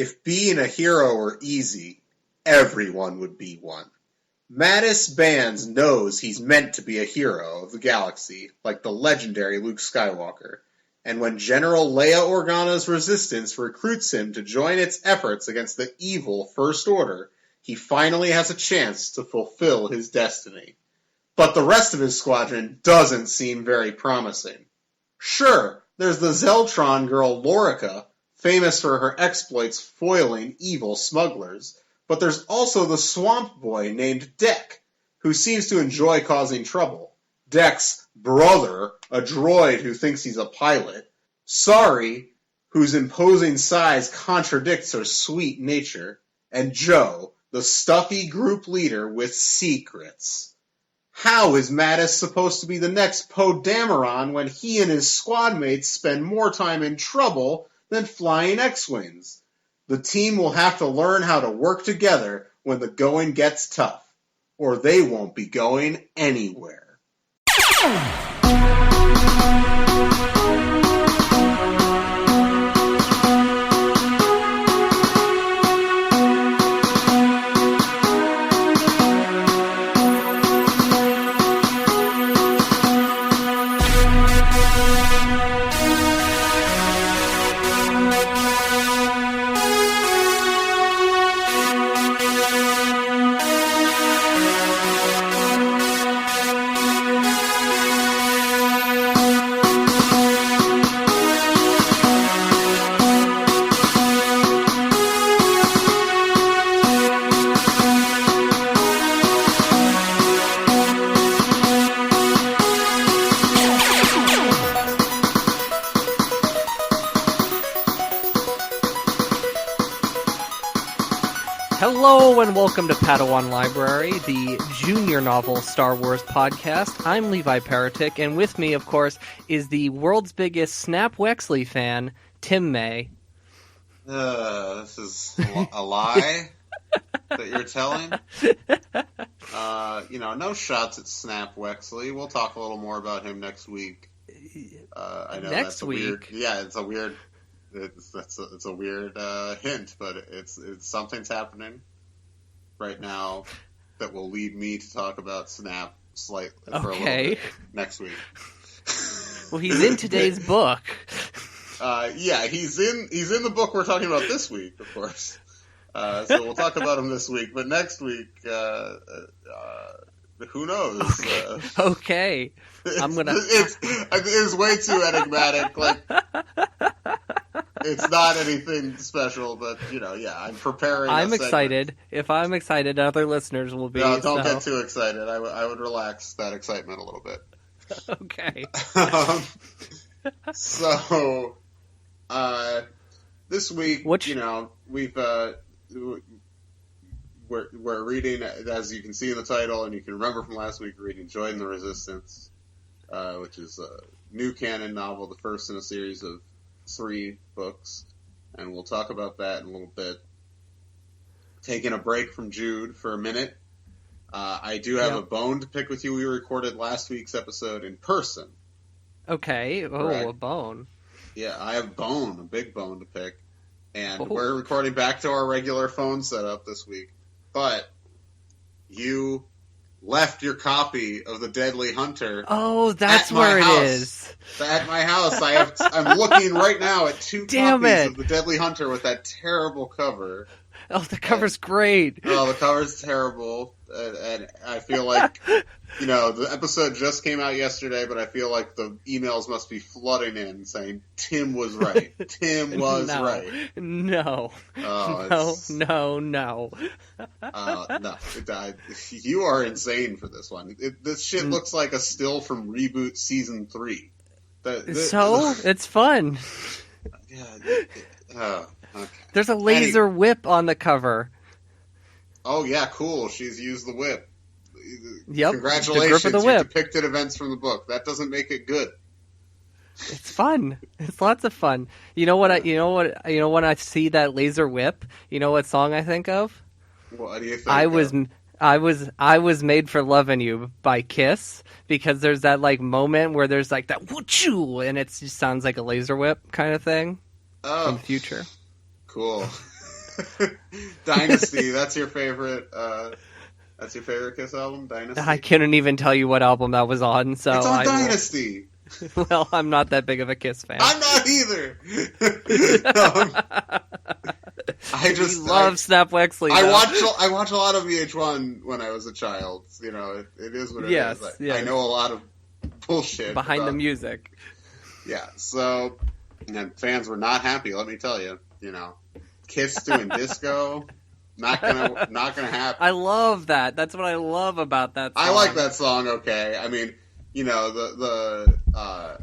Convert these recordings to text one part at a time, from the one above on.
If being a hero were easy, everyone would be one. Mattis Bands knows he's meant to be a hero of the galaxy, like the legendary Luke Skywalker, and when General Leia Organa's resistance recruits him to join its efforts against the evil First Order, he finally has a chance to fulfill his destiny. But the rest of his squadron doesn't seem very promising. Sure, there's the Zeltron girl Lorica, famous for her exploits foiling evil smugglers, but there's also the swamp boy named Deck, who seems to enjoy causing trouble. Deck's brother, a droid who thinks he's a pilot. Sari, whose imposing size contradicts her sweet nature. And Joe, the stuffy group leader with secrets. How is Mattis supposed to be the next Poe Dameron when he and his squad mates spend more time in trouble than flying X-Wings? The team will have to learn how to work together when the going gets tough, or they won't be going anywhere. Hello and welcome to Padawan Library, the junior novel Star Wars podcast. I'm Levi Paratic, and with me, of course, is the world's biggest Snap Wexley fan, Tim May. This is a lie that you're telling. No shots at Snap Wexley. We'll talk a little more about him next week. I know next week? It's a weird. It's a weird hint, but it's something's happening right now that will lead me to talk about Snap slightly for a little bit next week. Well, he's in today's book. He's in the book we're talking about this week, of course. So we'll talk about him this week, but next week, who knows? Okay. It's way too enigmatic. Like, it's not anything special, but I'm preparing. I'm excited. If I'm excited, other listeners will be. No, don't get too excited. I would relax that excitement a little bit. Okay. So, this week, we're reading, as you can see in the title, and you can remember from last week, we're reading Join the Resistance, which is a new canon novel, the first in a series of 3 books, and we'll talk about that in a little bit. Taking a break from Jude for a minute. I do have a bone to pick with you. We recorded last week's episode in person. Okay. Oh, correct. A bone. Yeah, I have a big bone to pick. And we're recording back to our regular phone setup this week. But you left your copy of The Deadly Hunter. Oh, that's where it is. At my house. I'm looking right now at 2 copies of The Deadly Hunter with that terrible cover. Oh, the cover's great. Oh, the cover's terrible. And I feel like, the episode just came out yesterday, but I feel like the emails must be flooding in saying, Tim was right. Tim was right. No. Oh, No. No. You are insane for this one. This shit looks like a still from Reboot Season 3. It's fun. Okay. There's a laser whip on the cover. Oh, yeah, cool. She's used the whip. Yep. Congratulations, the grip of the whip. You depicted events from the book. That doesn't make it good. It's fun. It's lots of fun. When I see that laser whip, you know what song I think of? What do you think? I was made for loving you by Kiss, because there's that moment where there's that whoo, and it just sounds like a laser whip kind of thing from the future. Cool. Dynasty. That's your favorite. That's your favorite Kiss album, Dynasty. I couldn't even tell you what album that was on. So it's on Dynasty. Well, I'm not that big of a Kiss fan. I'm not either. I just love Snap Wexley. I watch a lot of VH1 when I was a child. You know, it is what it is. I know a lot of bullshit behind the music. Yeah, so and fans were not happy. Let me tell you. You know, Kiss doing disco, not gonna happen. I love that. That's what I love about that song. I like that song. Okay, I mean, you know the.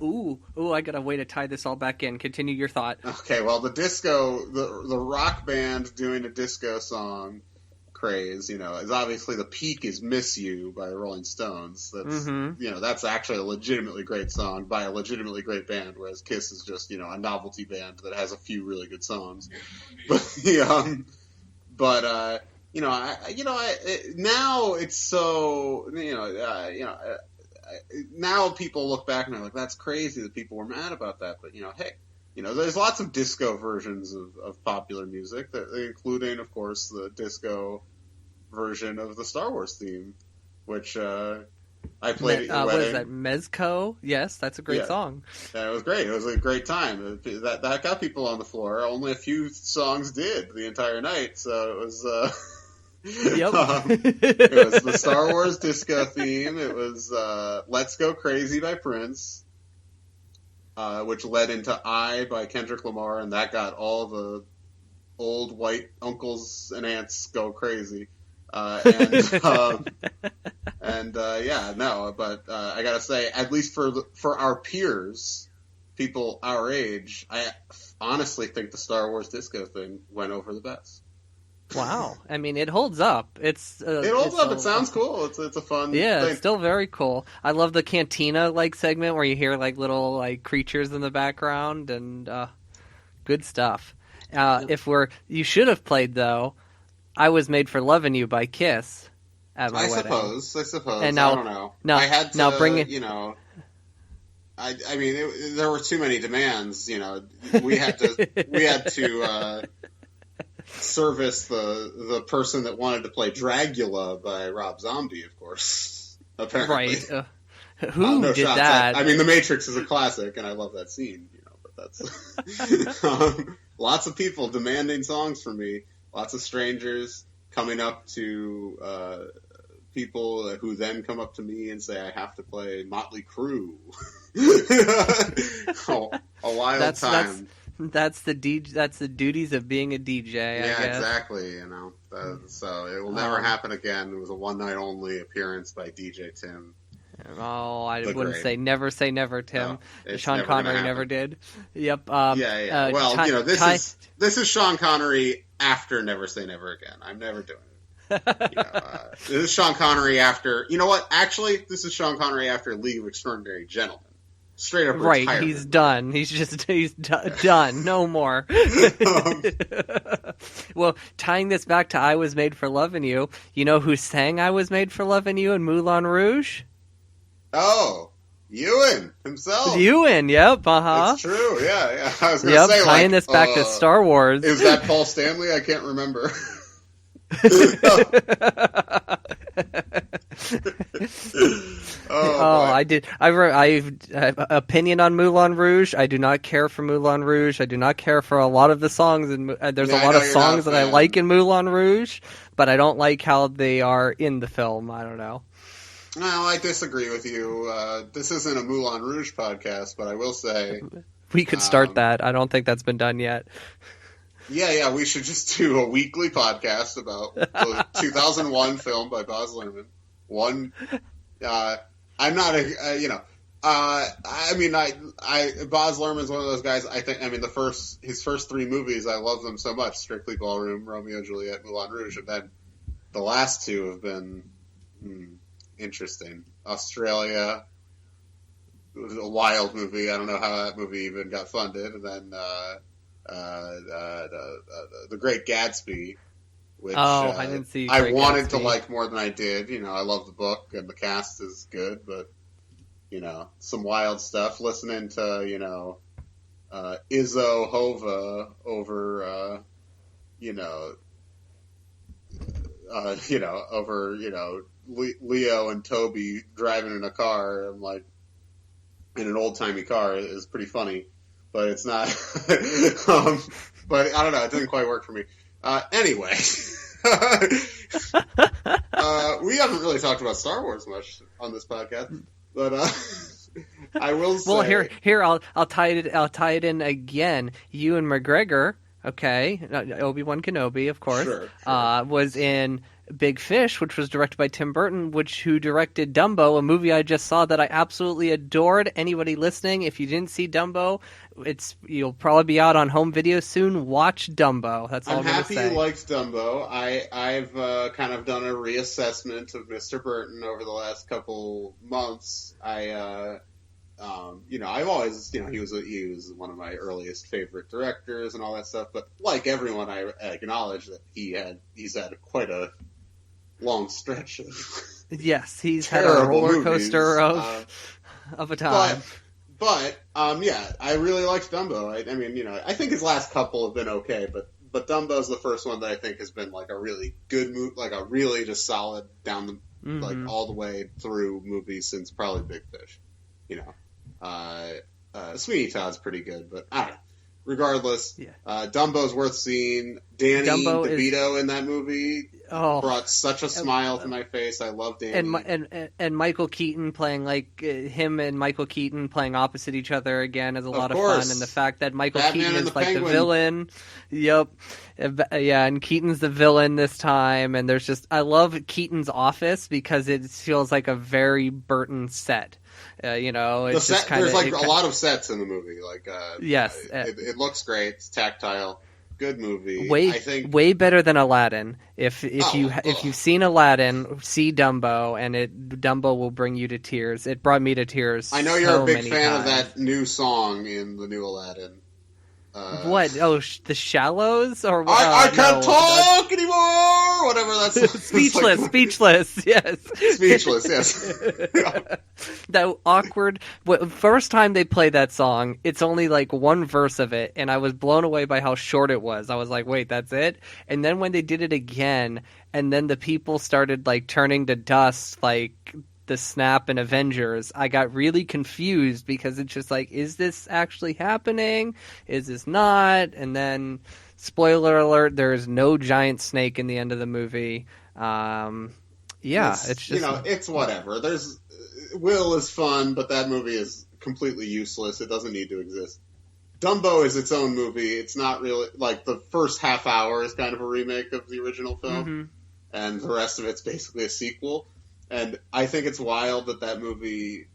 Ooh! I got a way to tie this all back in. Continue your thought. Okay, well, the disco, the rock band doing a disco song craze, you know, is obviously the peak is "Miss You" by the Rolling Stones. That's you know, that's actually a legitimately great song by a legitimately great band, whereas Kiss is just, you know, a novelty band that has a few really good songs. But you know, now it's so now people look back and they're like, that's crazy that people were mad about that. But, you know, hey, you know, there's lots of disco versions of popular music, including, of course, the disco version of the Star Wars theme, which I played at your wedding. What is that, Mezco? Yes, that's a great song. Yeah, it was great. It was a great time. That got people on the floor. Only a few songs did the entire night, so it was... Yep. It was the Star Wars disco theme. It was Let's Go Crazy by Prince, which led into I by Kendrick Lamar, and that got all the old white uncles and aunts go crazy. But I gotta say, at least for our peers, people our age, I honestly think the Star Wars disco thing went over the best. Wow, I mean, it holds up. It holds up. It sounds cool. It's a fun. Yeah, thing. It's still very cool. I love the cantina segment where you hear little creatures in the background and good stuff. You should have played though. I Was Made for Loving You by Kiss at my wedding. I suppose. And now, I don't know. Now, I had to, now bring it. You know, I mean, there were too many demands. You know, we had to service the person that wanted to play Dragula by Rob Zombie, of course. Apparently, right? Who did that? I mean, The Matrix is a classic, and I love that scene. You know, but that's lots of people demanding songs from me. Lots of strangers coming up to people who then come up to me and say I have to play Motley Crue. A wild time. That's the duties of being a DJ. I guess. Exactly. You know, so it will never happen again. It was a one night only appearance by DJ Tim. Oh, I wouldn't say never, Tim. No, Sean Connery never did. Yep. Yeah. Well, you know, this is Sean Connery after Never Say Never Again. I'm never doing it. You know, this is Sean Connery after. You know what? Actually, this is Sean Connery after League of Extraordinary Gentlemen. Straight up right, retirement. he's done. He's done. No more. Well, tying this back to I Was Made for Loving You, you know who sang I Was Made for Loving You in Moulin Rouge? Oh, Ewan himself. Ewan, yep, That's true, yeah. I was going to say, tying this back to Star Wars. Is that Paul Stanley? I can't remember. I did. I've opinion on Moulin Rouge. I do not care for Moulin Rouge. I do not care for a lot of the songs, and there's a lot of songs that I like in Moulin Rouge, but I don't like how they are in the film. I don't know. No, I disagree with you. This isn't a Moulin Rouge podcast, but I will say we could start that. I don't think that's been done yet. Yeah, we should just do a weekly podcast about the 2001 film by Baz Luhrmann. I'm not Baz Luhrmann's one of those guys. His first three movies, I love them so much. Strictly Ballroom, Romeo and Juliet, Moulin Rouge, and then the last two have been interesting. Australia was a wild movie. I don't know how that movie even got funded, and then The Great Gatsby, which I didn't see. I wanted to like more than I did. You know, I love the book and the cast is good, but you know, some wild stuff. Listening to Izzo Hova over over Leo and Toby driving in a car and like in an old timey car is pretty funny, but it's not. But I don't know, it didn't quite work for me. Anyway, we haven't really talked about Star Wars much on this podcast, but I will say. Well, here I'll tie it in again. Ewan McGregor, okay, Obi-Wan Kenobi, of course, Sure. Was in Big Fish, which was directed by Tim Burton, who directed Dumbo, a movie I just saw that I absolutely adored. Anybody listening, if you didn't see Dumbo, you'll probably be out on home video soon. Watch Dumbo. That's all I'm going to say. I'm happy you liked Dumbo. I've kind of done a reassessment of Mr. Burton over the last couple months. I've always, he was one of my earliest favorite directors and all that stuff. But like everyone, I acknowledge that he's had quite a long stretch of yes, he's had a roller coaster of a time. But I really liked Dumbo. I think his last couple have been okay, but Dumbo's the first one that I think has been like a really good movie, like a really just solid down the like all the way through movie since probably Big Fish. Sweeney Todd's pretty good, but I don't know. Regardless, Dumbo's worth seeing. Danny DeVito in that movie brought such a smile to my face. I love Danny. And Michael Keaton playing him and Michael Keaton playing opposite each other again is a lot of fun. And the fact that Michael Keaton is like the villain. Yep. Yeah, and Keaton's the villain this time. And I love Keaton's office because it feels like a very Burton set. It's just there's a lot of sets in the movie. Yes, it looks great. It's tactile. Good movie. Way better than Aladdin. If you've seen Aladdin, see Dumbo, and Dumbo will bring you to tears. It brought me to tears. I know you're a big fan of that new song in the new Aladdin. What? Oh, The Shallows? Or I can't talk anymore! Whatever that's... Speechless, yes. Speechless, yes. That awkward... First time they played that song, it's only like one verse of it, and I was blown away by how short it was. I was like, wait, that's it? And then when they did it again, and then the people started like turning to dust, like... the Snap and Avengers, I got really confused because it's just like, is this actually happening? Is this not? And then, spoiler alert, there is no giant snake in the end of the movie. It's just... it's whatever. Will is fun, but that movie is completely useless. It doesn't need to exist. Dumbo is its own movie. It's not really, like, the first half hour is kind of a remake of the original film, and the rest of it's basically a sequel. And I think it's wild that movie,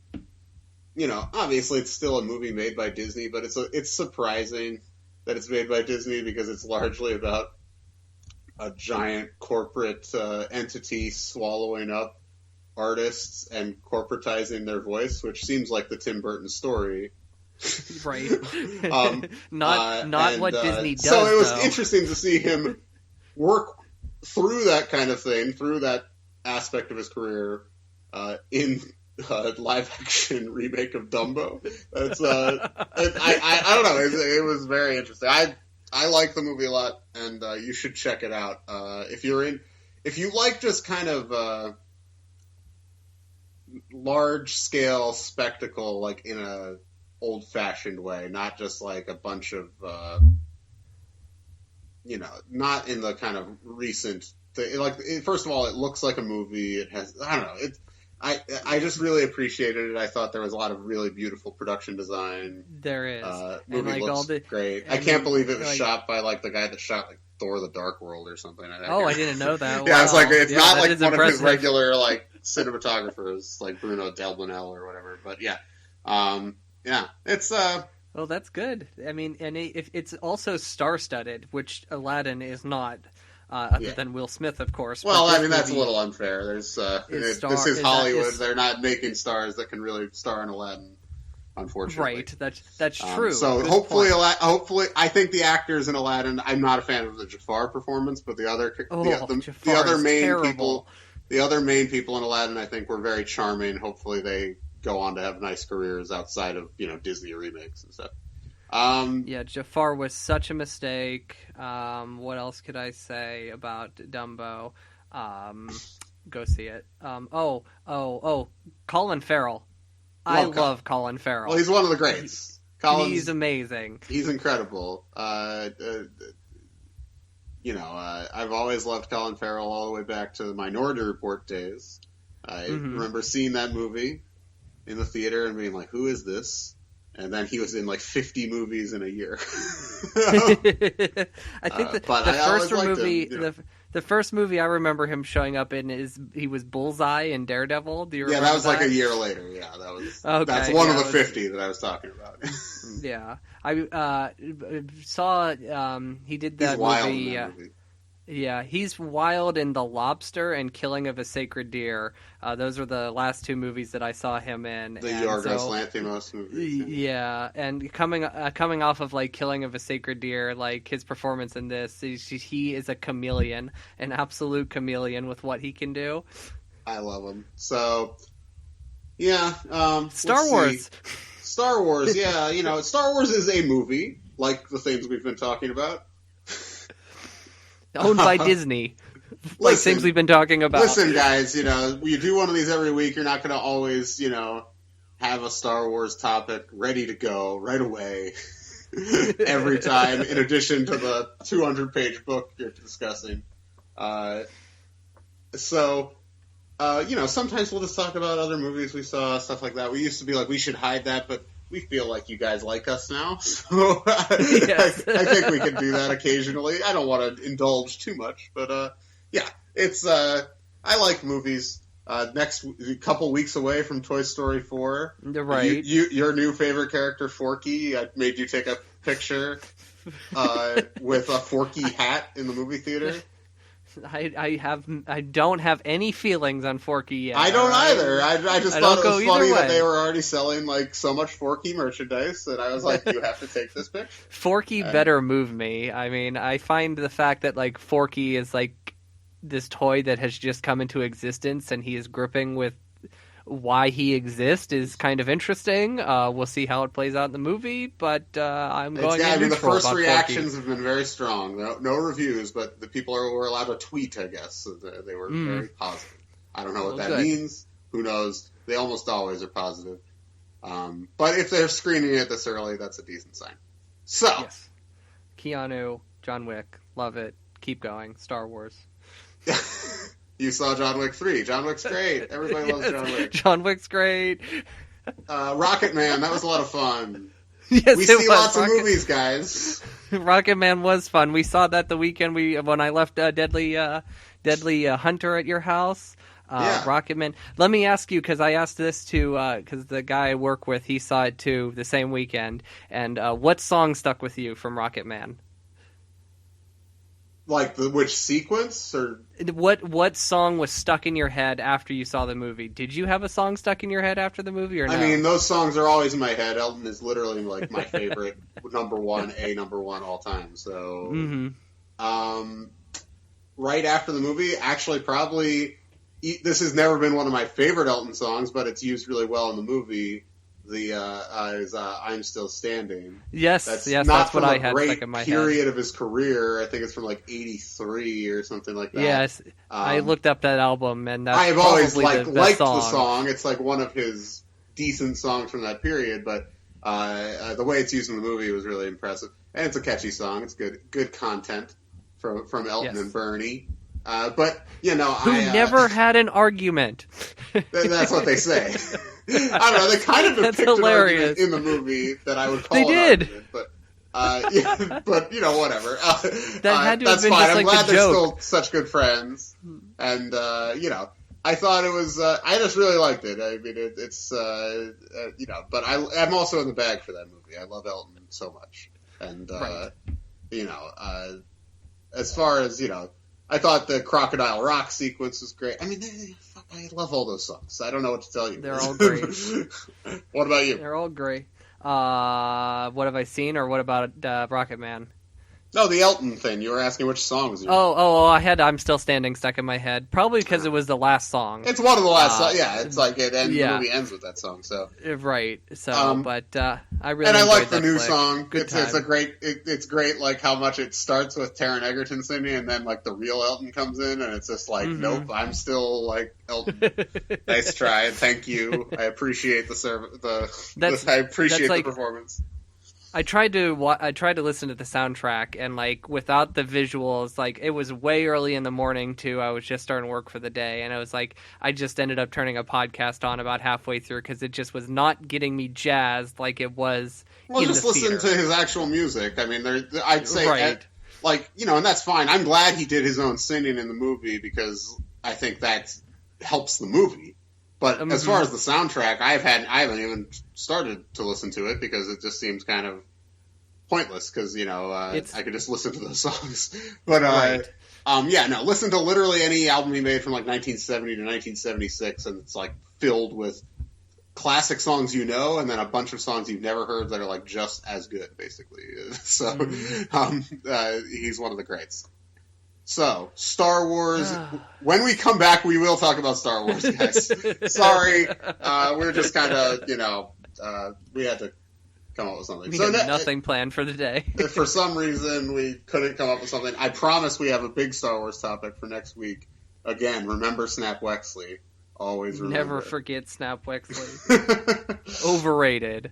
obviously it's still a movie made by Disney, but it's surprising that it's made by Disney because it's largely about a giant corporate entity swallowing up artists and corporatizing their voice, which seems like the Tim Burton story. Right. Not what Disney does. So it was interesting to see him work through that kind of thing, through that aspect of his career in a live-action remake of Dumbo. That's I don't know. It was very interesting. I like the movie a lot, and you should check it out if you like just kind of large-scale spectacle, like in a old-fashioned way, not just like a bunch of not in the kind of recent. First of all, it looks like a movie. It has, I don't know. I just really appreciated it. I thought there was a lot of really beautiful production design. There is. Movie looks great. I can't believe it was shot by the guy that shot Thor: The Dark World or something. I didn't know that. Yeah, it's it's not like one impressive. of his regular cinematographers, like Bruno Delbonnel or whatever. But it's Well, that's good. I mean, and it's also star-studded, which Aladdin is not. Other than Will Smith, of course. Well, that's a little unfair. There's this is Hollywood. They're not making stars that can really star in Aladdin, unfortunately. Right. That's true. So Good hopefully, point. I think the actors in Aladdin. I'm not a fan of the Jafar performance, but the other main people in Aladdin, I think, were very charming. Hopefully, they go on to have nice careers outside of Disney remakes and stuff. Yeah, Jafar was such a mistake. What else could I say about Dumbo? Go see it. Colin Farrell. I love Colin Farrell. Well, he's one of the greats. He's amazing. He's incredible. I've always loved Colin Farrell all the way back to the Minority Report days. I remember seeing that movie in the theater and being like, who is this? And then he was in like 50 movies in a year. I think the first movie I remember him showing up in he was Bullseye in Daredevil. Do you remember that was like a year later. Yeah, that's one of the 50 that I was talking about. Yeah, I saw he did that movie. Yeah, he's wild in The Lobster and Killing of a Sacred Deer. Those are the last two movies that I saw him in. The Yorgos Lanthimos movies. Yeah, and coming off of like Killing of a Sacred Deer, like his performance in this, he is a chameleon, an absolute chameleon with what he can do. I love him. So, yeah. Star Wars. Star Wars, yeah. Star Wars is a movie, like the things we've been talking about. Owned by Disney. Like things we've been talking about. Listen, guys, you do one of these every week. You're not going to always, have a Star Wars topic ready to go right away every time, in addition to the 200-page book you're discussing. Sometimes we'll just talk about other movies we saw, stuff like that. We used to be like, we should hide that, but we feel like you guys like us now, so yes. I think we can do that occasionally. I don't want to indulge too much, but it's I like movies. Next couple weeks away from Toy Story 4. Right. Your new favorite character, Forky. I made you take a picture with a Forky hat in the movie theater. I don't have any feelings on Forky yet. I don't either. I just thought it was funny that they were already selling like so much Forky merchandise that I was like, you have to take this picture. Forky better move me. I mean, I find the fact that like Forky is like this toy that has just come into existence and he is gripping with why he exists is kind of interesting. We'll see how it plays out in the movie, but I'm going in neutral. The first about reactions Forky. have been very strong. No reviews, but the people were allowed to tweet, I guess. So they were very positive. I don't know what that means. Who knows? They almost always are positive. But if they're screening it this early, that's a decent sign. So. Yes. Keanu, John Wick, love it. Keep going. Star Wars. You saw John Wick 3. John Wick's great. Everybody loves John Wick. John Wick's great. Rocket Man, that was a lot of fun. Yes, we see lots of movies, guys. Rocket Man was fun. We saw that the weekend when I left Deadly Hunter at your house. Rocket Man. Let me ask you, because I asked this because the guy I work with, he saw it too the same weekend. And what song stuck with you from Rocket Man? Like which sequence or what song was stuck in your head after you saw the movie? Did you have a song stuck in your head after the movie or no? I mean, those songs are always in my head. Elton is literally like my favorite number one all time. So, right after the movie, actually, probably this has never been one of my favorite Elton songs, but it's used really well in the movie. Is I'm Still Standing. Yes, that's what I had stuck in my head. Period of his career. I think it's from like '83 or something like that. Yes, I looked up that album, and that's I've always liked the song. It's like one of his decent songs from that period, but the way it's used in the movie was really impressive, and it's a catchy song. It's good content from Elton and Bernie. But who never had an argument. That's what they say. I don't know. They kind of depicted an argument in the movie that I would call an argument, but whatever. That had to that's have been fine. just I'm like glad a they're joke. still such good friends, and I thought it was. I just really liked it. I mean, it's but I'm also in the bag for that movie. I love Elton so much, and as far as I thought the Crocodile Rock sequence was great. I mean, I love all those songs. I don't know what to tell you. They're all great. What about you? They're all great. What have I seen, or what about Rocket Man? No, the Elton thing. You were asking which songs. I had "I'm Still Standing" stuck in my head, probably because it was the last song. It's one of the last songs. Yeah, it's like the yeah. movie ends with that song. So right. So, but I really and I like enjoyed the new flick. song. Good time. It's a great. It's great. Like how much it starts with Taron Egerton singing, and then like the real Elton comes in, and it's just like, nope, I'm still like Elton. Nice try, and thank you. I appreciate I appreciate the performance. I tried to listen to the soundtrack, and like without the visuals, like it was way early in the morning too. I was just starting work for the day, and I was like, I just ended up turning a podcast on about halfway through because it just was not getting me jazzed like it was. Well, just listen to his actual music. I mean, I'd say and that's fine. I'm glad he did his own singing in the movie because I think that helps the movie. But as far as the soundtrack, I haven't even started to listen to it because it just seems kind of pointless because, I could just listen to those songs. But, listen to literally any album he made from like 1970 to 1976 and it's like filled with classic songs and then a bunch of songs you've never heard that are like just as good, basically. So, he's one of the greats. So, Star Wars, when we come back, we will talk about Star Wars, guys. Sorry, we're just kind of, we had to come up with something. We had nothing planned for the day. If for some reason we couldn't come up with something, I promise we have a big Star Wars topic for next week. Again, remember Snap Wexley. Always remember. Never forget Snap Wexley. Overrated.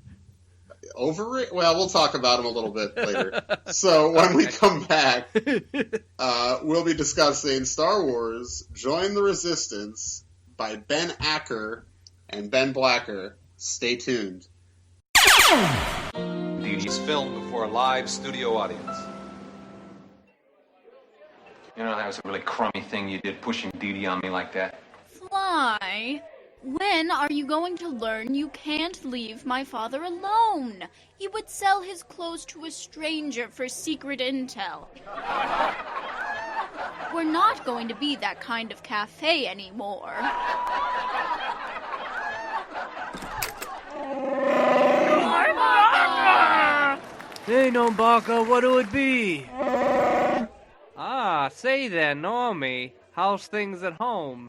Overrated? Well, we'll talk about him a little bit later. So when we come back, we'll be discussing Star Wars Join the Resistance by Ben Acker and Ben Blacker. Stay tuned. He's filmed before a live studio audience. You know, that was a really crummy thing you did, pushing Dee Dee on me like that. Fly, when are you going to learn you can't leave my father alone? He would sell his clothes to a stranger for secret intel. We're not going to be that kind of cafe anymore. Hey, no Baka, what'll it be? Say then, Normie, how's things at home?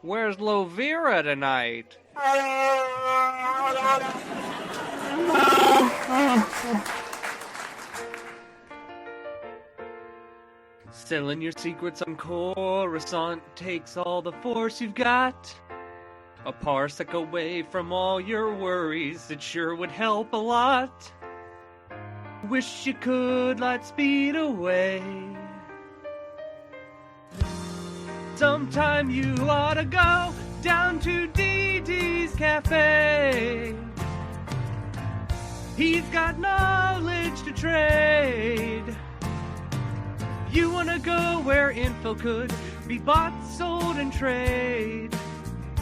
Where's Lovira tonight? Selling your secrets on Coruscant takes all the force you've got. A parsec away from all your worries, it sure would help a lot. Wish you could light speed away. Sometime you ought to go down to Dee Dee's Cafe. He's got knowledge to trade. You wanna go where info could be bought, sold, and trade.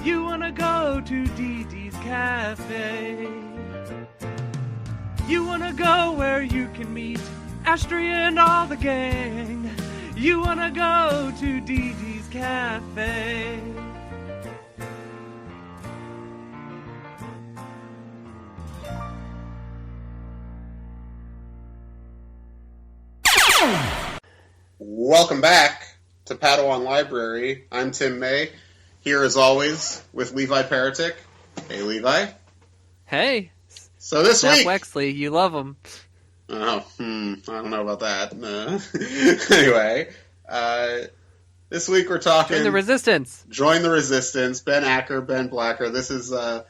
You wanna go to Dee Dee's Cafe. You wanna go where you can meet Astrid and all the gang. You wanna go to Dee Dee's Cafe. Welcome back to Padawan Library. I'm Tim May, here as always with Levi Paratic. Hey, Levi. Hey. So this Snap week... Wexley, you love him. Oh, I don't know about that. Anyway, this week we're talking... Join the Resistance. Join the Resistance. Ben Acker, Ben Blacker. This is the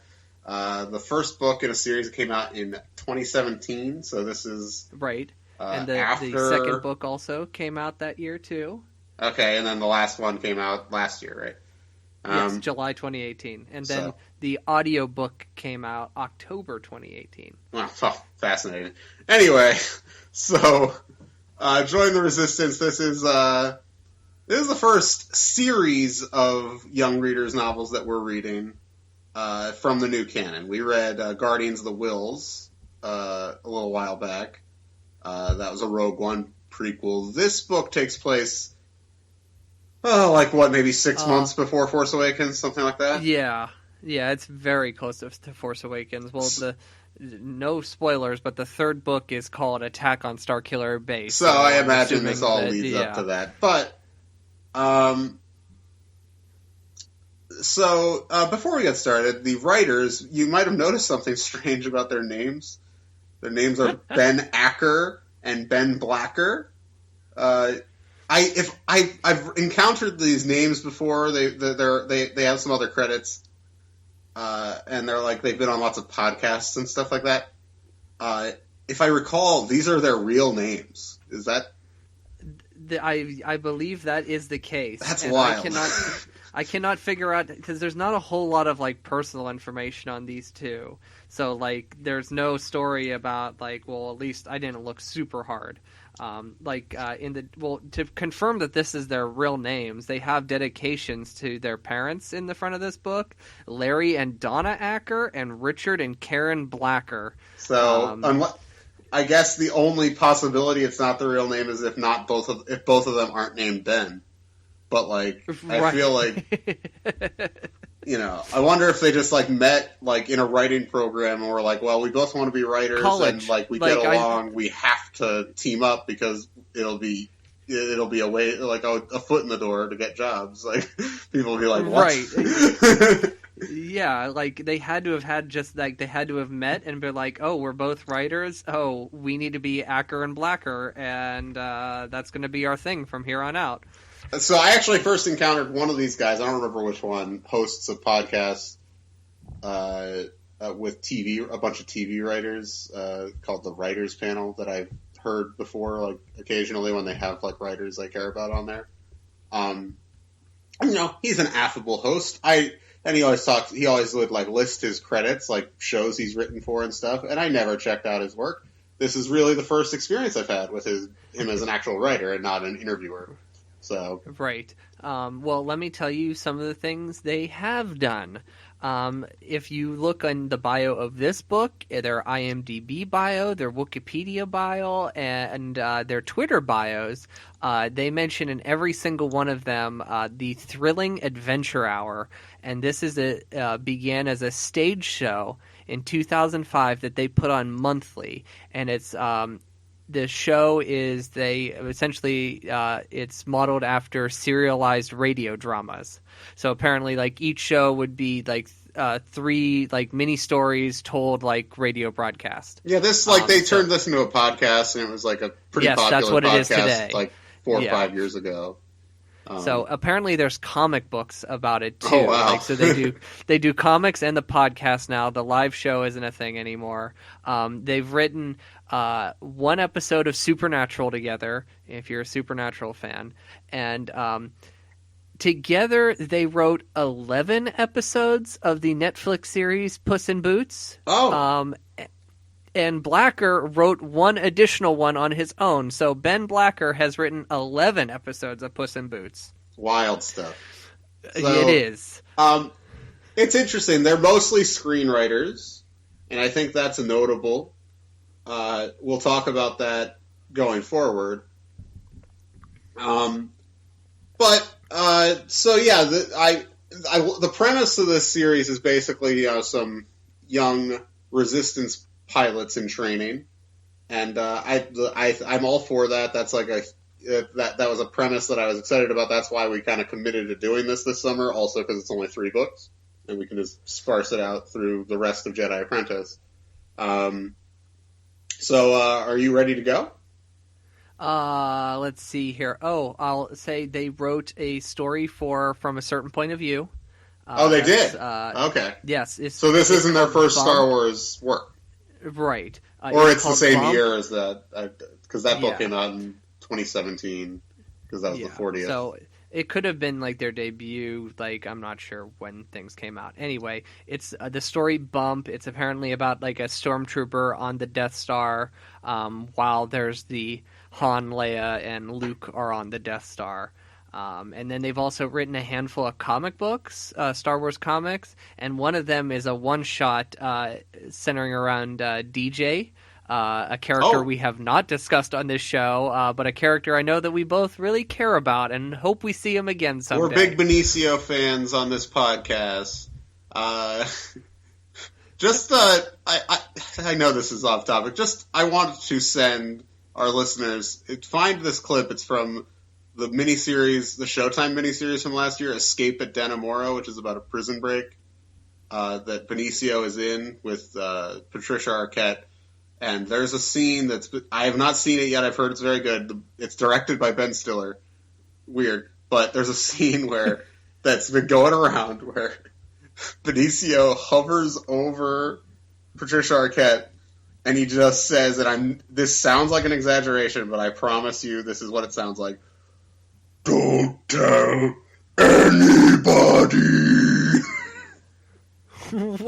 first book in a series that came out in 2017, so this is... Right. And the second book also came out that year, too. Okay, and then the last one came out last year, right? Yes, July 2018. And then the audiobook came out October 2018. Wow, fascinating. Anyway, so Join the Resistance. This is the first series of young readers' novels that we're reading from the new canon. We read Guardians of the Whills a little while back. That was a Rogue One prequel. This book takes place, maybe 6 months before Force Awakens, something like that? Yeah, it's very close to Force Awakens. Well, no spoilers, but the third book is called Attack on Starkiller Base. So I I'm imagine this all assuming leads that, up to that. But, before we get started, the writers, you might have noticed something strange about their names. Their names are Ben Acker and Ben Blacker. I've encountered these names before. They have some other credits, and they've been on lots of podcasts and stuff like that. If I recall, these are their real names. Is that? I believe that is the case. That's and wild. I cannot figure out, because there's not a whole lot of personal information on these two. So there's no story about at least I didn't look super hard. To confirm that this is their real names, they have dedications to their parents in the front of this book: Larry and Donna Acker and Richard and Karen Blacker. So, I guess the only possibility it's not the real name is if both of them aren't named Ben. But I feel I wonder if they just met in a writing program and were well, we both want to be writers. College. And we get along. We have to team up because it'll be a way a foot in the door to get jobs. People will be what? Right. Yeah, they had to have they had to have met and be oh, we're both writers. Oh, we need to be Acker and Blacker, and that's going to be our thing from here on out. So I actually first encountered one of these guys. I don't remember which one. Hosts a podcast with a bunch of TV writers called the Writers Panel that I've heard before, occasionally when they have writers I care about on there. He's an affable host. And he always would list his credits, shows he's written for and stuff. And I never checked out his work. This is really the first experience I've had with him as an actual writer and not an interviewer. So. Right. Well, let me tell you some of the things they have done. If you look on the bio of this book, their IMDb bio, their Wikipedia bio, and their Twitter bios, they mention in every single one of them the Thrilling Adventure Hour. And this began as a stage show in 2005 that they put on monthly. And it's... the show is it's modeled after serialized radio dramas. So apparently each show would be 3 mini stories told radio broadcast. Yeah, this they turned this into a podcast, and it was a pretty popular that's what podcast it is today. 4 or 5 years ago. So apparently there's comic books about it too. Oh, wow. So they do comics and the podcast now. The live show isn't a thing anymore. They've written one episode of Supernatural together, if you're a Supernatural fan, and together they wrote 11 episodes of the Netflix series Puss in Boots. Oh. And Blacker wrote one additional one on his own. So Ben Blacker has written 11 episodes of Puss in Boots. Wild stuff. It is. It's interesting. They're mostly screenwriters, and I think that's notable. We'll talk about that going forward. The premise of this series is basically some young resistance pilots in training, and I'm all for that. That's that was a premise that I was excited about. That's why we kind of committed to doing this summer. Also, because it's only 3 books, and we can just sparse it out through the rest of Jedi Apprentice. Are you ready to go? Let's see here. Oh, I'll say they wrote a story from a certain point of view. They did? Okay. Yes. So this isn't their first Star Wars work? Right. Or it's the same year as that, because that book came out in 2017, because that was the 40th. So it could have been their debut, I'm not sure when things came out. Anyway, it's the story Bump. It's apparently about a stormtrooper on the Death Star, while there's the Han, Leia, and Luke are on the Death Star. And then they've also written a handful of comic books, Star Wars comics, and one of them is a one-shot centering around DJ, a character we have not discussed on this show, but a character I know that we both really care about and hope we see him again someday. We're big Benicio fans on this podcast. Just, I know this is off topic. Just, I wanted to send our listeners, find this clip. It's from the miniseries, the Showtime miniseries from last year, Escape at Dannemora, which is about a prison break that Benicio is in with Patricia Arquette. And there's a scene I have not seen it yet. I've heard it's very good. It's directed by Ben Stiller. Weird. But there's a scene that's been going around where Benicio hovers over Patricia Arquette and he just says that this sounds like an exaggeration, but I promise you this is what it sounds like. Don't tell anybody. Hang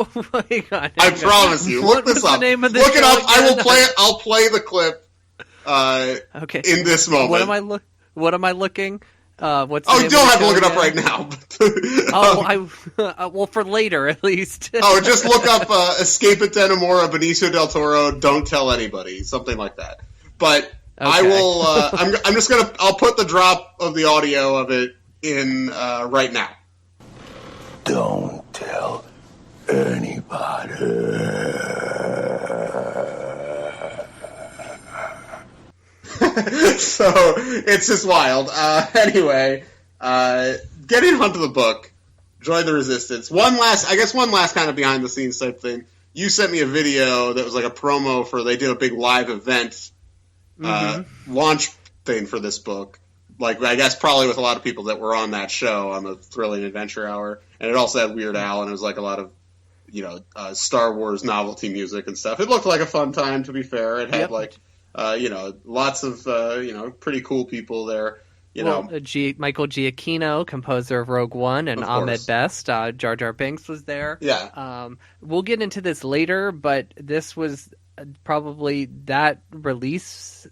on. I promise you. Look this up. Look it up. I will play it. I'll play the clip. Okay. In this moment. What am I looking? What's you don't have to look it up right now. Well, for later at least. Just look up "Escape at Dannemora," Benicio del Toro. Don't tell anybody, something like that. But okay. I will. I'm just gonna. I'll put the drop of the audio of it in right now. Don't tell anybody. So it's just wild. Anyway, getting onto the book, Join the Resistance. One last kind of behind the scenes type thing. You sent me a video that was like a promo they did a big live event launch thing for this book. Like, I guess probably with a lot of people that were on that show on the Thrilling Adventure Hour. And it also had Weird Al, and it was like a lot of, Star Wars novelty music and stuff. It looked like a fun time, to be fair. It had lots of, pretty cool people there. Michael Giacchino, composer of Rogue One, and Ahmed Best. Jar Jar Binks was there. Yeah. We'll get into this later, but this was probably that release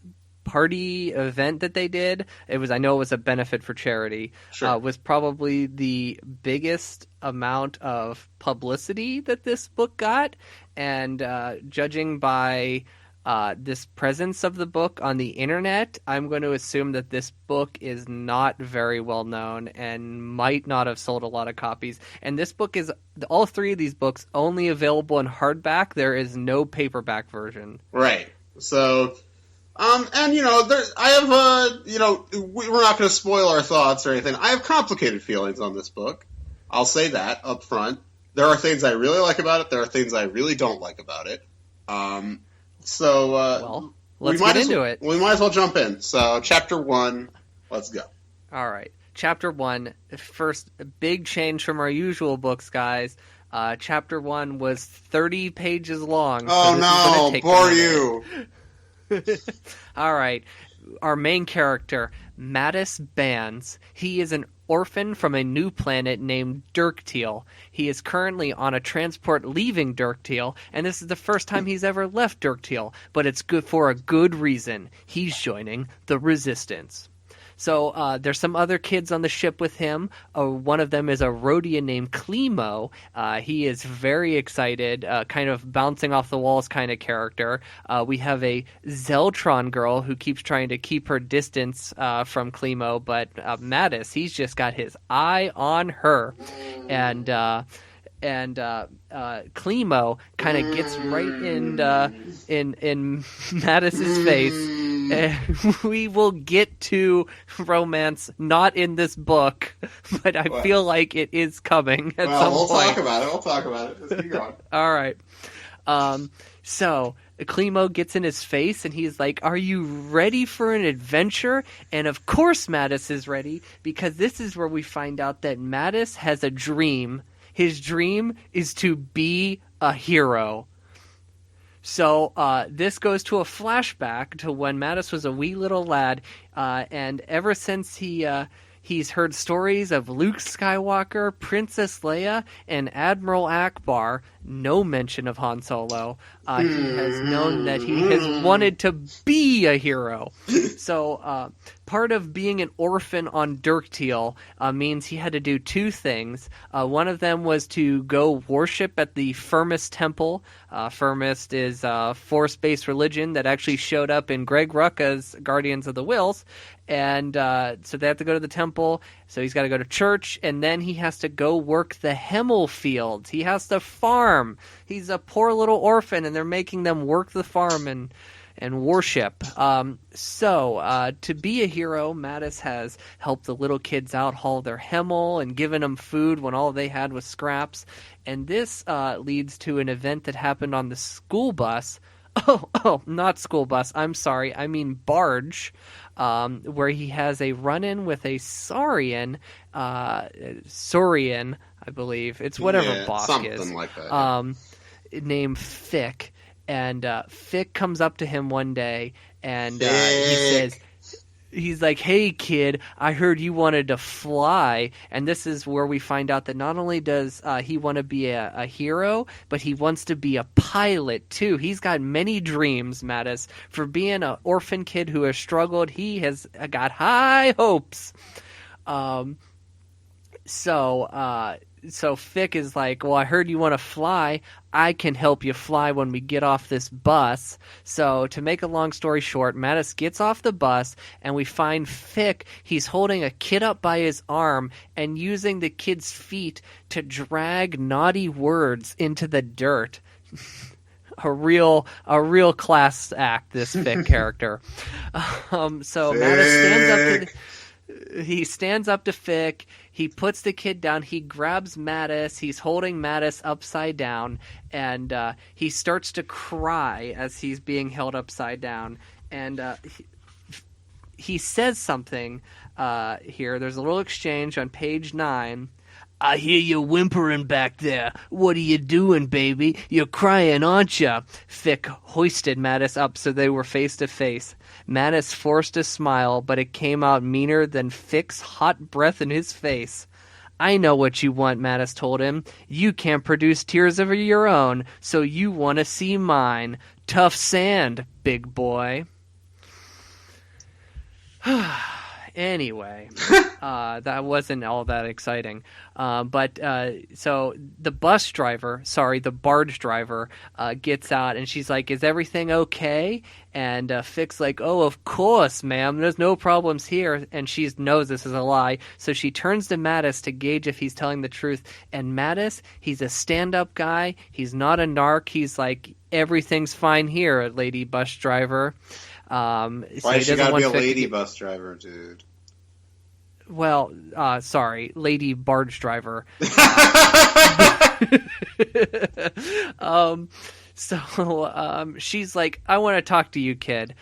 party event that they did. I know it was a benefit for charity. Sure. Was probably the biggest amount of publicity that this book got, and judging by this presence of the book on the internet, I'm going to assume that this book is not very well known and might not have sold a lot of copies. And this book is, all three of these books, only available in hardback. There is no paperback version. Right. So, I have, we're not going to spoil our thoughts or anything. I have complicated feelings on this book. I'll say that up front. There are things I really like about it. There are things I really don't like about it. Let's get into it. We might as well jump in. So, Chapter 1, let's go. All right. Chapter 1, first big change from our usual books, guys. Chapter 1 was 30 pages long. Oh, no, bore you. All right. Our main character, Mattis Bands. He is an orphan from a new planet named Dirktiel. He is currently on a transport leaving Dirktiel, and this is the first time he's ever left Dirktiel, but it's good for a good reason. He's joining the Resistance. So there's some other kids on the ship with him. One of them is a Rhodian named Klimo. He is very excited, kind of bouncing off the walls kind of character. We have a Zeltron girl who keeps trying to keep her distance from Klimo, but Mattis, he's just got his eye on her. And Klimo kind of gets right in Mattis's face. And we will get to romance, not in this book, but I feel like it is coming at some point. We'll talk about it. Just keep going. All right. So Klimo gets in his face, and he's like, "Are you ready for an adventure?" And of course Mattis is ready, because this is where we find out that Mattis has a dream. His dream is to be a hero. So this goes to a flashback to when Mattis was a wee little lad, and ever since he's heard stories of Luke Skywalker, Princess Leia, and Admiral Akbar, no mention of Han Solo, he has known that he has wanted to be a hero. So part of being an orphan on Dirktiel means he had to do two things. One of them was to go worship at the Firmist Temple. Firmist is a force-based religion that actually showed up in Greg Rucka's Guardians of the Whills. And so they have to go to the temple. So he's got to go to church, and then he has to go work the Hemmel fields. He has to farm. He's a poor little orphan, and they're making them work the farm and worship. So to be a hero, Mattis has helped the little kids out haul their Hemmel and given them food when all they had was scraps. And this leads to an event that happened on the school bus. Oh, not school bus. I'm sorry. I mean barge, where he has a run-in with a Saurian, I believe. It's whatever Bosk is. Something like that. Named Fick. And Fick comes up to him one day, and he says, he's like, "Hey, kid, I heard you wanted to fly." And this is where we find out that not only does he want to be a hero, but he wants to be a pilot, too. He's got many dreams, Mattis. For being an orphan kid who has struggled, he has got high hopes. So Fick is like, "Well, I heard you want to fly. I can help you fly when we get off this bus." So to make a long story short, Mattis gets off the bus, and we find Fick. He's holding a kid up by his arm and using the kid's feet to drag naughty words into the dirt. A real class act, this Fick character. So Mattis stands up to Fick. He puts the kid down. He grabs Mattis. He's holding Mattis upside down, and he starts to cry as he's being held upside down. And he says something here. There's a little exchange on page 9. "I hear you whimpering back there. What are you doing, baby? You're crying, aren't you?" Fick hoisted Mattis up so they were face to face. Mattis forced a smile, but it came out meaner than Fick's hot breath in his face. "I know what you want," Mattis told him. "You can't produce tears of your own, so you want to see mine. Tough sand, big boy." Anyway, that wasn't all that exciting. So the barge driver, gets out, and she's like, "Is everything okay?" And Fick's like, "Oh, of course, ma'am. There's no problems here." And she knows this is a lie, so she turns to Mattis to gauge if he's telling the truth. And Mattis, he's a stand-up guy. He's not a narc. He's like, "Everything's fine here, lady bus driver." Why she gotta be a lady bus driver, dude? Well, lady barge driver. She's like, "I want to talk to you, kid."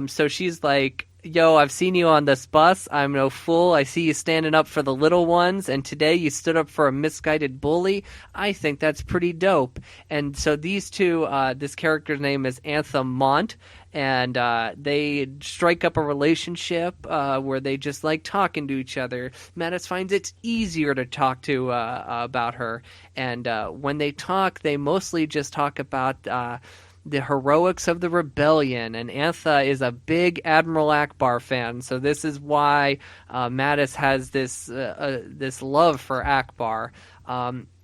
So she's like, "Yo, I've seen you on this bus. I'm no fool. I see you standing up for the little ones, and today you stood up for a misguided bully. I think that's pretty dope." And so these two, this character's name is Anthem Mont, and they strike up a relationship where they just like talking to each other. Mattis finds it's easier to talk to about her, and when they talk, they mostly just talk about the heroics of the rebellion, and Antha is a big Admiral Ackbar fan, so this is why Mattis has this love for Ackbar.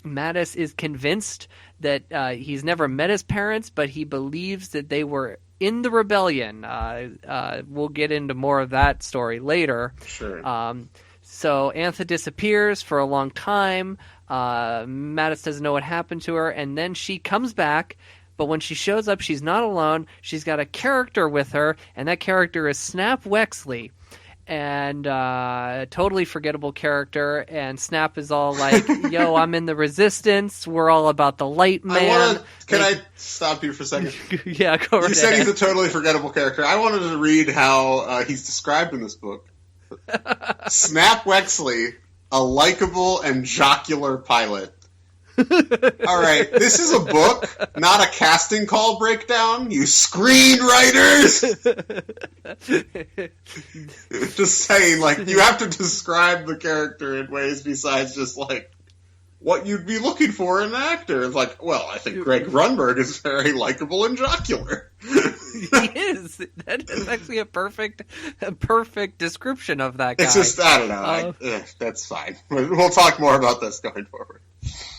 Mattis is convinced that he's never met his parents, but he believes that they were in the rebellion. We'll get into more of that story later. Sure. So Antha disappears for a long time. Mattis doesn't know what happened to her, and then she comes back. But when she shows up, she's not alone. She's got a character with her, and that character is Snap Wexley. And totally forgettable character. And Snap is all like, "Yo, I'm in the Resistance. We're all about the light man." Can I stop you for a second? Yeah, go right ahead. You said he's a totally forgettable character. I wanted to read how he's described in this book. Snap Wexley, a likable and jocular pilot. All right, this is a book, not a casting call breakdown, you screenwriters! Just saying, like, you have to describe the character in ways besides just, like, what you'd be looking for in an actor. It's like, well, I think Greg Grunberg is very likable and jocular. He is. That is actually a perfect description of that guy. It's just, I don't know. That's fine. We'll talk more about this going forward.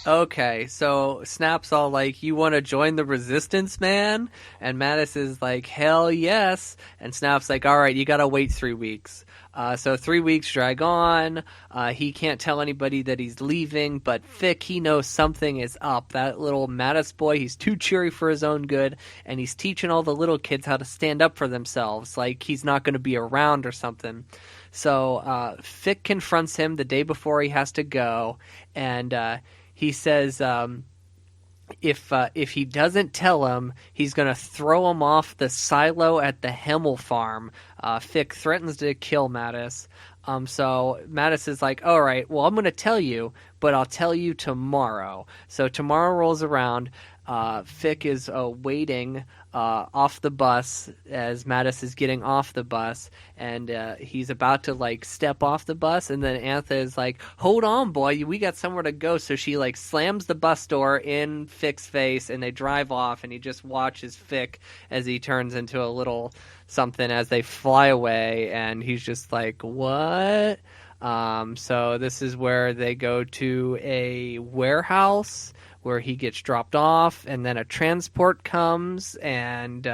Okay, so Snap's all like, "You want to join the Resistance, man?" And Mattis is like, "Hell yes." And Snap's like, "All right, you got to wait 3 weeks." So 3 weeks drag on. He can't tell anybody that he's leaving, but Fick, he knows something is up. That little Mattis boy, he's too cheery for his own good, and he's teaching all the little kids how to stand up for themselves, like he's not going to be around or something. So Fick confronts him the day before he has to go, and he says if he doesn't tell him, he's going to throw him off the silo at the Hemmel farm. Fick threatens to kill Mattis. So Mattis is like, all right, well, I'm going to tell you, but I'll tell you tomorrow. So tomorrow rolls around. Fick is waiting off the bus as Mattis is getting off the bus, and he's about to like step off the bus, and then Antha is like, hold on, boy, we got somewhere to go. So she like slams the bus door in Fick's face, and they drive off, and he just watches Fick as he turns into a little something as they fly away, and he's just like, what? So this is where they go to a warehouse where he gets dropped off, and then a transport comes, and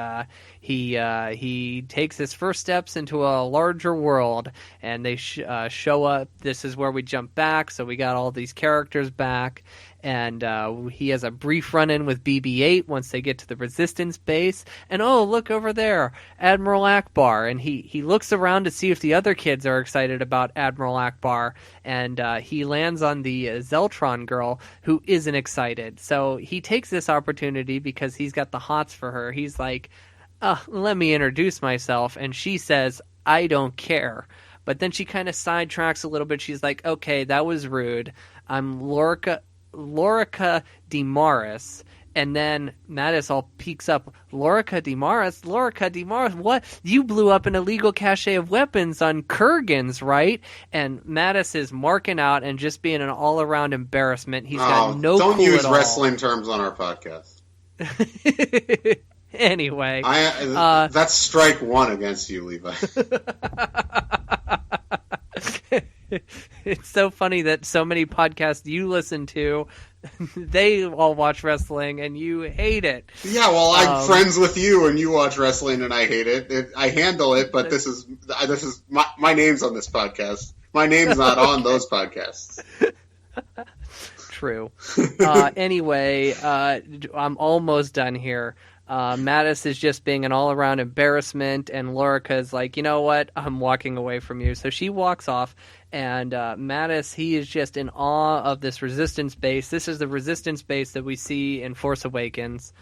he takes his first steps into a larger world, and they show up. This is where we jump back, so we got all these characters back, and he has a brief run-in with BB-8 once they get to the Resistance base, and oh, look over there, Admiral Akbar, and he looks around to see if the other kids are excited about Admiral Akbar, and he lands on the Zeltron girl, who isn't excited. So he takes this opportunity because he's got the hots for her. He's like, let me introduce myself, and she says, I don't care. But then she kind of sidetracks a little bit. She's like, okay, that was rude. I'm Lorica DeMaris. And then Mattis all peeks up, Lorica DeMaris, what? You blew up an illegal cache of weapons on Kurgan's, right? And Mattis is marking out and just being an all-around embarrassment. He's got no don't clue use at all. wrestling terms on our podcast. Anyway. That's strike one against you, Levi. It's so funny that so many podcasts you listen to, they all watch wrestling and you hate it. Yeah, well, I'm friends with you and you watch wrestling and I hate it. I handle it, but this is my name's on this podcast. My name's not on those podcasts. True. Anyway, I'm almost done here. Mattis is just being an all-around embarrassment, and Lorica's like, you know what? I'm walking away from you. So she walks off, and Mattis, he is just in awe of this Resistance base. This is the Resistance base that we see in Force Awakens.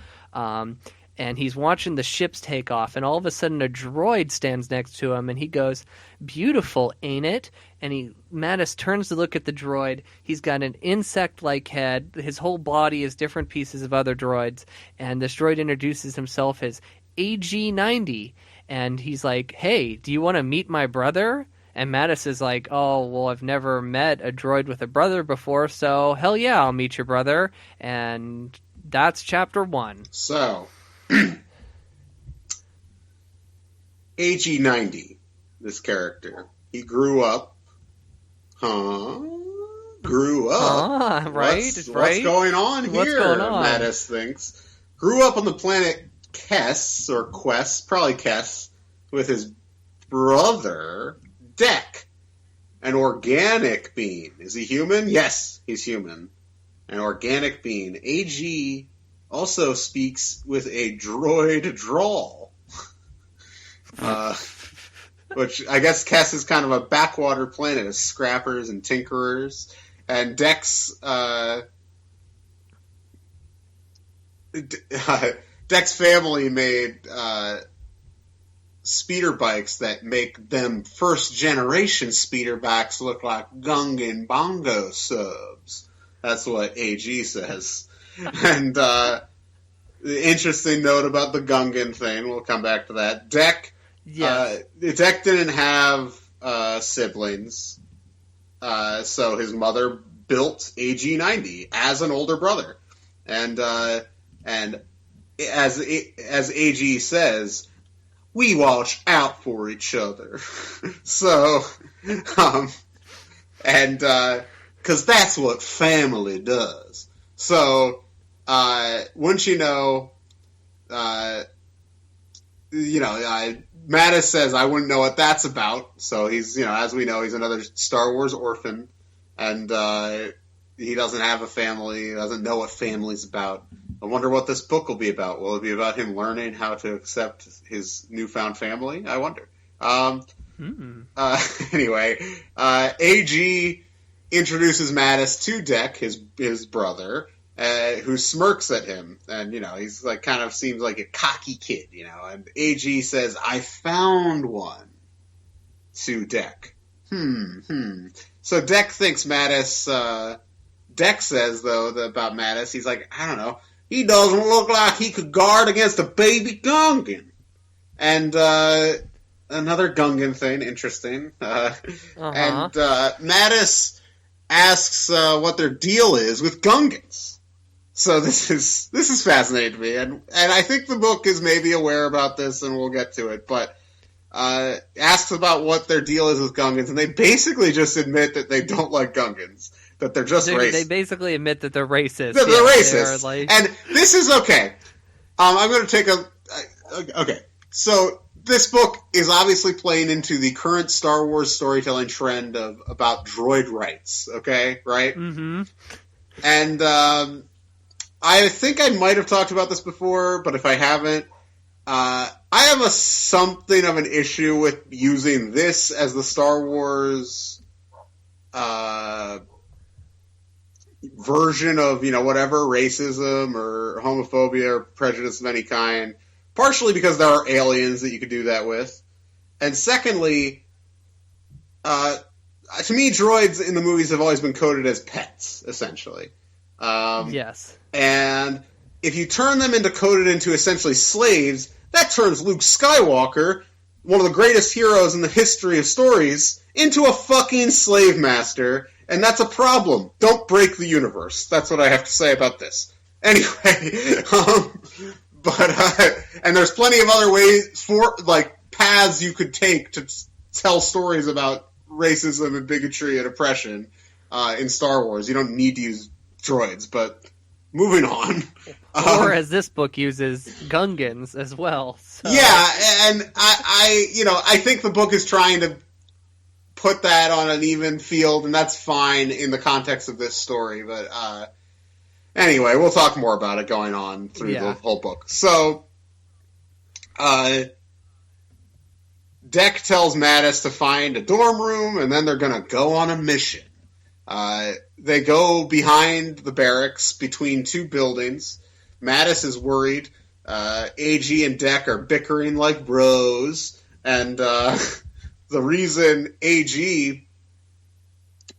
And he's watching the ships take off, and all of a sudden a droid stands next to him, and he goes, beautiful, ain't it? And Mattis turns to look at the droid. He's got an insect-like head. His whole body is different pieces of other droids, and this droid introduces himself as AG-90, and he's like, hey, do you want to meet my brother? And Mattis is like, oh, well, I've never met a droid with a brother before, so hell yeah, I'll meet your brother. And that's Chapter 1. So... AG-90, this character. He grew up. Grew up. Right? What's going on here? What's going on? Mattis thinks. Grew up on the planet Kess, or Quest, probably Kess, with his brother, Deck. An organic being. Is he human? Yes, he's human. An organic being. AG also speaks with a droid drawl. Which I guess Kess is kind of a backwater planet of scrappers and tinkerers. And Deck's family made speeder bikes that make them first-generation speeder bikes look like Gungan Bongo subs. That's what AG says. And the interesting note about the Gungan thing, we'll come back to that. Deck didn't have siblings, so his mother built AG-90 as an older brother. And as AG says, we watch out for each other. So, because that's what family does. So, wouldn't you know, Mattis says, I wouldn't know what that's about. So he's, as we know, he's another Star Wars orphan. And he doesn't have a family. He doesn't know what family's about. I wonder what this book will be about. Will it be about him learning how to accept his newfound family? I wonder. Anyway, AG introduces Mattis to Deck, his brother, who smirks at him. And, he's like, kind of seems like a cocky kid, And AG says, I found one to Deck. So Deck thinks Mattis, Deck says, though, about Mattis, he's like, I don't know, he doesn't look like he could guard against a baby Gungan. And, another Gungan thing, interesting. And, Mattis asks, what their deal is with Gungans. So this is fascinating to me. And I think the book is maybe aware about this, and we'll get to it, but, asks about what their deal is with Gungans, and they basically just admit that they don't like Gungans. That they're just racist. They basically admit that they're racist. They're racist. And this is okay. I'm going to take okay. So this book is obviously playing into the current Star Wars storytelling trend about droid rights. Okay? Right? Mm-hmm. And I think I might have talked about this before, but if I haven't, I have something of an issue with using this as the Star Wars version of, whatever, racism or homophobia or prejudice of any kind, partially because there are aliens that you could do that with. And secondly, to me, droids in the movies have always been coded as pets, essentially. Yes. And if you turn them coded into essentially slaves, that turns Luke Skywalker, one of the greatest heroes in the history of stories, into a fucking slave master. And that's a problem. Don't break the universe. That's what I have to say about this. Anyway, and there's plenty of other ways paths you could take to tell stories about racism and bigotry and oppression in Star Wars. You don't need to use droids, but moving on. Or as this book uses, Gungans as well. So. Yeah, and I think the book is trying to put that on an even field, and that's fine in the context of this story. But anyway, we'll talk more about it going on through the whole book. So, Deck tells Mattis to find a dorm room, and then they're going to go on a mission. They go behind the barracks between two buildings. Mattis is worried. AG and Deck are bickering like bros, and the reason AG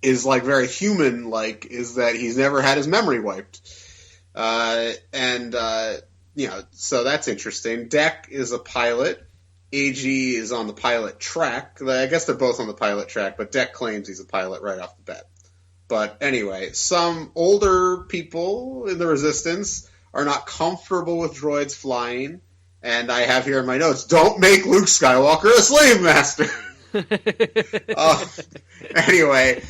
is very human-like is that he's never had his memory wiped. So that's interesting. Deck is a pilot. AG is on the pilot track. I guess they're both on the pilot track, but Deck claims he's a pilot right off the bat. But anyway, some older people in the Resistance are not comfortable with droids flying, and I have here in my notes, don't make Luke Skywalker a slave master! Anyway,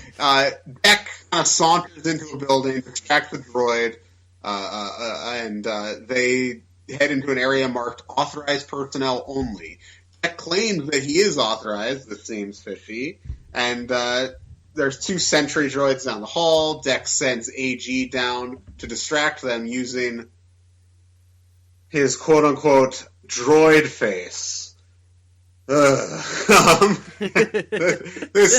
Deck saunters into a building to track the droid, and they head into an area marked authorized personnel only. Deck claims that he is authorized. This seems fishy. And there's two sentry droids down the hall. Deck sends AG down to distract them using his quote-unquote droid face. This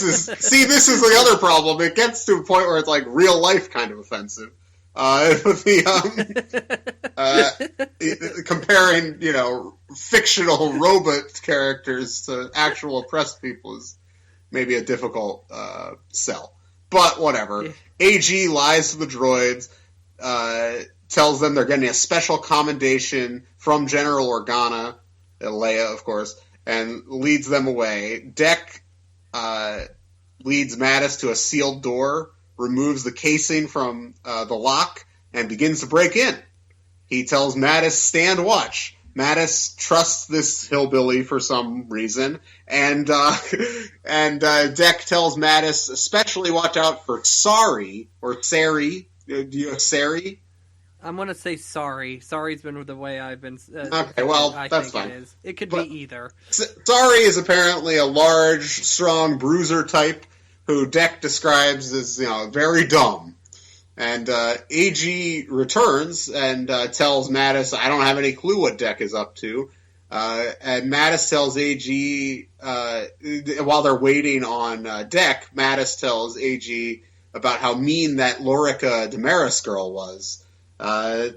is the other problem. It gets to a point where it's real life kind of offensive. Comparing, fictional robot characters to actual oppressed people is maybe a difficult sell. But whatever. AG lies to the droids, tells them they're getting a special commendation from General Organa, Leia, of course, and leads them away. Deck leads Mattis to a sealed door, removes the casing from the lock, and begins to break in. He tells Mattis, stand watch. Mattis trusts this hillbilly for some reason, and Deck tells Mattis, especially watch out for Sari, or Sari. Do you have Sari? I'm gonna say sorry. Sorry's been the way I've been. Okay, well, I that's think fine. It is. It could But- be either. Sorry is apparently a large, strong bruiser type who Deck describes as, very dumb. And AG returns and tells Mattis, I don't have any clue what Deck is up to. And Mattis tells AG, while they're waiting on Deck, Mattis tells AG about how mean that Lorica Damaris girl was. AG's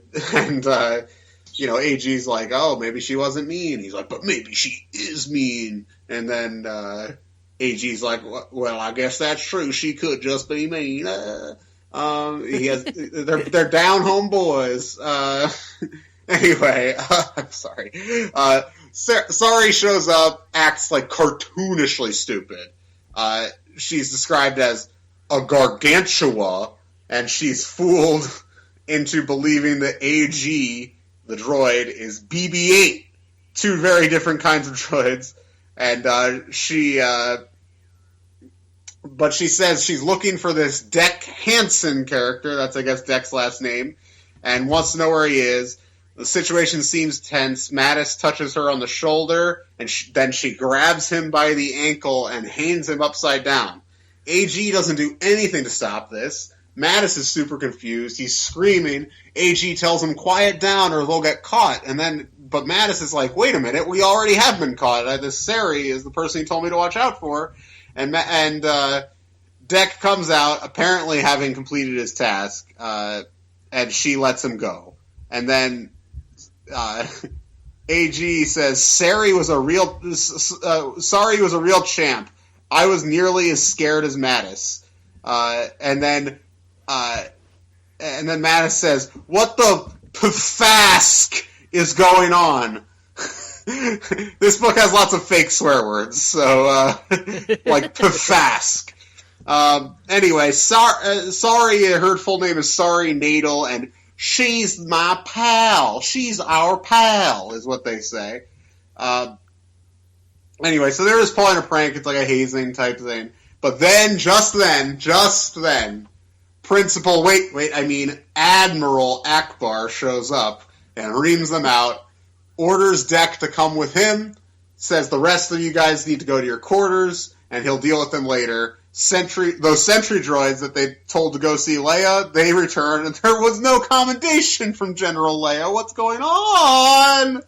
like, oh, maybe she wasn't mean. He's like, but maybe she is mean. And then AG's like, well, I guess that's true. She could just be mean. They're down home boys. Anyway, I'm sorry. Sorry shows up, acts like cartoonishly stupid. She's described as a gargantua, and she's fooled into believing that AG, the droid, is BB-8. Two very different kinds of droids. And but she says she's looking for this Deck Hansen character, that's, I guess, Deck's last name, and wants to know where he is. The situation seems tense. Mattis touches her on the shoulder, and then she grabs him by the ankle and hangs him upside down. AG doesn't do anything to stop this. Mattis is super confused. He's screaming. AG tells him, quiet down or they'll get caught. But Mattis is like, wait a minute, we already have been caught. This Sari is the person he told me to watch out for. And Deck comes out, apparently having completed his task, and she lets him go. And then AG says, Sari was a real champ. I was nearly as scared as Mattis. And then Mattis says, what the pfask is going on? This book has lots of fake swear words, so, like pfask. Anyway, Sari, her full name is Sari Nadel, and she's my pal. She's our pal, is what they say. Anyway, so they're just pulling a prank. It's like a hazing type thing. But then, just then, Admiral Akbar shows up and reams them out, orders Deck to come with him, says the rest of you guys need to go to your quarters, and he'll deal with them later. Those sentry droids that they told to go see Leia, they return, and there was no commendation from General Leia. What's going on?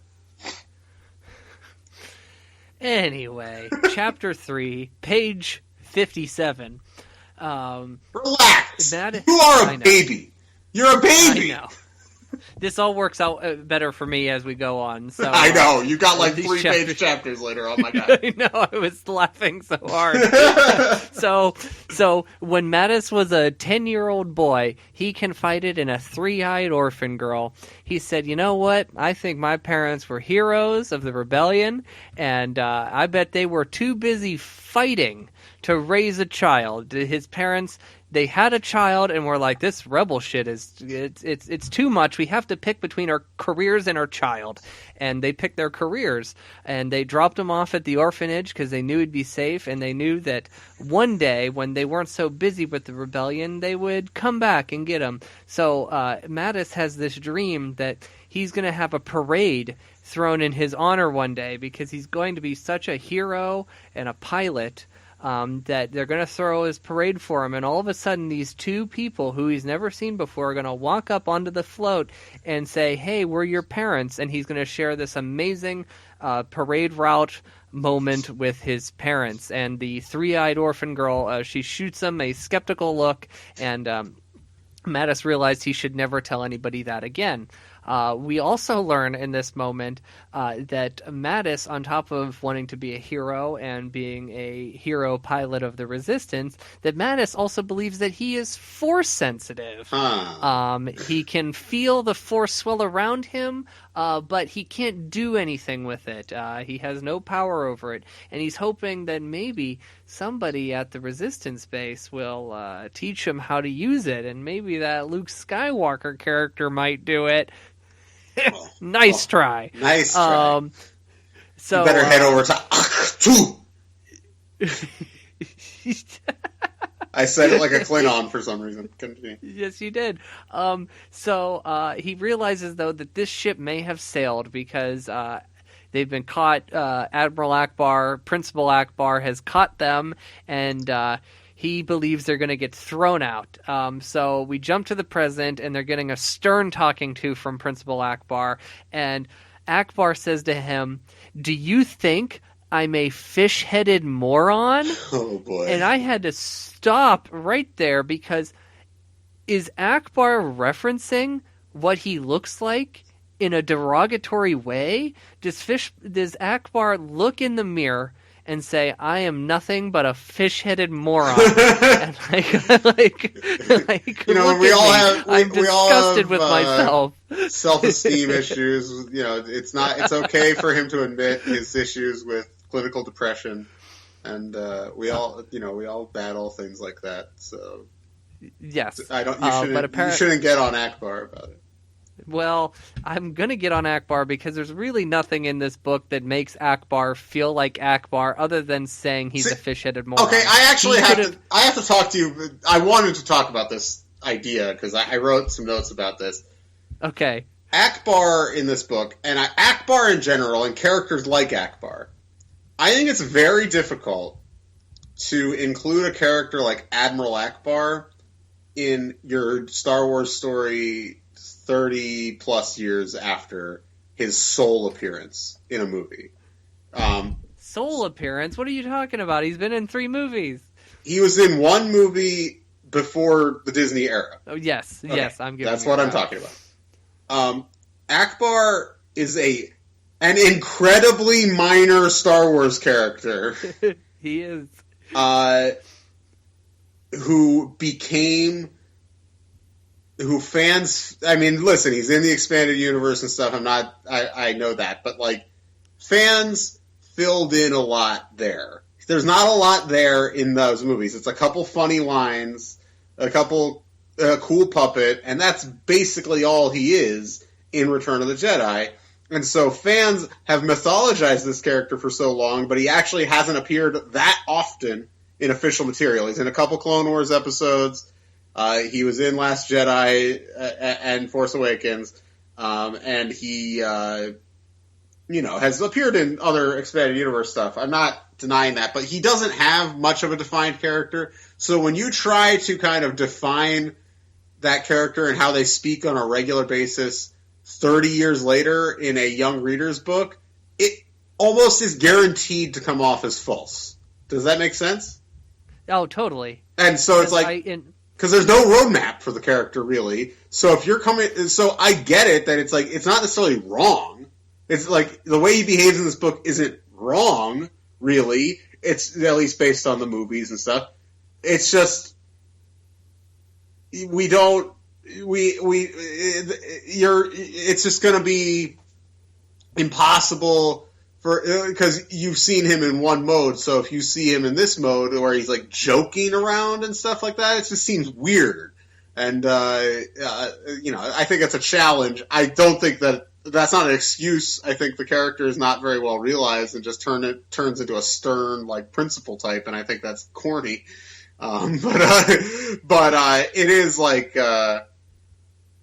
Anyway, Chapter 3, page 57. Relax. You are I a know. baby. You're a baby. I know. This all works out better for me as we go on. So I know. You got like these 3-page chapters later. Oh my god. I know. I was laughing so hard. So when Mattis was a 10-year-old boy, he confided in a 3-eyed orphan girl. He said, you know what? I think my parents were heroes of the rebellion, and I bet they were too busy fighting to raise a child. His parents, they had a child and were like, this rebel shit it's too much. We have to pick between our careers and our child. And they picked their careers, and they dropped him off at the orphanage because they knew he'd be safe, and they knew that one day when they weren't so busy with the rebellion, they would come back and get him. So Mattis has this dream that he's going to have a parade thrown in his honor one day because he's going to be such a hero and a pilot that they're going to throw his parade for him, and all of a sudden these two people who he's never seen before are going to walk up onto the float and say, hey, we're your parents, and he's going to share this amazing parade route moment with his parents. And the 3-eyed orphan girl, she shoots him a skeptical look, and Mattis realized he should never tell anybody that again. We also learn in this moment that Mattis, on top of wanting to be a hero and being a hero pilot of the Resistance, that Mattis also believes that he is Force sensitive. He can feel the Force swell around him, but he can't do anything with it. He has no power over it. And he's hoping that maybe somebody at the Resistance base will teach him how to use it, and maybe that Luke Skywalker character might do it. Nice try. Nice try. So you better head over to Acker 2. I said it like a Klingon for some reason. Continue. Yes, you did. So he realizes, though, that this ship may have sailed because they've been caught. Admiral Ackbar, Principal Ackbar has caught them, and he believes they're going to get thrown out. So we jump to the present, and they're getting a stern talking to from Principal Ackbar. And Ackbar says to him, "Do you think I'm a fish-headed moron?" Oh, boy. And I had to stop right there because is Ackbar referencing what he looks like in a derogatory way? Does Ackbar look in the mirror and say, "I am nothing but a fish-headed moron"? And You know, we all have. I'm disgusted with myself. Self-esteem issues. You know, it's okay for him to admit his issues with clinical depression, and we all battle things like that. So yes, you shouldn't get on Ackbar about it. Well, I'm going to get on Ackbar because there's really nothing in this book that makes Ackbar feel like Ackbar other than saying he's a fish-headed moron. Okay, I have to talk to you. I wanted to talk about this idea because I wrote some notes about this. Okay. Ackbar in this book, and Ackbar in general, and characters like Ackbar, I think it's very difficult to include a character like Admiral Ackbar in your Star Wars story 30 plus years after his sole appearance in a movie. Sole appearance? What are you talking about? He's been in 3 movies. He was in one movie before the Disney era. Oh, yes. Okay. Yes, I'm giving That's what I'm talking about. Ackbar is an incredibly minor Star Wars character. He is. Who fans, I mean, listen, he's in the expanded universe and stuff. I know that, but like, fans filled in a lot there. There's not a lot there in those movies. It's a couple funny lines, a couple cool puppet, and that's basically all he is in Return of the Jedi. And so fans have mythologized this character for so long, but he actually hasn't appeared that often in official material. He's in a couple Clone Wars episodes. He was in Last Jedi and Force Awakens, and he, has appeared in other expanded universe stuff. I'm not denying that, but he doesn't have much of a defined character. So when you try to kind of define that character and how they speak on a regular basis 30 years later in a young reader's book, it almost is guaranteed to come off as false. Does that make sense? Oh, totally. And so it's like... Because there's no roadmap for the character, really. So if you're so I get it that it's like, it's not necessarily wrong. It's like, the way he behaves in this book isn't wrong, really. It's at least based on the movies and stuff. It's just, it's just going to be impossible because you've seen him in one mode, so if you see him in this mode where he's like joking around and stuff like that, it just seems weird. And I think it's a challenge. I don't think that's not an excuse. I think the character is not very well realized and just turns into a stern like principal type, and I think that's corny. But it is like.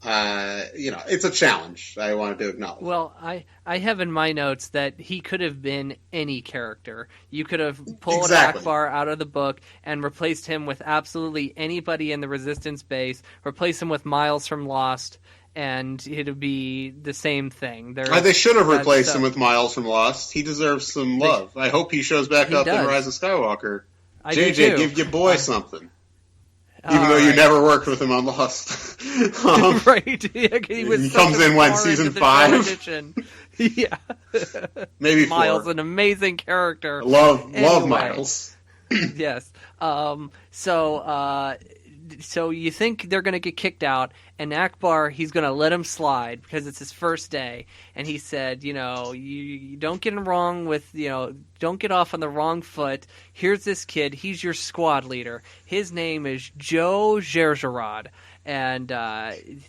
It's a challenge I wanted to acknowledge. Well, I have in my notes that he could have been any character. You could have pulled Ackbar out of the book and replaced him with absolutely anybody in the Resistance base, replace him with Miles from Lost, and it would be the same thing. They should have replaced him with Miles from Lost. He deserves some love. I hope he shows back up in Rise of Skywalker. JJ, give your boy something. Even though you never worked with him on Lost. Right. Yeah, he comes in when, season 5? Yeah. Maybe 4. Miles, an amazing character. Love Miles. Yes. So you think they're going to get kicked out, and Ackbar, he's going to let him slide because it's his first day. And he said, you don't get wrong with, don't get off on the wrong foot. Here's this kid. He's your squad leader. His name is Joe Gergerod. And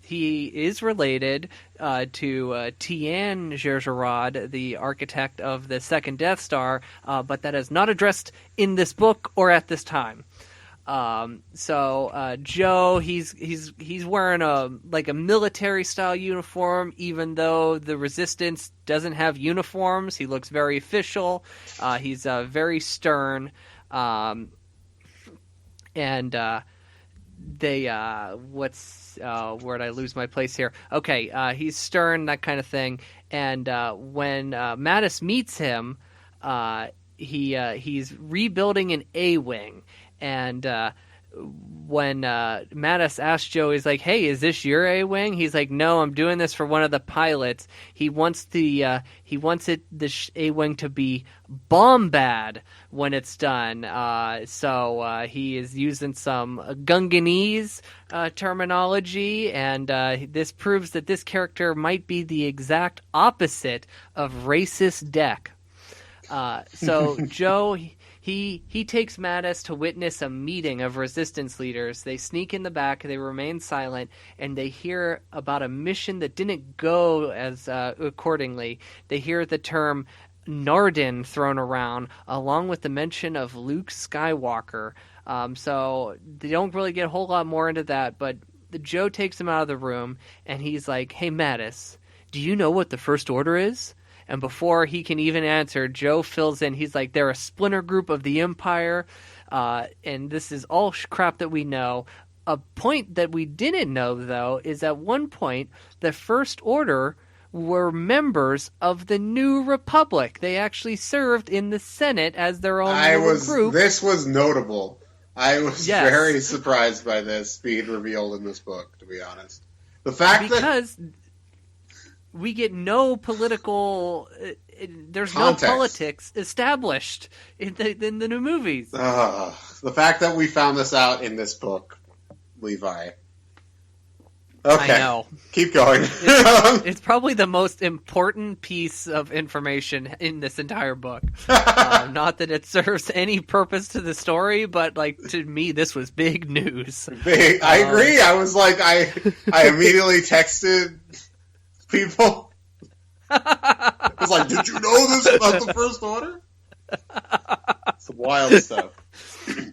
he is related to Tian Gergerod, the architect of the second Death Star, but that is not addressed in this book or at this time. So Joe, he's wearing a military style uniform, even though the Resistance doesn't have uniforms. He looks very official. He's very stern. And they where'd I lose my place here? Okay, he's stern, that kind of thing. And when Mattis meets him, he's rebuilding an A-wing, and when Mattis asks Joe, he's like, "Hey, is this your A-wing?" He's like, "No, I'm doing this for one of the pilots." He wants the A-wing to be bombad when it's done. So he is using some Gunganese terminology, and this proves that this character might be the exact opposite of racist Deck. So Joe, he takes Mattis to witness a meeting of Resistance leaders. They sneak in the back, they remain silent, and they hear about a mission that didn't go as accordingly. They hear the term Narden thrown around, along with the mention of Luke Skywalker. So they don't really get a whole lot more into that, but Joe takes him out of the room, and he's like, "Hey, Mattis, do you know what the First Order is?" And before he can even answer, Joe fills in. He's like, "They're a splinter group of the Empire, and this is all crap that we know." A point that we didn't know, though, is at one point, the First Order were members of the New Republic. They actually served in the Senate as their own group. This was notable. I was Yes. very surprised by this being revealed in this book, to be honest. The fact because we get no political. There's Context. no politics established in the new movies. the fact that we found this out in this book, Levi. Okay, I know. Keep going. It's probably the most important piece of information in this entire book. Not that it serves any purpose to the story, but like to me, this was big news. I agree. I was like, I immediately texted people. I was like, "Did you know this about the First Order?" Some wild stuff.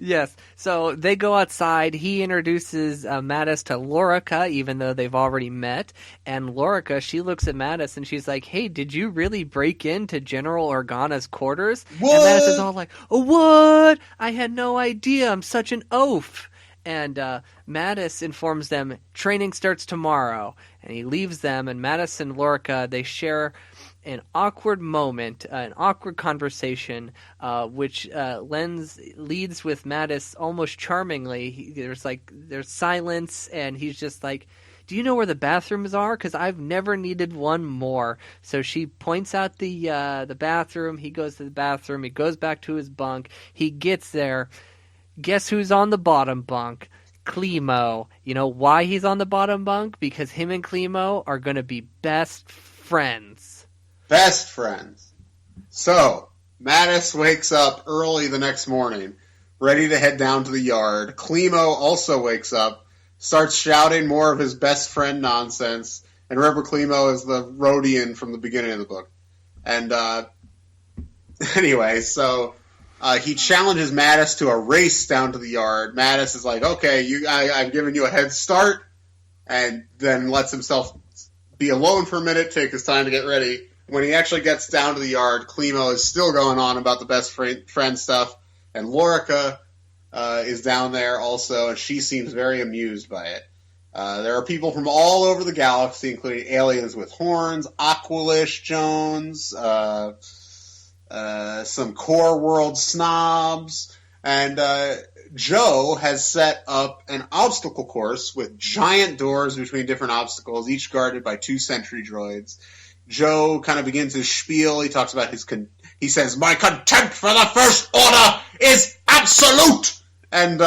Yes. So they go outside. He introduces Mattis to Lorica, even though they've already met. And Lorica, she looks at Mattis and she's like, "Hey, did you really break into General Organa's quarters?" What? And Mattis is all like, "Oh, what? I had no idea. I'm such an oaf." And Mattis informs them training starts tomorrow. And he leaves them. And Mattis and Lorica, they share an awkward moment, an awkward conversation, which leads with Mattis almost charmingly. There's silence, and he's just like, "Do you know where the bathrooms are? Because I've never needed one more." So she points out the bathroom. He goes to the bathroom. He goes back to his bunk. He gets there. Guess who's on the bottom bunk? Clemo. You know why he's on the bottom bunk? Because him and Clemo are going to be best friends. Best friends. So, Mattis wakes up early the next morning, ready to head down to the yard. Clemo also wakes up, starts shouting more of his best friend nonsense. And remember, Clemo is the Rhodian from the beginning of the book. And anyway, so he challenges Mattis to a race down to the yard. Mattis is like, "Okay, I've given you a head start," and then lets himself be alone for a minute, take his time to get ready. When he actually gets down to the yard, Clemo is still going on about the best friend stuff, and Lorica is down there also, and she seems very amused by it. There are people from all over the galaxy, including aliens with horns, Aqualish Jones, some core world snobs, and Joe has set up an obstacle course with giant doors between different obstacles, each guarded by 2 sentry droids. Joe kind of begins his spiel. He talks about he says, "My contempt for the First Order is absolute!" And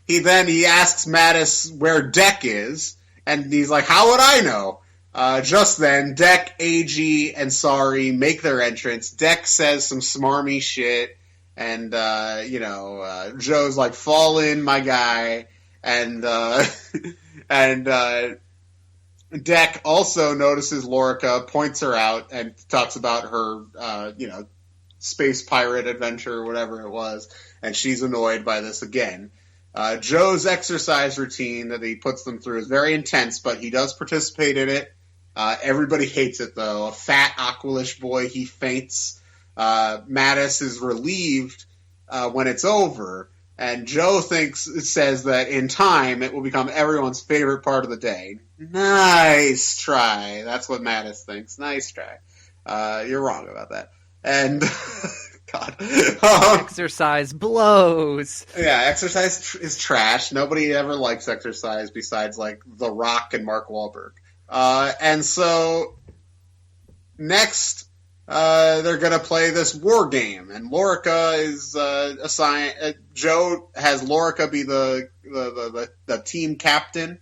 he asks Mattis where Deck is, and he's like, "How would I know?" Just then, Deck, AG, and Sari make their entrance. Deck says some smarmy shit, and Joe's like, "Fall in, my guy," and Deck also notices Lorica, points her out, and talks about her, space pirate adventure or whatever it was, and she's annoyed by this again. Joe's exercise routine that he puts them through is very intense, but he does participate in it. Everybody hates it, though. A fat, Aqualish boy, he faints. Mattis is relieved when it's over, and Joe says that in time it will become everyone's favorite part of the day. Nice try. That's what Mattis thinks. Nice try. You're wrong about that. And God, exercise blows. Yeah, exercise is trash. Nobody ever likes exercise besides like The Rock and Mark Wahlberg. And so next, they're gonna play this war game, and Lorica is assigned. Joe has Lorica be the team captain,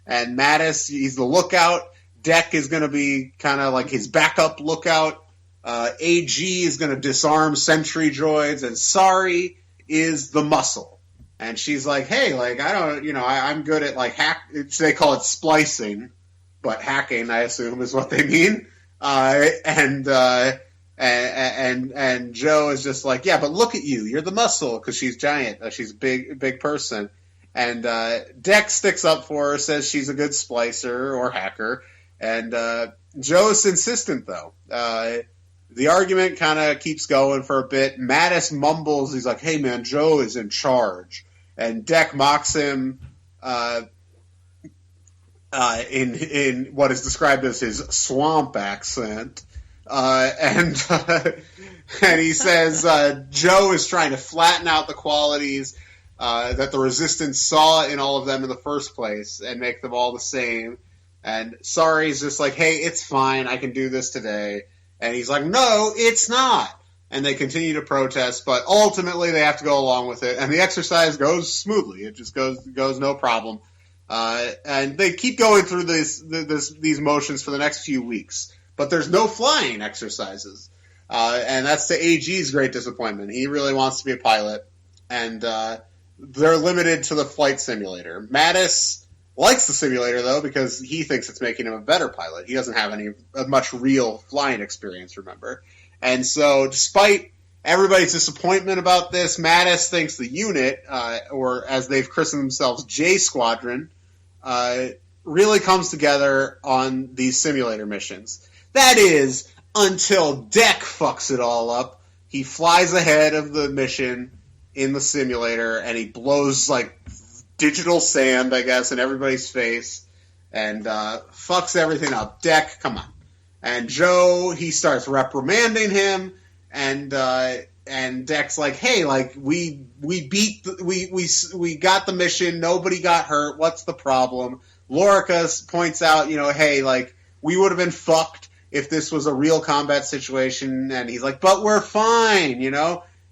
and Mattis, he's the lookout. Deck is gonna be kind of like his backup lookout. AG is going to disarm sentry droids, and Sari is the muscle. And she's like, hey, like, I'm good at, like, they call it splicing, but hacking, I assume, is what they mean. And Joe is just like, yeah, but look at you. You're the muscle, because she's giant. She's a big person. And Deck sticks up for her, says she's a good splicer or hacker. And Joe's insistent, though. The argument kind of keeps going for a bit. Mattis mumbles. He's like, hey, man, Joe is in charge. And Deck mocks him in what is described as his swamp accent. And he says Joe is trying to flatten out the qualities that the Resistance saw in all of them in the first place and make them all the same. And Sari's just like, hey, it's fine. I can do this today. And he's like, no, it's not. And they continue to protest, but ultimately they have to go along with it. And the exercise goes smoothly. It just goes no problem. And they keep going through these motions for the next few weeks. But there's no flying exercises. And that's to AG's great disappointment. He really wants to be a pilot. And they're limited to the flight simulator. Mattis likes the simulator, though, because he thinks it's making him a better pilot. He doesn't have much real flying experience, remember? And so, despite everybody's disappointment about this, Mattis thinks the unit, or as they've christened themselves, J Squadron, really comes together on these simulator missions. That is, until Deck fucks it all up. He flies ahead of the mission in the simulator, and he blows, like, digital sand, I guess, in everybody's face, and fucks everything up. Deck, come on. And Joe, he starts reprimanding him, and Deck's like, hey, like, we got the mission, nobody got hurt, what's the problem? Lorica points out, hey, like, we would have been fucked if this was a real combat situation, and he's like, but we're fine,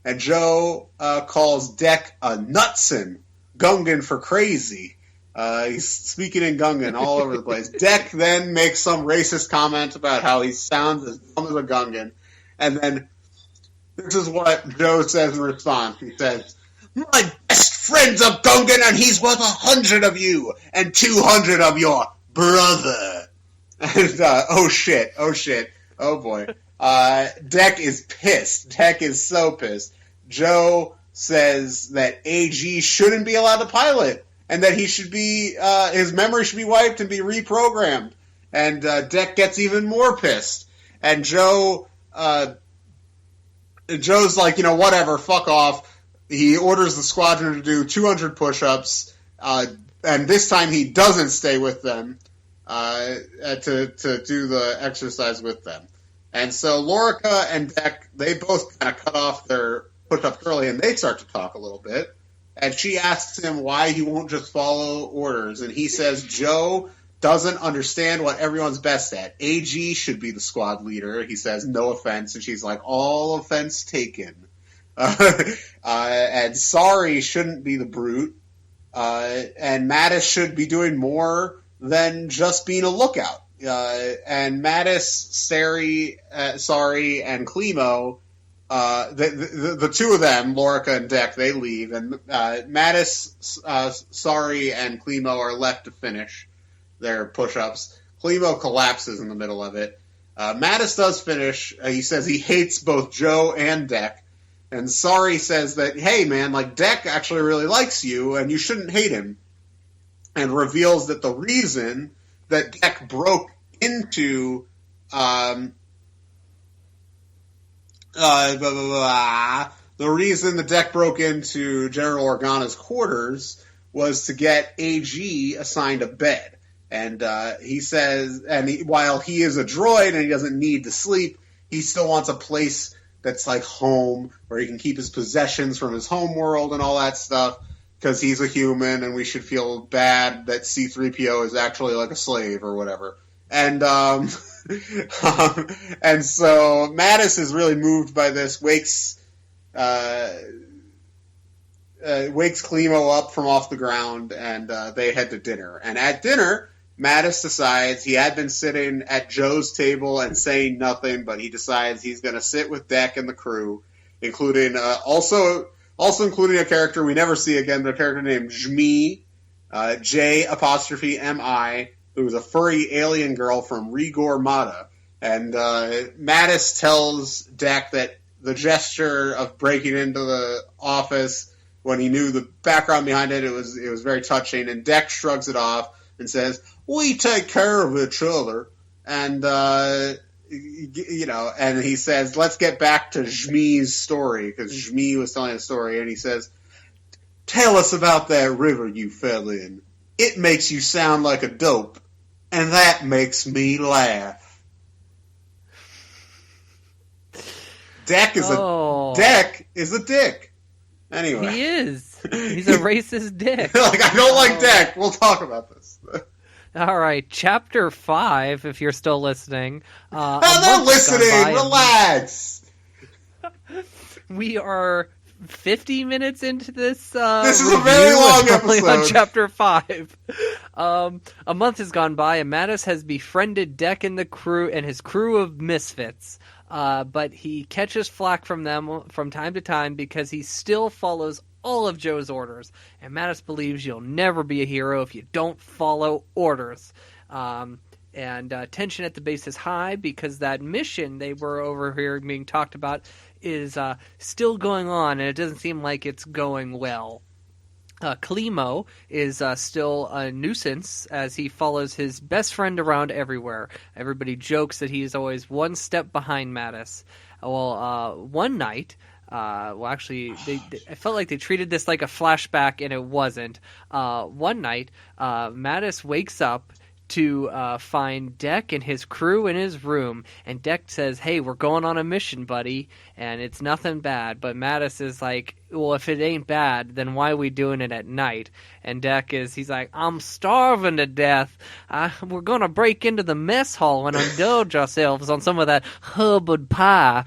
And Joe calls Deck a nutson. Gungan for crazy. He's speaking in Gungan all over the place. Deck then makes some racist comment about how he sounds as dumb as a Gungan. And then this is what Joe says in response. He says, my best friend's a Gungan and he's worth 100 of you and 200 of your brother. And oh shit, oh boy. Deck is pissed. Deck is so pissed. Joe says that AG shouldn't be allowed to pilot, and that he should be his memory should be wiped and be reprogrammed. And Deck gets even more pissed. And Joe's like, whatever, fuck off. He orders the squadron to do 200 push-ups, and this time he doesn't stay with them to do the exercise with them. And so Lorica and Deck, they both kind of cut off their push-ups early, and they start to talk a little bit. And she asks him why he won't just follow orders. And he says Joe doesn't understand what everyone's best at. AG should be the squad leader. He says, no offense. And she's like, all offense taken. And Sari shouldn't be the brute. And Mattis should be doing more than just being a lookout. And Mattis, Sari, and Klimo, the two of them, Lorica and Deck, they leave, and Mattis, Sari, and Klimo are left to finish their push-ups. Klimo collapses in the middle of it, Mattis does finish. He says he hates both Joe and Deck. And Sorry says that, hey, man, like, Deck actually really likes you, and you shouldn't hate him. And reveals that the reason that Deck broke into the reason the Deck broke into General Organa's quarters was to get AG assigned a bed. And he says, while he is a droid and he doesn't need to sleep, he still wants a place that's like home, where he can keep his possessions from his home world and all that stuff, because he's a human and we should feel bad that C-3PO is actually like a slave or whatever. And and so Mattis is really moved by this, wakes Klimo up from off the ground, and they head to dinner. And at dinner, Mattis decides he had been sitting at Joe's table and saying nothing, but he decides he's going to sit with Deck and the crew, including also including a character we never see again, but a character named Jmi, J''MI, who was a furry alien girl from Rigor Mata. And Mattis tells Deck that the gesture of breaking into the office, when he knew the background behind it, it was very touching. And Deck shrugs it off and says, "We take care of each other." And and he says, "Let's get back to Jmi's story," because Jmi was telling a story, and he says, "Tell us about that river you fell in. It makes you sound like a dope, and that makes me laugh." Deck is a dick. Anyway. He is. He's a racist dick. I don't like Deck. We'll talk about this. All right, Chapter 5, if you're still listening. They're listening! Relax! We are 50 minutes into this this is a very long episode. On Chapter 5. A month has gone by, and Mattis has befriended Deck and his crew of misfits. But he catches flack from them from time to time because he still follows all of Joe's orders. And Mattis believes you'll never be a hero if you don't follow orders. And tension at the base is high because that mission they were overhearing being talked about is still going on, and it doesn't seem like it's going well. Klimo is still a nuisance as he follows his best friend around everywhere. Everybody jokes that he's always one step behind Mattis. One night, actually, I felt like they treated this like a flashback, and it wasn't. One night, Mattis wakes up to find Deck and his crew in his room, and Deck says, "Hey, we're going on a mission, buddy, and it's nothing bad." But Mattis is like, "Well, if it ain't bad, then why are we doing it at night?" And Deck he's like, "I'm starving to death. We're gonna break into the mess hall and indulge ourselves on some of that Hubbard pie,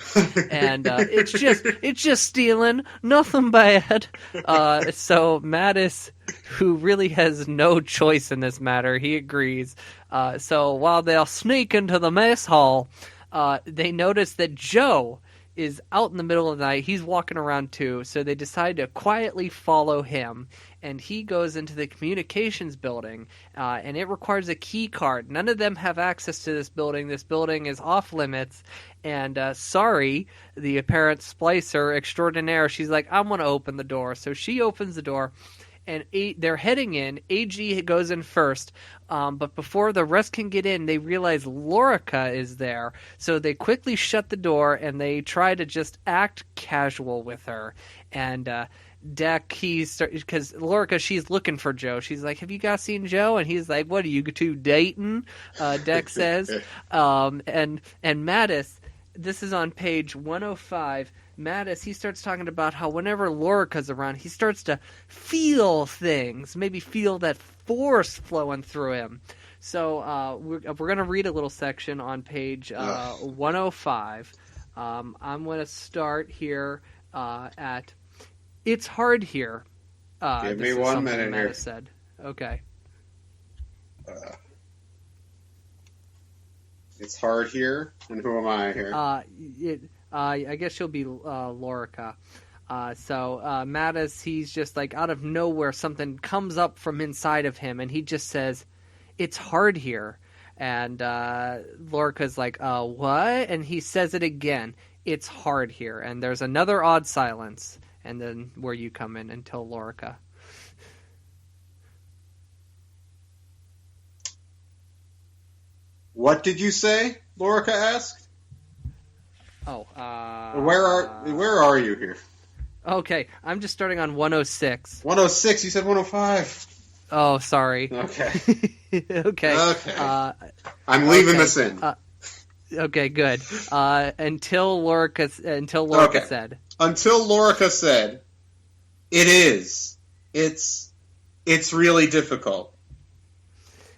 and it's just stealing, nothing bad." So Mattis, who really has no choice in this matter, he agrees. So while they'll sneak into the mess hall, they notice that Joe is out in the middle of the night. He's walking around too, so they decide to quietly follow him. And he goes into the communications building, and it requires a key card. None of them have access to this building. This building is off limits. And Sorry, the apparent splicer extraordinaire, she's like, "I'm going to open the door." So she opens the door. And they're heading in. AG goes in first, but before the rest can get in, they realize Lorica is there. So they quickly shut the door, and they try to just act casual with her. And Deck, because Lorica, she's looking for Joe. She's like, "Have you guys seen Joe?" And he's like, "What are you two dating?" Deck says. And Mattis, this is on page 105. Mattis, he starts talking about how whenever Lorica's around, he starts to feel things, maybe feel that force flowing through him. So we're going to read a little section on page 105. I'm going to start here at "It's hard here." Give me 1 minute here. Mattis said. Okay. It's hard here, and who am I here? I guess you'll be Lorica. So Mattis, he's just like out of nowhere, something comes up from inside of him, and he just says, "It's hard here." And Lorca's like, what? And he says it again. It's hard here. And there's another odd silence. And then where you come in and tell Lorca. What did you say? Lorca asked. Oh, Where are you here? Okay, I'm just starting on 106. 106. You said 105. Oh, sorry. Okay. Okay. I'm leaving this in. Okay, good. Until Lorca said. Until Lorca said, it is. It's really difficult.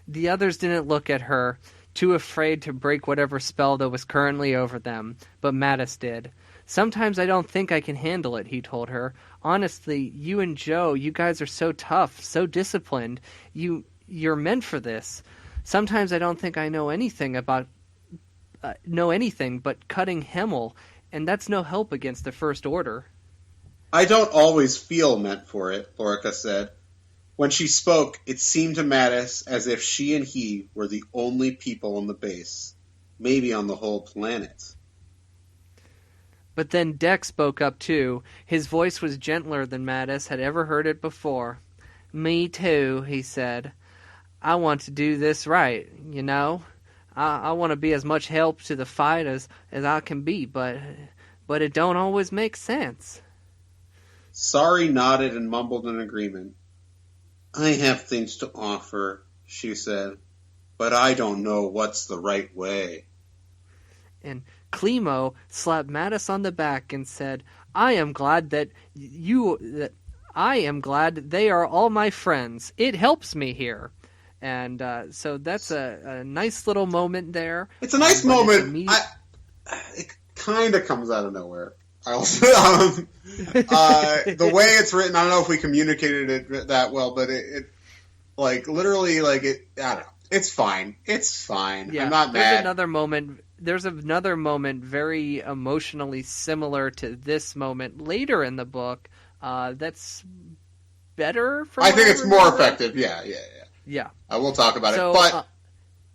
The others didn't look at her, too afraid to break whatever spell that was currently over them, but Mattis did. Sometimes I don't think I can handle it, he told her. Honestly, you and Joe, you guys are so tough, so disciplined. You're meant for this. Sometimes I don't think I know anything but cutting Hemel, and that's no help against the First Order. I don't always feel meant for it, Lorca said. When she spoke, it seemed to Mattis as if she and he were the only people on the base, maybe on the whole planet. But then Deck spoke up too. His voice was gentler than Mattis had ever heard it before. Me too, he said. I want to do this right, you know? I want to be as much help to the fight as I can be, but it don't always make sense. Sari nodded and mumbled in agreement. I have things to offer, she said, but I don't know what's the right way. And Clemo slapped Mattis on the back and said, I am glad they are all my friends. It helps me here. And so that's a nice little moment there. It's a nice moment. It kind of comes out of nowhere. I also, the way it's written, I don't know if we communicated it that well, but it literally, I don't know. It's fine. It's fine. Yeah, I'm not mad. There's another moment very emotionally similar to this moment later in the book. That's better. I think it's more effective. Yeah. I will talk about it, but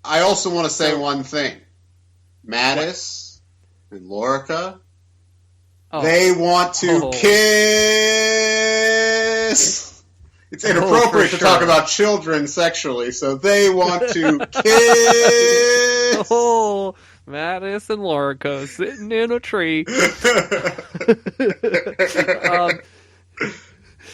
I also want to say one thing. Mattis and Lorca. They want to kiss. It's inappropriate to talk about children sexually, so they want to kiss. Oh, Mattis and Lorca sitting in a tree.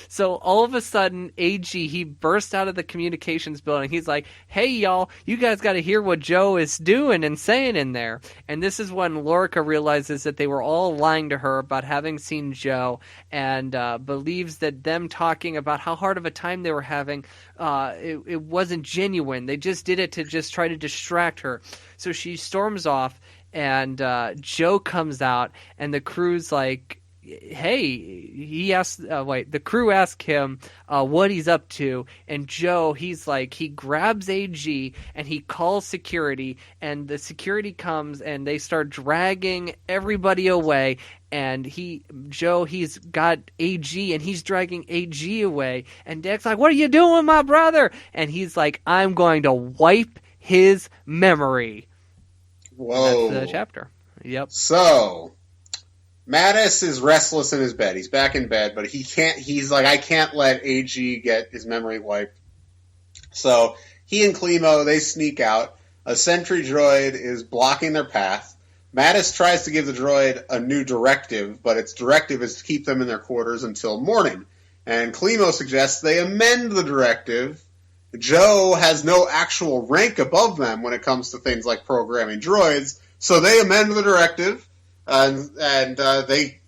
So all of a sudden, AG, he burst out of the communications building. He's like, hey, y'all, you guys got to hear what Joe is doing and saying in there. And this is when Lorca realizes that they were all lying to her about having seen Joe and believes that them talking about how hard of a time they were having, it wasn't genuine. They just did it to just try to distract her. So she storms off, and Joe comes out, and the crew's like, hey, the crew asked him what he's up to, and Joe, he grabs AG and he calls security, and the security comes and they start dragging everybody away, and he's got AG and he's dragging AG away, and Deck's like, what are you doing, my brother? And he's like, I'm going to wipe his memory. Whoa. That's the chapter. Yep. So Mattis is restless in his bed. He's back in bed, but he's like, I can't let AG get his memory wiped. So he and Clemo, they sneak out. A sentry droid is blocking their path. Mattis tries to give the droid a new directive, but its directive is to keep them in their quarters until morning. And Clemo suggests they amend the directive. Joe has no actual rank above them when it comes to things like programming droids, so they amend the directive. And they,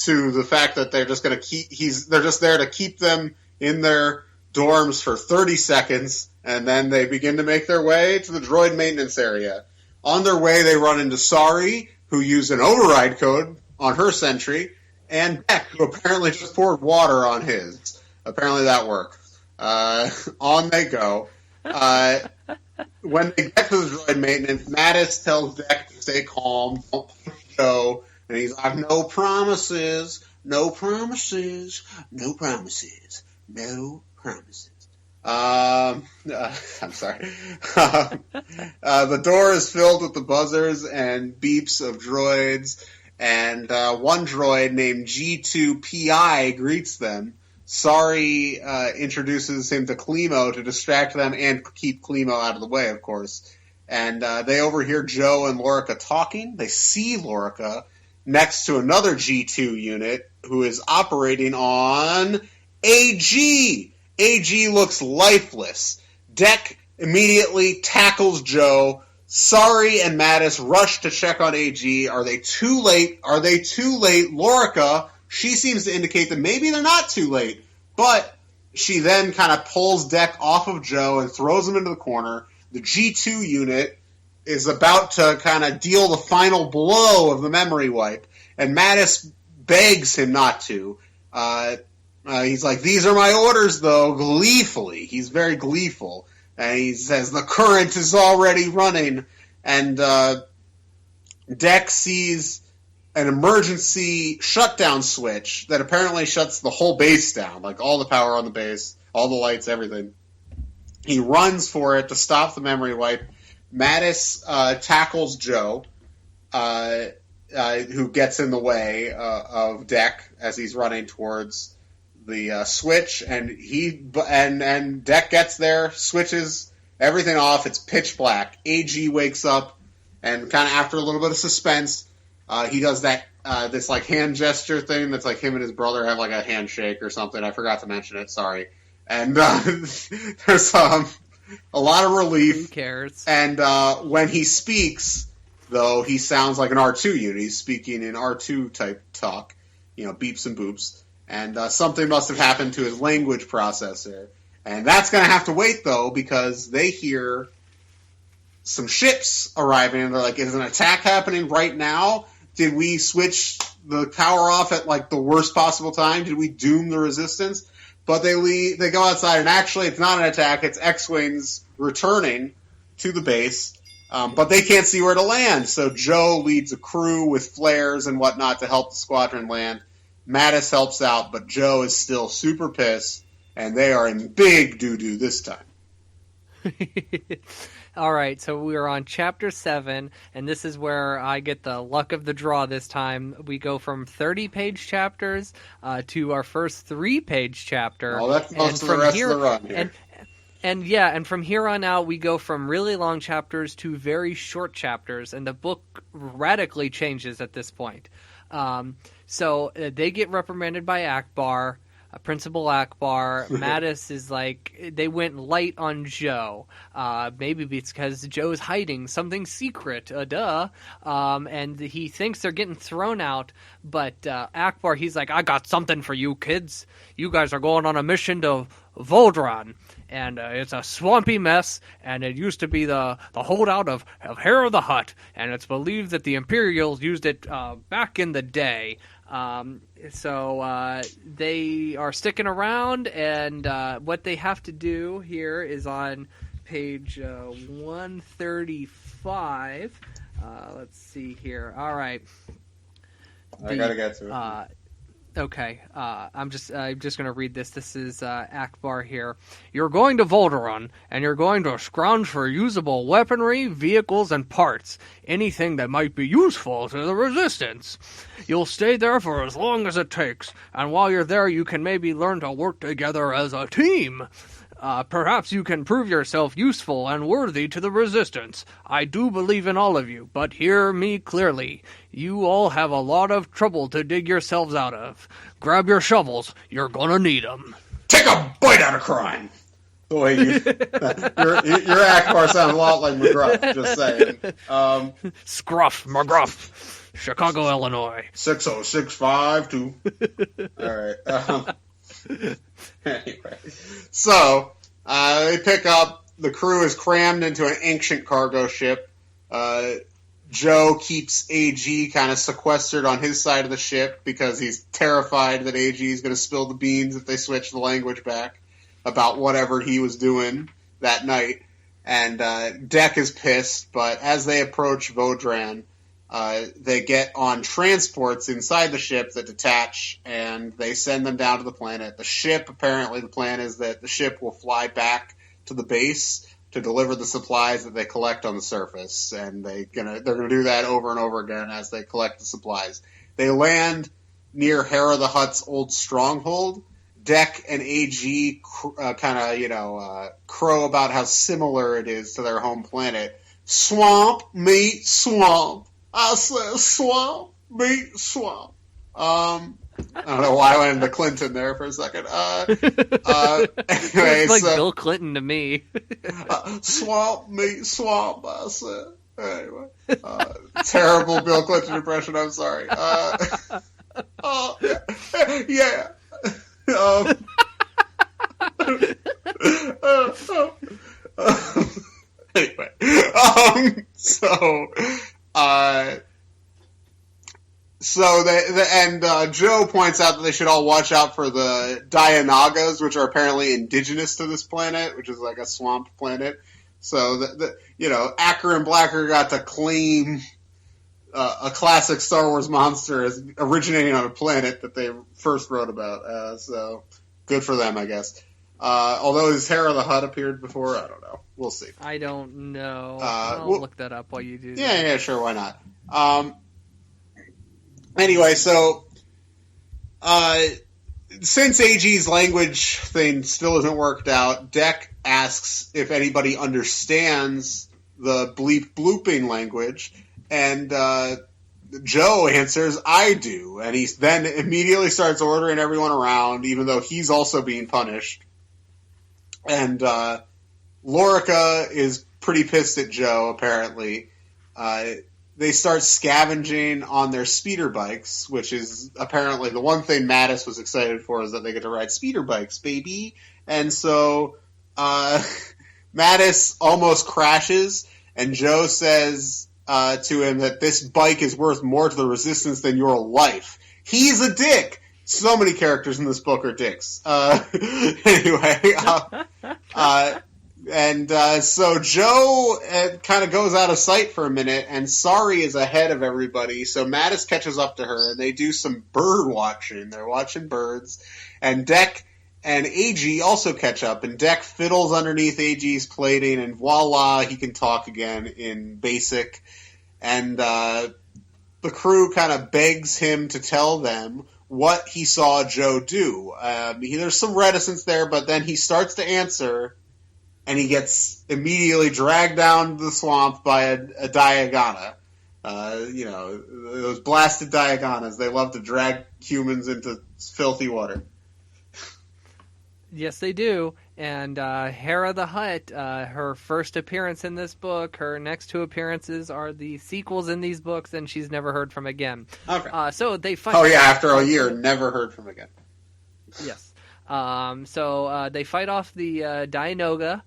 to the fact that they're just going to they're just there to keep them in their dorms for 30 seconds, and then they begin to make their way to the droid maintenance area. On their way, they run into Sari, who used an override code on her sentry, and Beck, who apparently just poured water on his. Apparently that worked. On they go. When they get to the droid maintenance, Mattis tells Beck to stay calm, don't push Joe, and he's like, no promises, no promises, no promises, no promises. I'm sorry. The door is filled with the buzzers and beeps of droids, and one droid named G2PI greets them. Sorry introduces him to Klimo to distract them and keep Klimo out of the way, of course. And they overhear Joe and Lorica talking. They see Lorica next to another G2 unit who is operating on AG. AG looks lifeless. Deck immediately tackles Joe. Sorry and Mattis rush to check on AG. Are they too late? Are they too late? Lorica, she seems to indicate that maybe they're not too late. But she then kind of pulls Deck off of Joe and throws him into the corner. The G2 unit is about to kind of deal the final blow of the memory wipe. And Mattis begs him not to. He's like, these are my orders, though, gleefully. He's very gleeful. And he says, the current is already running. And Deck sees an emergency shutdown switch that apparently shuts the whole base down, like all the power on the base, all the lights, everything. He runs for it to stop the memory wipe. Mattis tackles Joe, who gets in the way of Deck as he's running towards the switch, and Deck gets there, switches everything off. It's pitch black. AG wakes up, and kind of after a little bit of suspense, he does that this like hand gesture thing that's like him and his brother have like a handshake or something. I forgot to mention it. Sorry. And there's a lot of relief. Who cares? And when he speaks, though, he sounds like an R2 unit. He's speaking in R2 type talk, beeps and boops. And something must have happened to his language processor. And that's going to have to wait, though, because they hear some ships arriving. And they're like, is an attack happening right now? Did we switch the power off at, like, the worst possible time? Did we doom the resistance? But they go outside, and actually it's not an attack. It's X-Wings returning to the base. But they can't see where to land. So Joe leads a crew with flares and whatnot to help the squadron land. Mattis helps out, but Joe is still super pissed, and they are in big doo-doo this time. All right, so we are on Chapter 7, and this is where I get the luck of the draw this time. We go from 30-page chapters to our first 3-page chapter. Oh, that's most of the rest of the run here. And from here on out, we go from really long chapters to very short chapters, and the book radically changes at this point. So they get reprimanded by Ackbar, Principal Ackbar. Mattis is like, they went light on Joe. Maybe because Joe's hiding something secret, and he thinks they're getting thrown out. But Ackbar, he's like, I got something for you kids. You guys are going on a mission to Voldran. And it's a swampy mess, and it used to be the holdout of Hair of the Hutt, and it's believed that the Imperials used it back in the day. So they are sticking around, and what they have to do here is on page 135. Let's see here. All right. I gotta get to it. Okay, I'm just going to read this. This is Ackbar here. You're going to Volderon, and you're going to scrounge for usable weaponry, vehicles, and parts. Anything that might be useful to the Resistance. You'll stay there for as long as it takes, and while you're there you can maybe learn to work together as a team. Perhaps you can prove yourself useful and worthy to the Resistance. I do believe in all of you, but hear me clearly. You all have a lot of trouble to dig yourselves out of. Grab your shovels. You're gonna need them. Take a bite out of crime! The way your Ackbar sounds a lot like McGruff, just saying. Scruff, McGruff, Chicago, Illinois. 60652. All right. Anyway, so they pick up. The crew is crammed into an ancient cargo ship. Joe keeps AG kind of sequestered on his side of the ship because he's terrified that AG is going to spill the beans if they switch the language back about whatever he was doing that night. And Deck is pissed, but as they approach Vodran, they get on transports inside the ship that detach, and they send them down to the planet. The ship, apparently the plan is that the ship will fly back to the base to deliver the supplies that they collect on the surface, and they're gonna do that over and over again as they collect the supplies. They land near Hera the Hutt's old stronghold. Dek and AG crow about how similar it is to their home planet. Swamp meet swamp. I said swamp meet swamp. I don't know why I went into Clinton there for a second. Anyway, it's like Bill Clinton to me. Swamp meet swamp, I said. Anyway, terrible Bill Clinton impression. I'm sorry. Yeah. Anyway, Joe points out that they should all watch out for the Dianagas, which are apparently indigenous to this planet, which is like a swamp planet. So Acker and Blacker got to claim a classic Star Wars monster as originating on a planet that they first wrote about. So good for them, I guess. Although his Hera the Hutt appeared before, I don't know. We'll see. I don't know. I'll look that up while you do that. Yeah, sure, why not? Anyway, so since AG's language thing still isn't worked out, Dek asks if anybody understands the bleep blooping language, and Joe answers, I do, and he then immediately starts ordering everyone around, even though he's also being punished. And Lorica is pretty pissed at Joe, apparently. They start scavenging on their speeder bikes, which is apparently the one thing Mattis was excited for, is that they get to ride speeder bikes, baby. And so Mattis almost crashes, and Joe says to him that this bike is worth more to the Resistance than your life. He's a dick! So many characters in this book are dicks. Anyway, so Joe kind of goes out of sight for a minute, and Sari is ahead of everybody, so Mattis catches up to her, and they do some bird watching. They're watching birds, and Dek and AG also catch up, and Dek fiddles underneath AG's plating, and voila, he can talk again in Basic, and the crew kind of begs him to tell them what he saw Joe do. There's some reticence there, but then he starts to answer, and he gets immediately dragged down the swamp by a Diagana. Those blasted Diaganas, they love to drag humans into filthy water. Yes, they do. And Hera the Hutt, her first appearance in this book, her next two appearances are the sequels in these books, and she's never heard from again. Okay. So they fight. Oh yeah, after a year, never heard from again. Yes. So they fight off the Dianoga.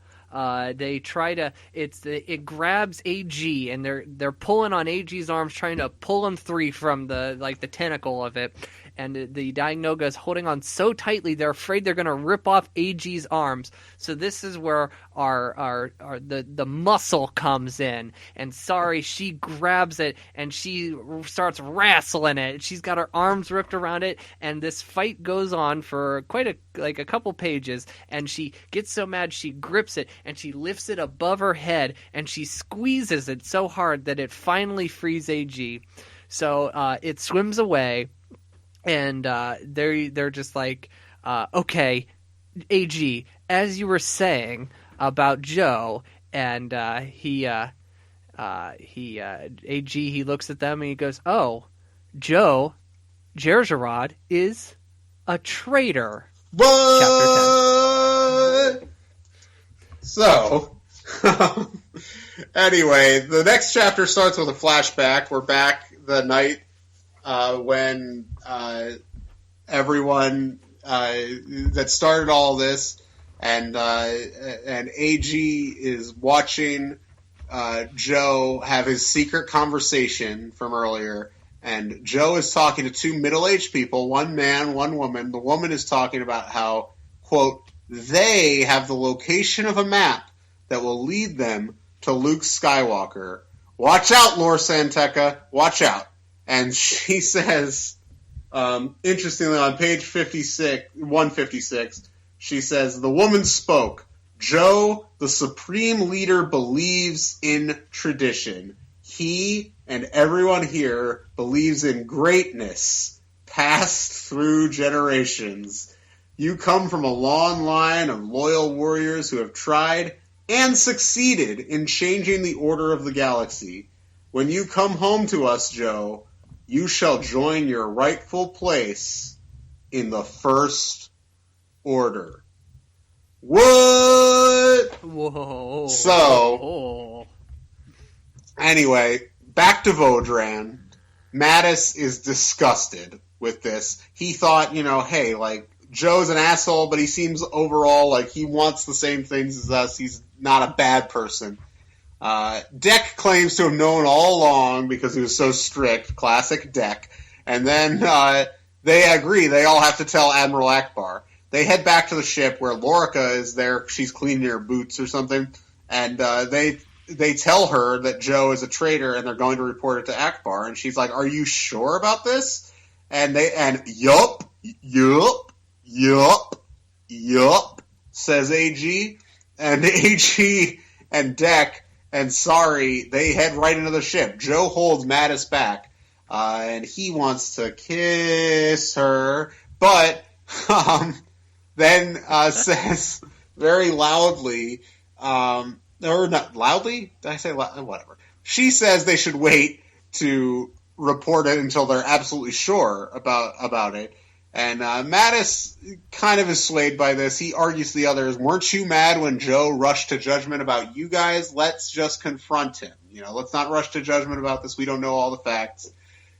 They try to. It grabs AG, and they're pulling on AG's arms, trying to pull him free from the tentacle of it. And the Dianoga is holding on so tightly they're afraid they're going to rip off AG's arms. So this is where the muscle comes in. And Sari, she grabs it and she starts wrestling it. She's got her arms ripped around it, and this fight goes on for quite a couple pages. And she gets so mad she grips it and she lifts it above her head and she squeezes it so hard that it finally frees AG. So it swims away. And they're just like, okay, AG, as you were saying about Joe, and AG, he looks at them and he goes, oh, Joe Gergerod is a traitor. What? Chapter 10. So, anyway, the next chapter starts with a flashback. We're back the night when everyone that started all this, and AG is watching Joe have his secret conversation from earlier, and Joe is talking to two middle-aged people, one man, one woman. The woman is talking about how, quote, they have the location of a map that will lead them to Luke Skywalker, watch out, Lor Santeca, watch out. And she says, interestingly, on page 156, she says, the woman spoke. Joe, the supreme leader, believes in tradition. He and everyone here believes in greatness, passed through generations. You come from a long line of loyal warriors who have tried and succeeded in changing the order of the galaxy. When you come home to us, Joe, you shall join your rightful place in the First Order. What? Whoa. So, anyway, back to Vodran. Mattis is disgusted with this. He thought, hey, like, Joe's an asshole, but he seems overall like he wants the same things as us. He's not a bad person. Deck claims to have known all along because he was so strict. Classic Deck. And then they agree. They all have to tell Admiral Akbar. They head back to the ship where Lorica is there. She's cleaning her boots or something. And they tell her that Joe is a traitor and they're going to report it to Akbar. And she's like, are you sure about this? And yup, says AG. And AG and Deck and Sari, they head right into the ship. Joe holds Mattis back. And he wants to kiss her. But then says very loudly, or not loudly? Did I say whatever? She says they should wait to report it until they're absolutely sure about it. And Mattis kind of is swayed by this. He argues to the others, weren't you mad when Joe rushed to judgment about you guys? Let's just confront him. Let's not rush to judgment about this. We don't know all the facts.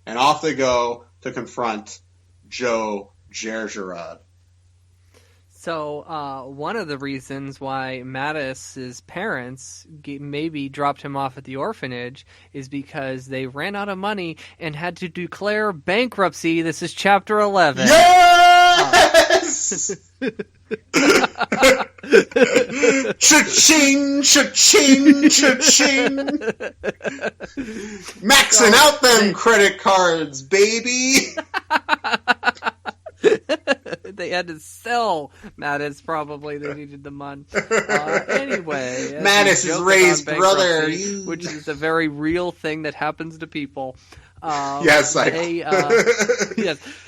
And off they go to confront Joe Gergerod. So one of the reasons why Mattis's parents maybe dropped him off at the orphanage is because they ran out of money and had to declare bankruptcy. This is Chapter 11. Yes! Cha-ching, cha-ching, cha-ching. Maxing out them credit cards, baby. They had to sell Mattis, probably. They needed the money. Anyway. Mattis' raised brother. Which is a very real thing that happens to people. Yes,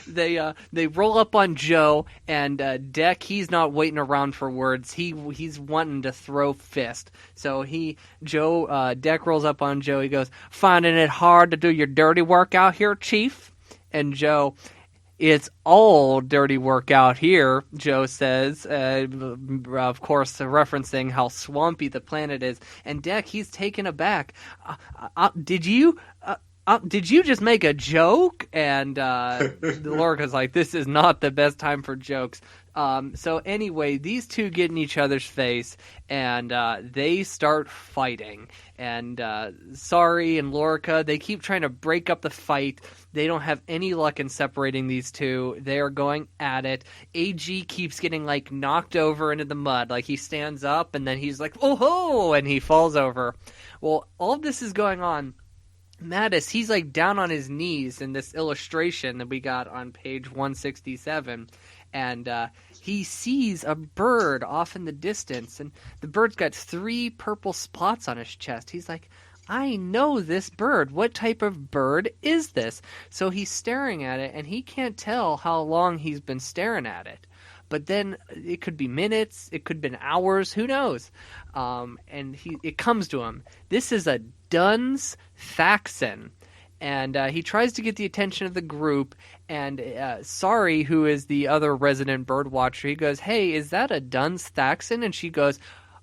they roll up on Joe, and Deck, he's not waiting around for words. He's wanting to throw fist. So Deck rolls up on Joe. He goes, finding it hard to do your dirty work out here, Chief? And Joe, it's all dirty work out here, Joe says, of course referencing how swampy the planet is. And Deck, he's taken aback. Did you just make a joke? And Lorca's like, this is not the best time for jokes. So anyway, these two get in each other's face, and they start fighting. And Sari and Lorca, they keep trying to break up the fight. They don't have any luck in separating these two. They are going at it. AG keeps getting, knocked over into the mud. He stands up, and then he's like, oh ho, and he falls over. Well, all of this is going on. Mattis, he's down on his knees in this illustration that we got on page 167, and he sees a bird off in the distance, and the bird's got 3 purple spots on his chest. He's like, I know this bird. What type of bird is this? So he's staring at it, and he can't tell how long he's been staring at it. But then it could be minutes, it could have been hours, who knows? And it comes to him. This is a Dunn's Thaxon. And he tries to get the attention of the group. And Sari, who is the other resident bird watcher, he goes, hey, is that a Dunn's Thaxon? And she goes,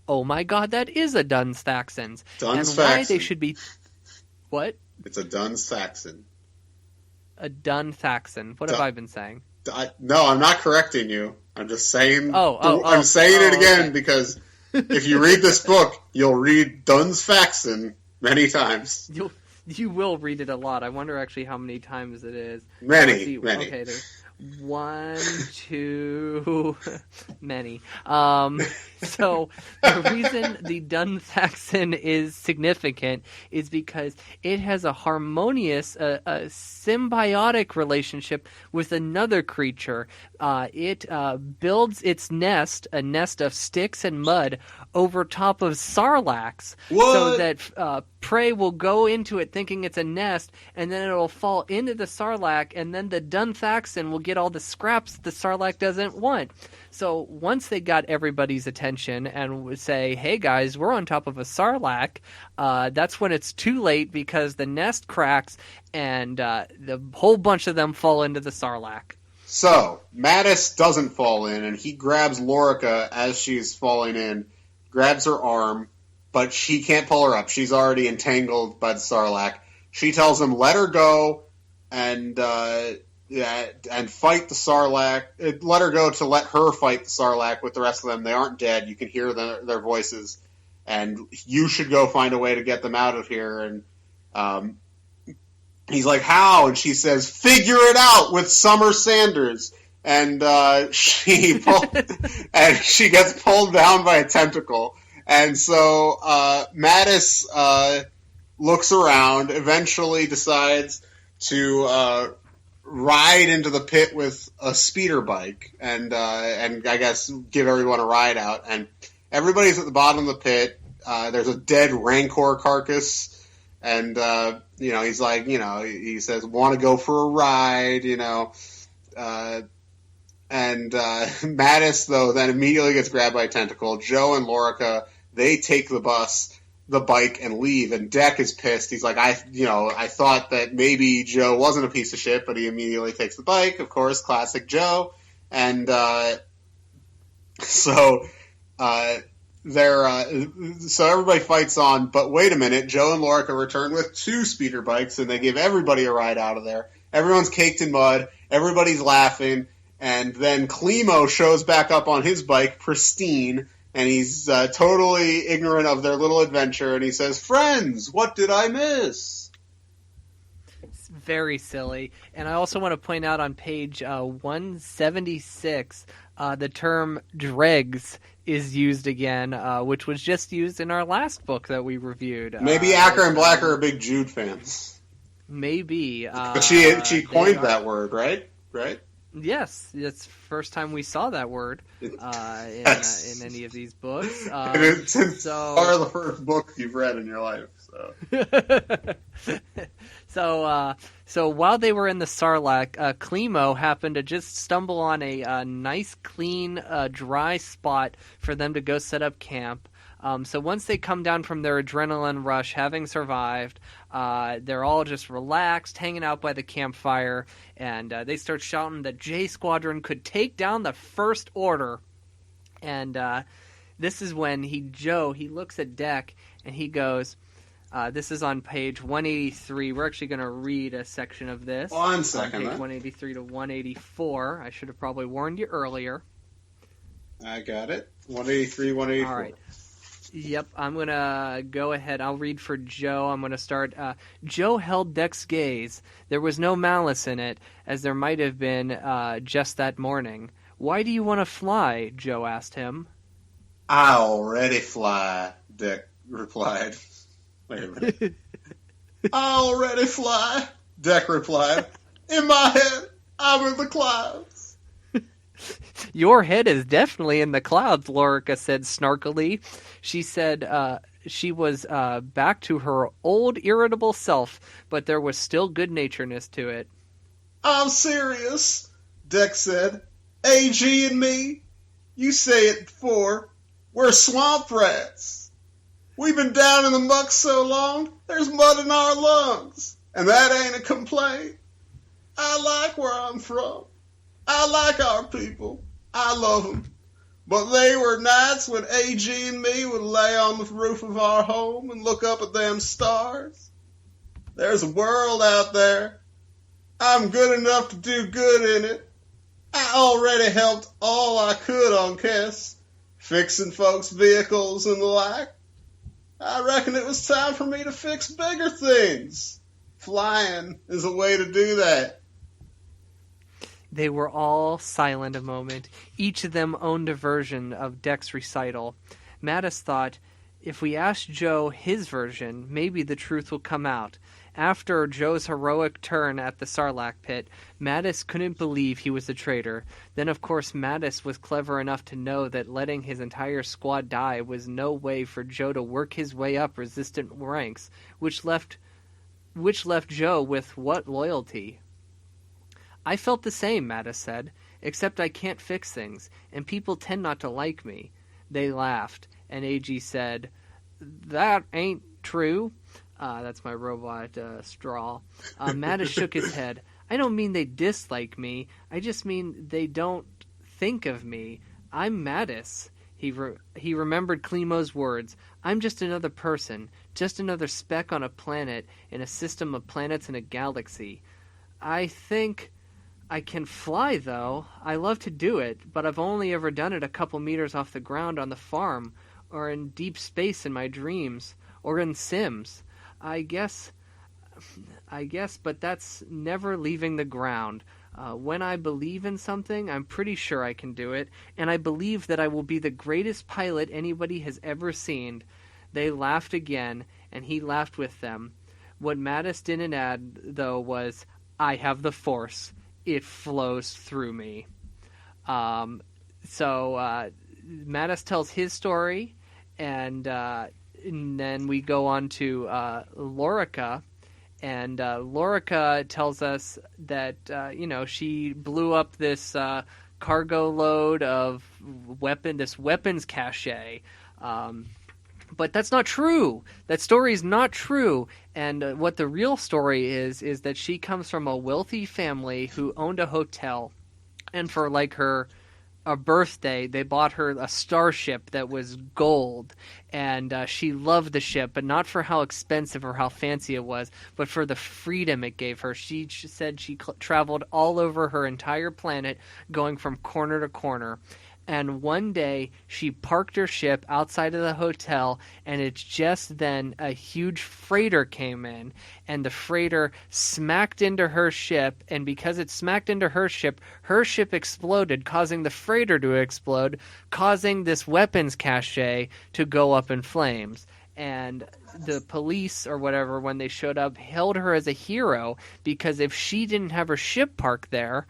oh my god, that is a Dunn's Thaxon. Dunn's why they should be... What? It's a Dunn's Thaxon. A Dun Thaxon. What have I been saying? No, I'm not correcting you. I'm just saying. I'm saying it again okay. Because if you read this book, you'll read Dunn's Thaxon many times. You will read it a lot. I wonder actually how many times it is. Many. Okay, One, two, many. So the reason the Dunthaxon is significant is because it has a harmonious, a symbiotic relationship with another creature. It builds its nest, a nest of sticks and mud, over top of sarlaccs, so that prey will go into it thinking it's a nest, and then it'll fall into the sarlacc, and then the Dunthaxon will get all the scraps the sarlacc doesn't want. So once they got everybody's attention and would say, hey guys, we're on top of a sarlacc, that's when it's too late because the nest cracks and the whole bunch of them fall into the sarlacc. So, Mattis doesn't fall in, and he grabs Lorica as she's falling in, grabs her arm, but she can't pull her up. She's already entangled by the sarlacc. She tells him, let her go, and fight the sarlacc. Let her go to let her fight the sarlacc with the rest of them. They aren't dead. You can hear their voices, and you should go find a way to get them out of here. And he's like, how? And she says, figure it out with Summer Sanders. And she gets pulled down by a tentacle. And so Mattis looks around, eventually decides to ride into the pit with a speeder bike, and I guess give everyone a ride out. And everybody's at the bottom of the pit. There's a dead Rancor carcass. And, he's like, he says, want to go for a ride, Mattis, though, then immediately gets grabbed by a tentacle. Joe and Lorica, they take the bike, and leave. And Deck is pissed. He's like, I thought that maybe Joe wasn't a piece of shit, but he immediately takes the bike. Of course, classic Joe. And, so everybody fights on, but wait a minute, Joe and Lorica return with 2 speeder bikes, and they give everybody a ride out of there. Everyone's caked in mud, everybody's laughing, and then Klimo shows back up on his bike, pristine, and he's totally ignorant of their little adventure, and he says, friends, what did I miss? It's very silly. And I also want to point out on page 176, the term dregs is used again, which was just used in our last book that we reviewed. Maybe Acker and Blacker are big Jude fans. Maybe. But she coined that word, right? Right? Yes, it's the first time we saw that word in any of these books. It's part of the first book you've read in your life. So while they were in the sarlacc, Klimo happened to just stumble on a nice, clean, dry spot for them to go set up camp. So once they come down from their adrenaline rush, having survived, they're all just relaxed, hanging out by the campfire, and they start shouting that J Squadron could take down the First Order. And this is when Joe looks at Deck, and he goes, this is on page 183. We're actually going to read a section of this. 1 second. On page 183 to 184. I should have probably warned you earlier. I got it. 183, 184. All right. Yep, I'm going to go ahead. I'll read for Joe. I'm going to start. Joe held Deck's gaze. There was no malice in it, as there might have been just that morning. Why do you want to fly? Joe asked him. I already fly, Deck replied. Wait a minute. I already fly, Deck replied. In my head, I'm in the clouds. Your head is definitely in the clouds, Lorica said snarkily. She said she was back to her old irritable self, but there was still good-naturedness to it. I'm serious, Deck said. AG and me, you say it before, we're swamp rats. We've been down in the muck so long, there's mud in our lungs. And that ain't a complaint. I like where I'm from. I like our people. I love them. But they were nights when AG and me would lay on the roof of our home and look up at them stars. There's a world out there. I'm good enough to do good in it. I already helped all I could on Kess, fixing folks' vehicles and the like. I reckon it was time for me to fix bigger things. Flying is a way to do that. They were all silent a moment. Each of them owned a version of Deck's recital. Mattis thought, if we ask Joe his version, maybe the truth will come out. After Joe's heroic turn at the Sarlacc pit, Mattis couldn't believe he was a traitor. Then, of course, Mattis was clever enough to know that letting his entire squad die was no way for Joe to work his way up resistant ranks, which left Joe with what loyalty? I felt the same, Mattis said, except I can't fix things, and people tend not to like me. They laughed, and AG said, that ain't true. That's my robot straw. Mattis shook his head. I don't mean they dislike me. I just mean they don't think of me. I'm Mattis. He remembered Klimo's words. I'm just another person, just another speck on a planet in a system of planets in a galaxy. I think I can fly, though. I love to do it, but I've only ever done it a couple meters off the ground on the farm, or in deep space in my dreams, or in Sims. I guess, but that's never leaving the ground. When I believe in something, I'm pretty sure I can do it, and I believe that I will be the greatest pilot anybody has ever seen. They laughed again, and he laughed with them. What Mattis didn't add, though, was, I have the Force. It flows through me. So Mattis tells his story, and then we go on to Lorica, and Lorica tells us that she blew up this cargo load of weapons cache. But that's not true. That story is not true. And what the real story is that she comes from a wealthy family who owned a hotel, and for a birthday, they bought her a starship that was gold, and she loved the ship, but not for how expensive or how fancy it was, but for the freedom it gave her. She said she traveled all over her entire planet, going from corner to corner. And one day, she parked her ship outside of the hotel, and it's just then a huge freighter came in, and the freighter smacked into her ship, and because it smacked into her ship exploded, causing the freighter to explode, causing this weapons cache to go up in flames. And the police, or whatever, when they showed up, hailed her as a hero, because if she didn't have her ship parked there,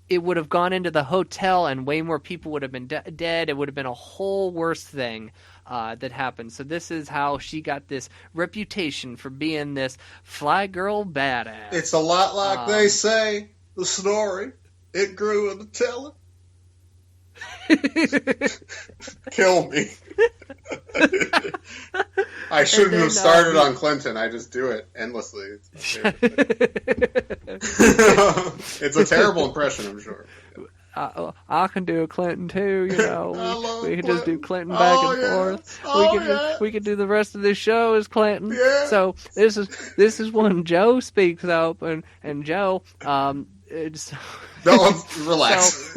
it would have gone into the hotel and way more people would have been dead. It would have been a whole worse thing that happened. So this is how she got this reputation for being this fly girl badass. It's a lot like they say, the story. It grew in the telling. Kill me. I shouldn't have started on Clinton. I just do it endlessly. It's a terrible impression, I'm sure. I can do a Clinton too, we can just do Clinton back and forth. We could do the rest of this show as Clinton. Yeah. So this is when Joe speaks up, and Joe relax.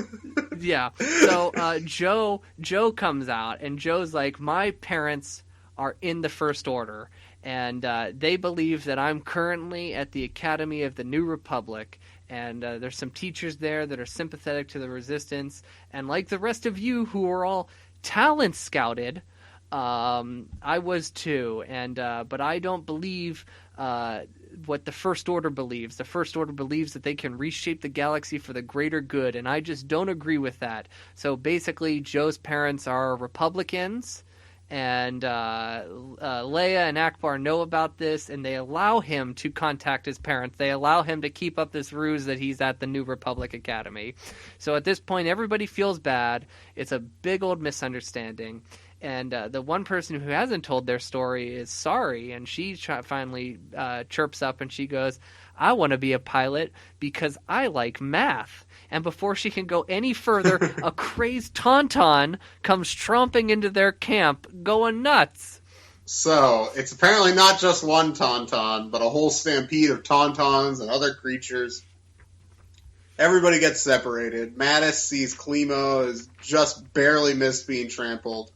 So Joe comes out, and Joe's like, my parents are in the First Order, and they believe that I'm currently at the Academy of the New Republic, and there's some teachers there that are sympathetic to the Resistance, and like the rest of you who are all talent scouted, I was too, and but I don't believe what the First Order believes. The First Order believes that they can reshape the galaxy for the greater good, and I just don't agree with that. So basically, Joe's parents are Republicans, and Leia and Akbar know about this, and they allow him to contact his parents. They allow him to keep up this ruse that he's at the New Republic Academy. So at this point, everybody feels bad. It's a big old misunderstanding. And the one person who hasn't told their story is Sari, and she finally chirps up and she goes, I want to be a pilot because I like math. And before she can go any further, a crazed Tauntaun comes tromping into their camp, going nuts. So, it's apparently not just one Tauntaun, but a whole stampede of Tauntauns and other creatures. Everybody gets separated. Mattis sees Klimo as just barely missed being trampled.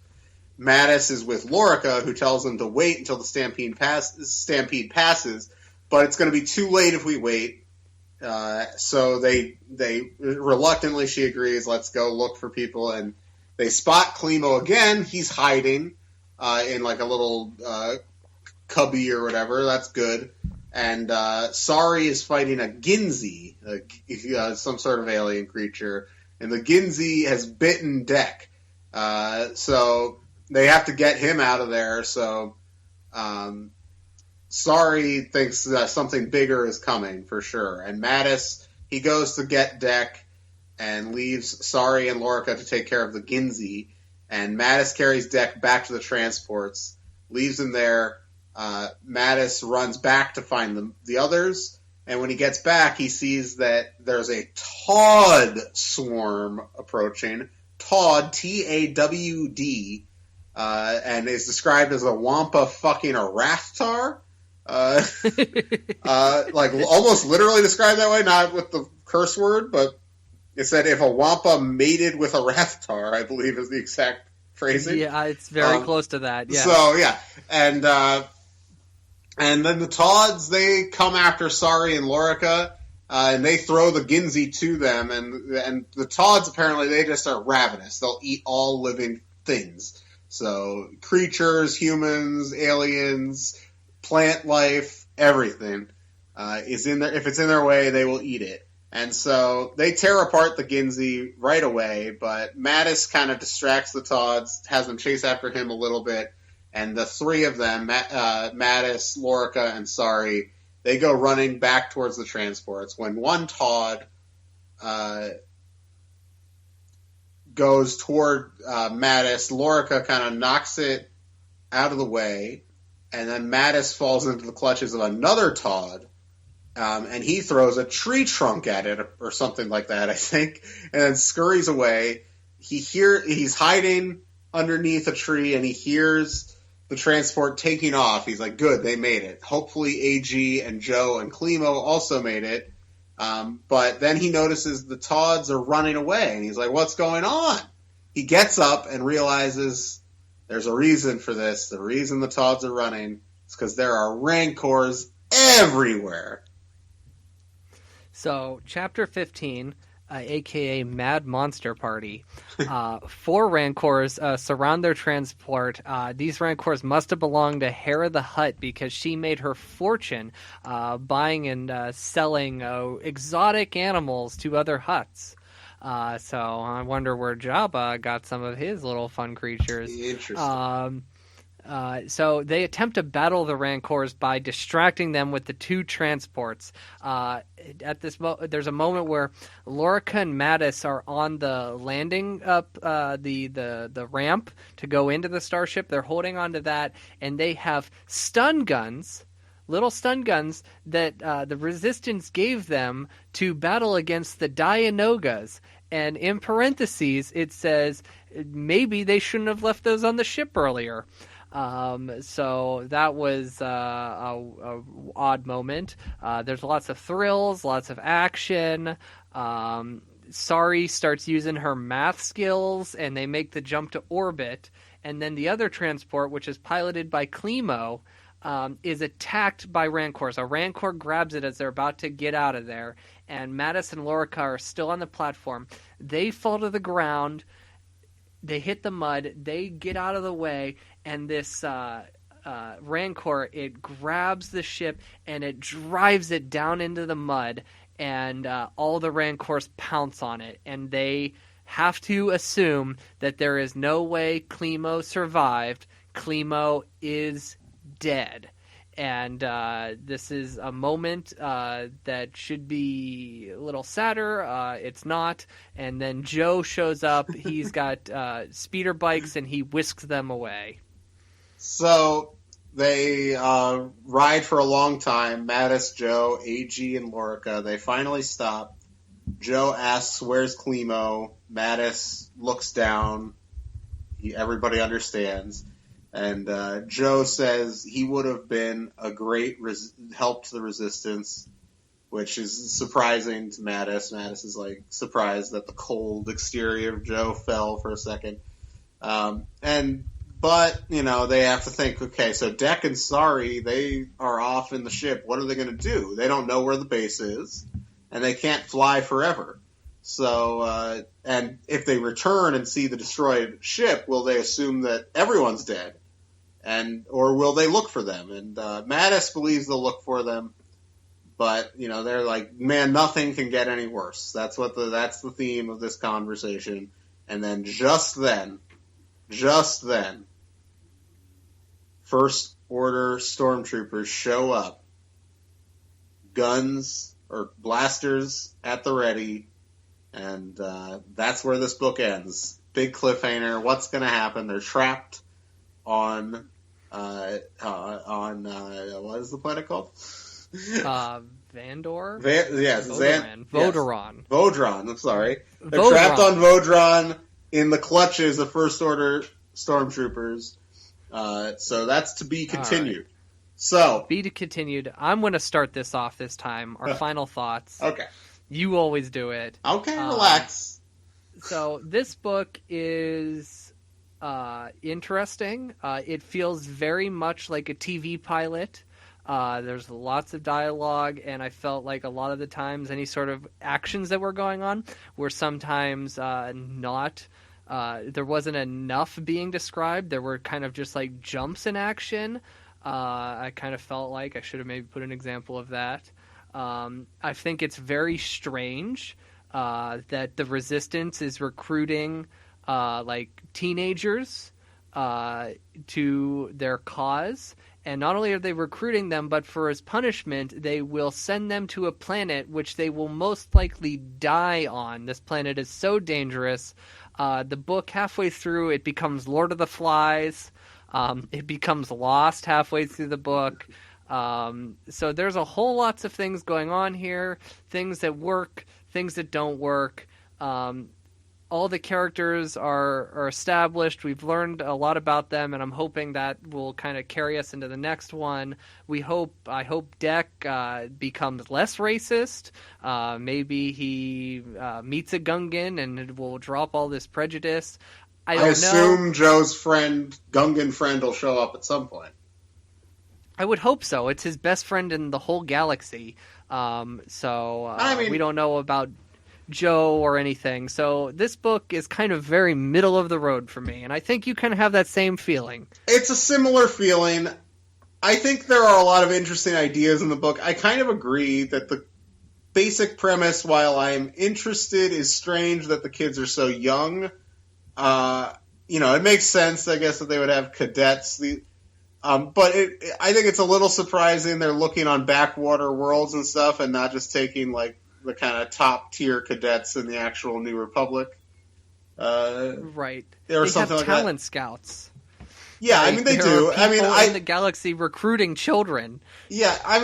Mattis is with Lorica, who tells him to wait until the stampede passes, but it's going to be too late if we wait. So they reluctantly, she agrees, let's go look for people, and they spot Klimo again. He's hiding in like a little cubby or whatever. That's good. And Sari is fighting a Ginzi, some sort of alien creature, and the Ginzi has bitten Deck. So they have to get him out of there. So Sari thinks that something bigger is coming for sure. And Mattis, he goes to get Deck and leaves Sari and Lorca to take care of the Ginzi. And Mattis carries Deck back to the transports, leaves him there. Mattis runs back to find the others, and when he gets back, he sees that there's a Todd swarm approaching. Todd, T-A-W-D, and is described as a Wampa fucking a Rathtar. Like almost literally described that way, not with the curse word, but it said if a Wampa mated with a Rathtar, I believe is the exact phrasing. Yeah, it's very close to that. Yeah. So yeah, and then the Todds, they come after Sari and Lorica, and they throw the Ginzi to them, and the Todds, apparently, they just are ravenous. They'll eat all living things. So, creatures, humans, aliens, plant life, everything is in there. If it's in their way, they will eat it. And so, they tear apart the Ginzi right away, but Mattis kind of distracts the Todds, has them chase after him a little bit, and the three of them, Mattis, Lorica, and Sari, they go running back towards the transports. When one Todd goes toward Mattis, Lorica kind of knocks it out of the way, and then Mattis falls into the clutches of another Todd, and he throws a tree trunk at it, or something like that, I think, and then scurries away. He's hiding underneath a tree, and he hears the transport taking off. He's like, good, they made it. Hopefully AG and Joe and Klimo also made it. But then he notices the Todds are running away, and he's like, what's going on? He gets up and realizes there's a reason for this. The reason the Todds are running is because there are Rancors everywhere. So, Chapter 15, a.k.a. Mad Monster Party. 4 Rancors surround their transport. These Rancors must have belonged to Hera the Hutt because she made her fortune buying and selling exotic animals to other Hutts. So I wonder where Jabba got some of his little fun creatures. Interesting. So they attempt to battle the Rancors by distracting them with the 2 transports. At this there's a moment where Lorica and Mattis are on the landing up the ramp to go into the starship. They're holding onto that, and they have stun guns, little stun guns that the Resistance gave them to battle against the Dianogas. And in parentheses, it says maybe they shouldn't have left those on the ship earlier. So that was a odd moment. There's lots of thrills, lots of action. Sari starts using her math skills, and they make the jump to orbit. And then the other transport, which is piloted by Klimo, is attacked by Rancors. A Rancor grabs it as they're about to get out of there, and Mattis and Lorica are still on the platform. They fall to the ground. They hit the mud. They get out of the way, and this Rancor, it grabs the ship and it drives it down into the mud, and all the Rancors pounce on it, and they have to assume that there is no way Klimo survived. Klimo is dead. And this is a moment that should be a little sadder. It's not. And then Joe shows up. He's got speeder bikes, and he whisks them away. So they ride for a long time. Mattis, Joe, AG, and Lorica. They finally stop. Joe asks, where's Klimo? Mattis looks down. Everybody understands. And Joe says he would have been a great help to the Resistance, which is surprising to Mattis. Mattis is like surprised that the cold exterior of Joe fell for a second. But you know, they have to think, okay, so Deck and Sari, they are off in the ship. What are they going to do? They don't know where the base is. and they can't fly forever. So, and if they return and see the destroyed ship, will they assume that everyone's dead? Or will they look for them? And Mattis believes they'll look for them, but they're like, man, nothing can get any worse. That's the theme of this conversation. And then just then, First Order stormtroopers show up, guns or blasters at the ready, and that's where this book ends. Big cliffhanger. What's going to happen? They're trapped on what is the planet called? Vandor? Yes, Vodaron. Vodron, I'm sorry. They're trapped on Vodron in the clutches of First Order stormtroopers. So that's to be continued. Right. So be continued. I'm going to start this off this time. Our final thoughts. Okay. You always do it. Okay, relax. So this book is interesting. It feels very much like a TV pilot. There's lots of dialogue, and I felt like a lot of the times any sort of actions that were going on were sometimes not... there wasn't enough being described. There were kind of just like jumps in action. I kind of felt like I should have maybe put an example of that. I think it's very strange that the Resistance is recruiting like teenagers to their cause. And not only are they recruiting them, but for as punishment, they will send them to a planet which they will most likely die on. This planet is so dangerous. The book, halfway through, it becomes Lord of the Flies. It becomes Lost halfway through the book. So there's a whole lots of things going on here. Things that work, things that don't work. All the characters are established. We've learned a lot about them, and I'm hoping that will kind of carry us into the next one. I hope Deck becomes less racist. Maybe he meets a Gungan and it will drop all this prejudice. I assume Joe's Gungan friend will show up at some point. I would hope so. It's his best friend in the whole galaxy. We don't know about Joe or anything. So this book is kind of very middle of the road for me, and I think you kind of have that same feeling. It's a similar feeling. I think there are a lot of interesting ideas in the book. I kind of agree that the basic premise, while I'm interested, is strange that the kids are so young. It makes sense, I guess, that they would have cadets. But I think it's a little surprising they're looking on backwater worlds and stuff and not just taking, like, the kind of top-tier cadets in the actual New Republic. Right. Or they something have like talent that. scouts. Yeah, like, they do. In the galaxy recruiting children. Yeah, that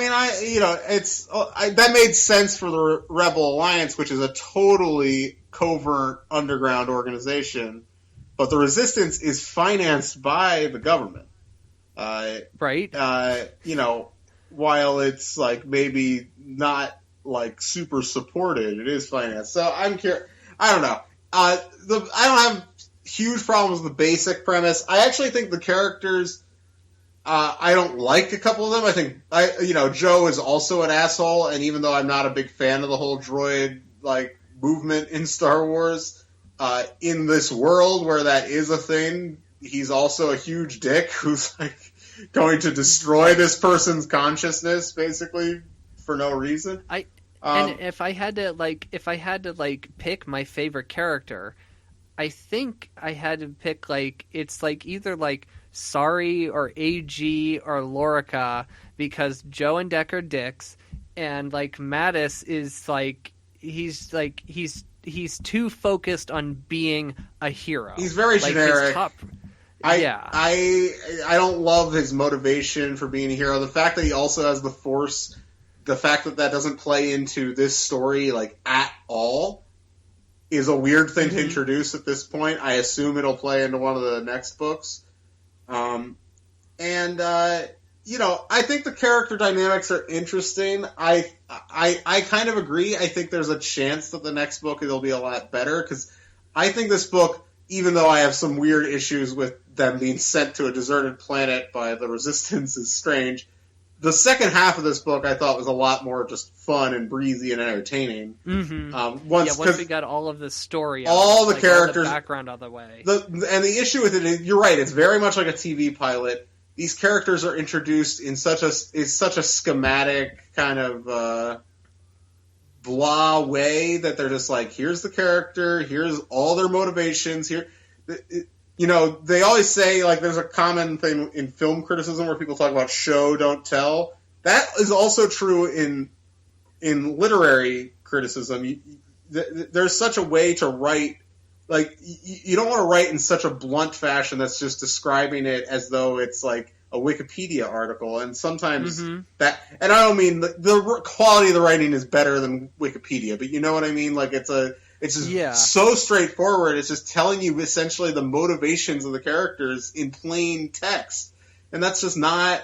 made sense for the Rebel Alliance, which is a totally covert underground organization, but the Resistance is financed by the government. Right. While it's like maybe not like super supported, it is financed. So I'm curious. I don't know. I don't have huge problems with the basic premise. I actually think the characters, I don't like a couple of them. I think Joe is also an asshole, and even though I'm not a big fan of the whole droid like movement in Star Wars, in this world where that is a thing, he's also a huge dick who's like going to destroy this person's consciousness basically for no reason. And if I had to pick my favorite character, I think I had to pick it's either Sari or AG or Lorica, because Joe and Deck are dicks, and Mattis is he's too focused on being a hero. He's very generic. I don't love his motivation for being a hero. The fact that he also has the Force, the fact that doesn't play into this story at all, is a weird thing to introduce at this point. I assume it'll play into one of the next books. I think the character dynamics are interesting. I kind of agree. I think there's a chance that the next book it'll be a lot better, because I think this book, even though I have some weird issues with them being sent to a deserted planet by the Resistance, is strange. the second half of this book I thought was a lot more just fun and breezy and entertaining. Mm-hmm. Once we got all of the story, all the characters, all the background out of the way. And the issue with it is, you're right, it's very much like a TV pilot. These characters are introduced in such a schematic kind of blah way that they're just like, here's the character, here's all their motivations. Here, they always say, like, there's a common thing in film criticism where people talk about show, don't tell. That is also true in literary criticism. There's such a way to write. Like, you don't want to write in such a blunt fashion that's just describing it as though it's like a Wikipedia article. And sometimes that, and I don't mean the quality of the writing is better than Wikipedia, but you know what I mean? Like, it's just so straightforward. It's just telling you essentially the motivations of the characters in plain text. And that's just not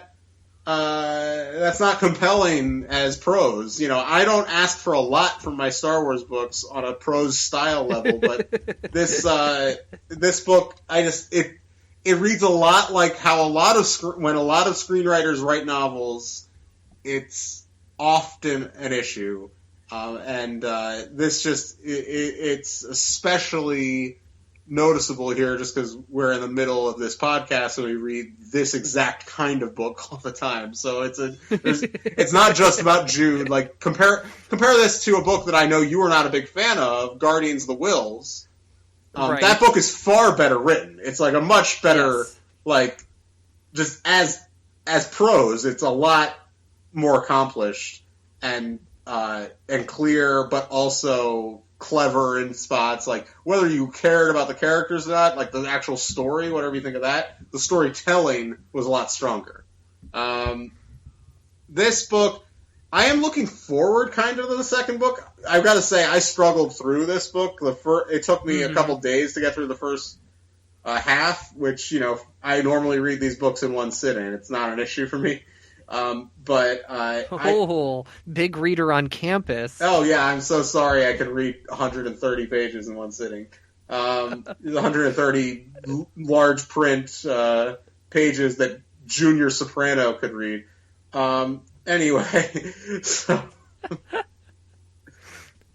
compelling as prose. I don't ask for a lot from my Star Wars books on a prose style level, but this book, it reads a lot like how when a lot of screenwriters write novels, it's often an issue. This just, it's especially noticeable here just because we're in the middle of this podcast and we read this exact kind of book all the time. So it's not just about Jude. Like, compare this to a book that I know you are not a big fan of, Guardians of the Whills. Right. That book is far better written. It's like a much better, like, just as prose, it's a lot more accomplished and clear, but also clever in spots. Like, whether you cared about the characters or not, like the actual story, whatever you think of that, the storytelling was a lot stronger. This book, I am looking forward kind of to the second book. I've got to say, I struggled through this book. It took me a couple days to get through the first half, which, I normally read these books in one sitting. It's not an issue for me. Big reader on campus. Oh, yeah, I'm so sorry I could read 130 pages in one sitting. 130 large print pages that Junior Soprano could read. Anyway, so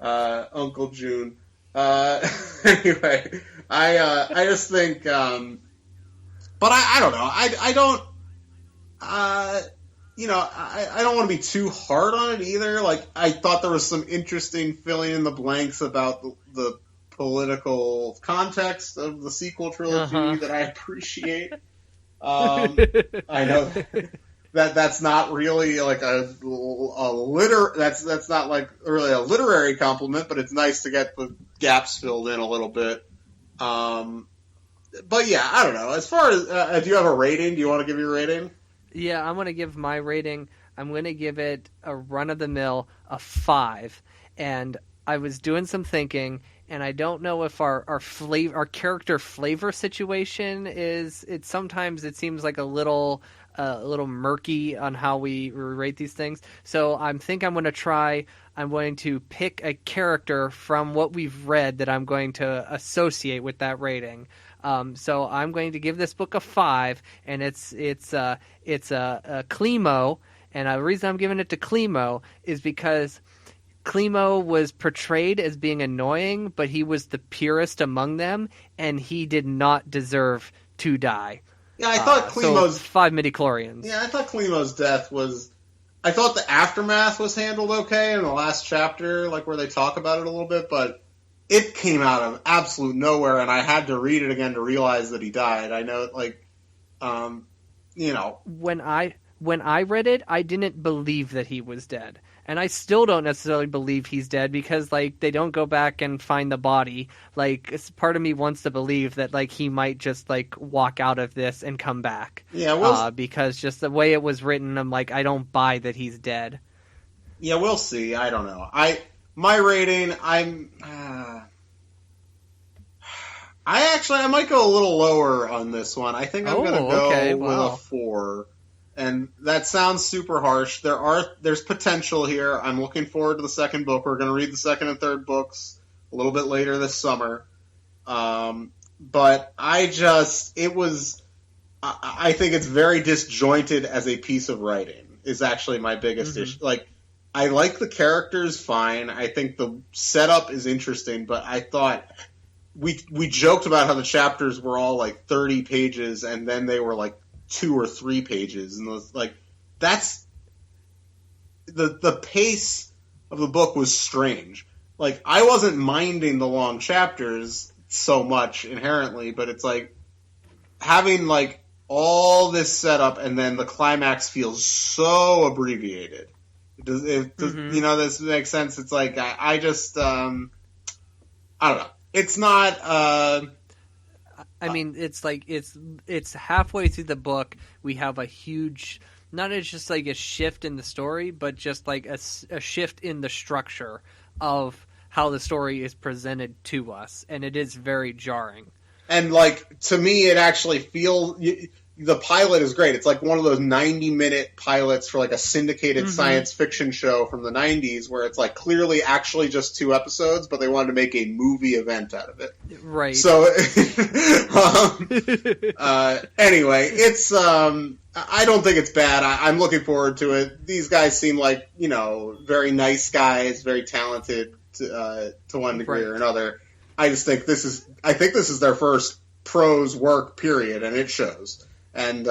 Uncle June. Anyway, I just think, but I don't know. I don't. I don't want to be too hard on it either. Like, I thought there was some interesting filling in the blanks about the political context of the sequel trilogy that I appreciate. I know that's not really like that's not like really a literary compliment, but it's nice to get the gaps filled in a little bit. But yeah, I don't know. As far as do you have a rating? Do you want to give your rating? Yeah, I'm going to give my rating. I'm going to give it a run-of-the-mill, a 5. And I was doing some thinking, and I don't know if our character flavor situation is. Sometimes it seems like a little murky on how we rate these things. So I'm going to pick a character from what we've read that I'm going to associate with that rating. So I'm going to give this book a 5, and it's a Clemo, and the reason I'm giving it to Clemo is because Clemo was portrayed as being annoying, but he was the purest among them, and he did not deserve to die. Yeah, I thought Clemo's 5 midichlorians. Yeah, I thought Clemo's death was. I thought the aftermath was handled okay in the last chapter, like where they talk about it a little bit, but it came out of absolute nowhere, and I had to read it again to realize that he died. I know, like, When I read it, I didn't believe that he was dead. And I still don't necessarily believe he's dead because, like, they don't go back and find the body. Like, part of me wants to believe that, like, he might just, like, walk out of this and come back. Yeah, because just the way it was written, I'm like, I don't buy that he's dead. Yeah, we'll see. I don't know. My rating, I might go a little lower on this one. I think I'm going to go with a 4. And that sounds super harsh. There's potential here. I'm looking forward to the second book. We're going to read the second and third books a little bit later this summer. But I think it's very disjointed as a piece of writing. is actually my biggest issue. Like, I like the characters fine. I think the setup is interesting, but I thought we joked about how the chapters were all like 30 pages, and then they were like 2 or 3 pages, and those, like, that's the pace of the book was strange. Like, I wasn't minding the long chapters so much inherently, but it's like having like all this setup and then the climax feels so abbreviated. You know, this makes sense. It's like I just I don't know. It's not. I mean, it's like it's halfway through the book. We have a huge, not as just like a shift in the story, but just like a shift in the structure of how the story is presented to us, and it is very jarring. And like, to me, it actually feels. The pilot is great. It's like one of those 90-minute pilots for like a syndicated science fiction show from the 90s where it's like clearly actually just 2 episodes, but they wanted to make a movie event out of it. Right. So, anyway, it's, I don't think it's bad. I'm looking forward to it. These guys seem like, you know, very nice guys, very talented to one degree or another. I just think this is their first prose work, period, and it shows. And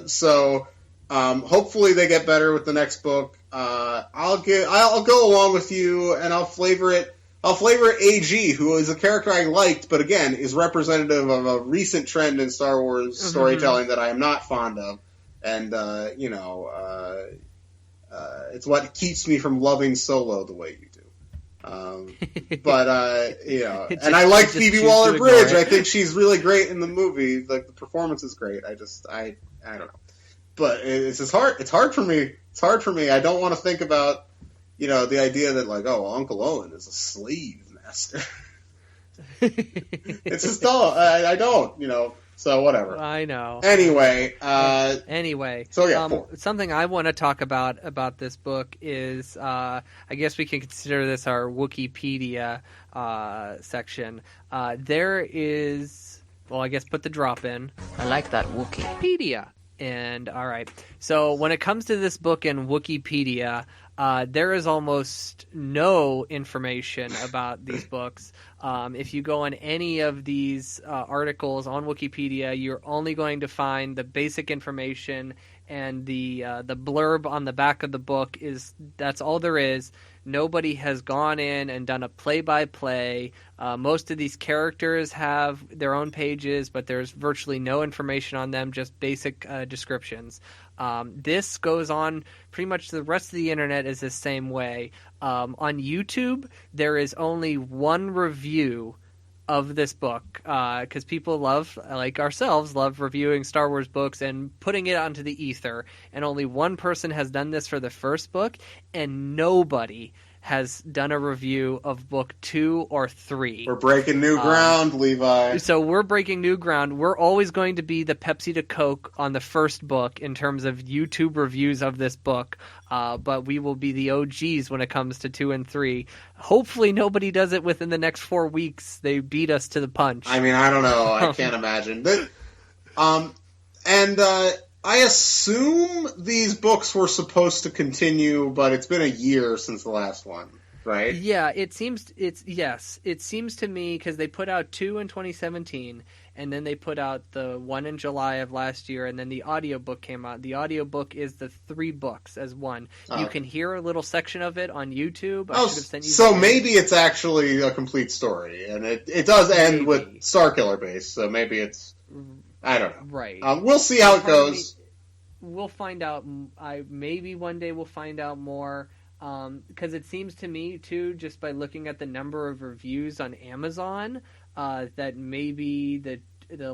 so hopefully they get better with the next book. I'll go along with you, and I'll flavor it AG, who is a character I liked, but again is representative of a recent trend in Star Wars storytelling that I am not fond of, and you know, it's what keeps me from loving Solo the way you do. But you know, and I like Phoebe Waller-Bridge. I think she's really great in the movie. Like, the performance is great. I don't know. But it's just hard. It's hard for me. It's hard for me. I don't want to think about, you know, the idea that like, oh, Uncle Owen is a slave master. It's just dull. I don't, you know. So whatever. I know. Anyway. So yeah. Something I want to talk about this book is, I guess we can consider this our Wikipedia section. There is, well, I guess put the drop in. I like that Wikipedia. And all right. So when it comes to this book in Wikipedia, there is almost no information about these books. If you go on any of these articles on Wikipedia, you're only going to find the basic information, and the blurb on the back of the book that's all there is. Nobody has gone in and done a play-by-play. Most of these characters have their own pages, but there's virtually no information on them, just basic descriptions. This goes on pretty much the rest of the internet is the same way. On YouTube, there is only one review of this book, because people like ourselves, love reviewing Star Wars books and putting it onto the ether. And only one person has done this for the first book, and nobody has done a review of book 2 or 3. We're breaking new ground, Levi. So we're breaking new ground. We're always going to be the Pepsi to Coke on the first book in terms of YouTube reviews of this book, but we will be the OGs when it comes to 2 and 3. Hopefully nobody does it within the next 4 weeks. They beat us to the punch. I mean, I don't know. I can't imagine. I assume these books were supposed to continue, but it's been a year since the last one, right? Yeah, it seems to me, because they put out 2 in 2017, and then they put out the 1 in July of last year, and then the audiobook came out. The audiobook is the 3 books as one. You can hear a little section of it on YouTube. I should have sent you so maybe it's actually a complete story, and it does end with Starkiller Base, so maybe it's... I don't know. Right. We'll see how it goes. We'll find out. Maybe one day we'll find out more. Because it seems to me, too, just by looking at the number of reviews on Amazon, that maybe the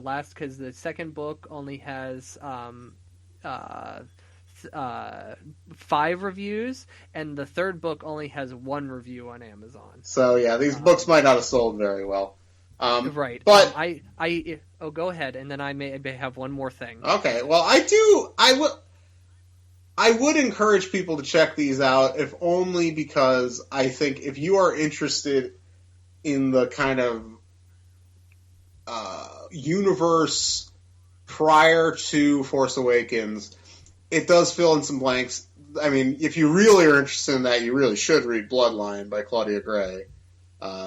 last... Because the second book only has 5 reviews, and the third book only has 1 review on Amazon. So, yeah, these books might not have sold very well. Right. But go ahead, and then I may have one more thing. Okay. Well, I would encourage people to check these out, if only because I think if you are interested in the kind of universe prior to Force Awakens, it does fill in some blanks. I mean, if you really are interested in that, you really should read Bloodline by Claudia Gray,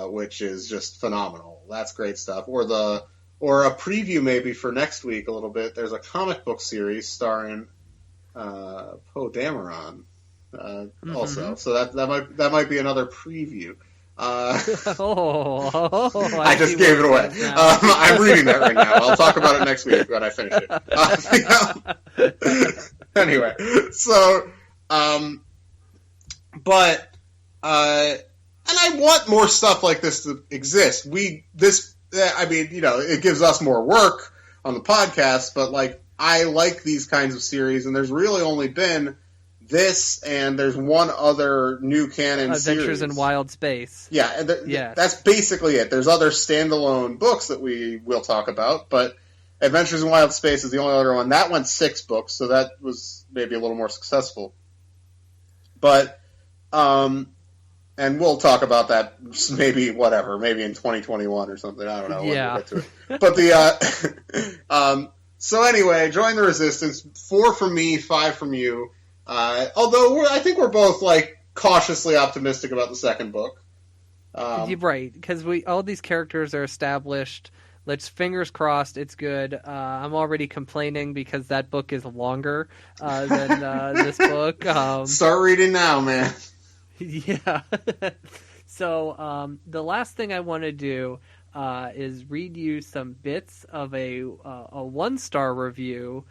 which is just phenomenal. That's great stuff. Or a preview maybe for next week a little bit. There's a comic book series starring Poe Dameron also. So that might be another preview. I just gave it away. I'm reading that right now. I'll talk about it next week when I finish it. Anyway, so, and I want more stuff like this to exist. It gives us more work on the podcast, but like, I like these kinds of series, and there's really only been this, and there's one other new canon series. Adventures in Wild Space. Yeah, that's basically it. There's other standalone books that we will talk about, but Adventures in Wild Space is the only other one. That went 6 books, so that was maybe a little more successful. But, and we'll talk about that maybe in 2021 or something. I don't know. Yeah. When we get to it. But so anyway, Join the Resistance. 4 from me, 5 from you. Although I think we're both like cautiously optimistic about the second book. Right, because all these characters are established. Let's fingers crossed it's good. I'm already complaining because that book is longer than this book. Start reading now, man. Yeah. So the last thing I want to do is read you some bits of a 1-star review.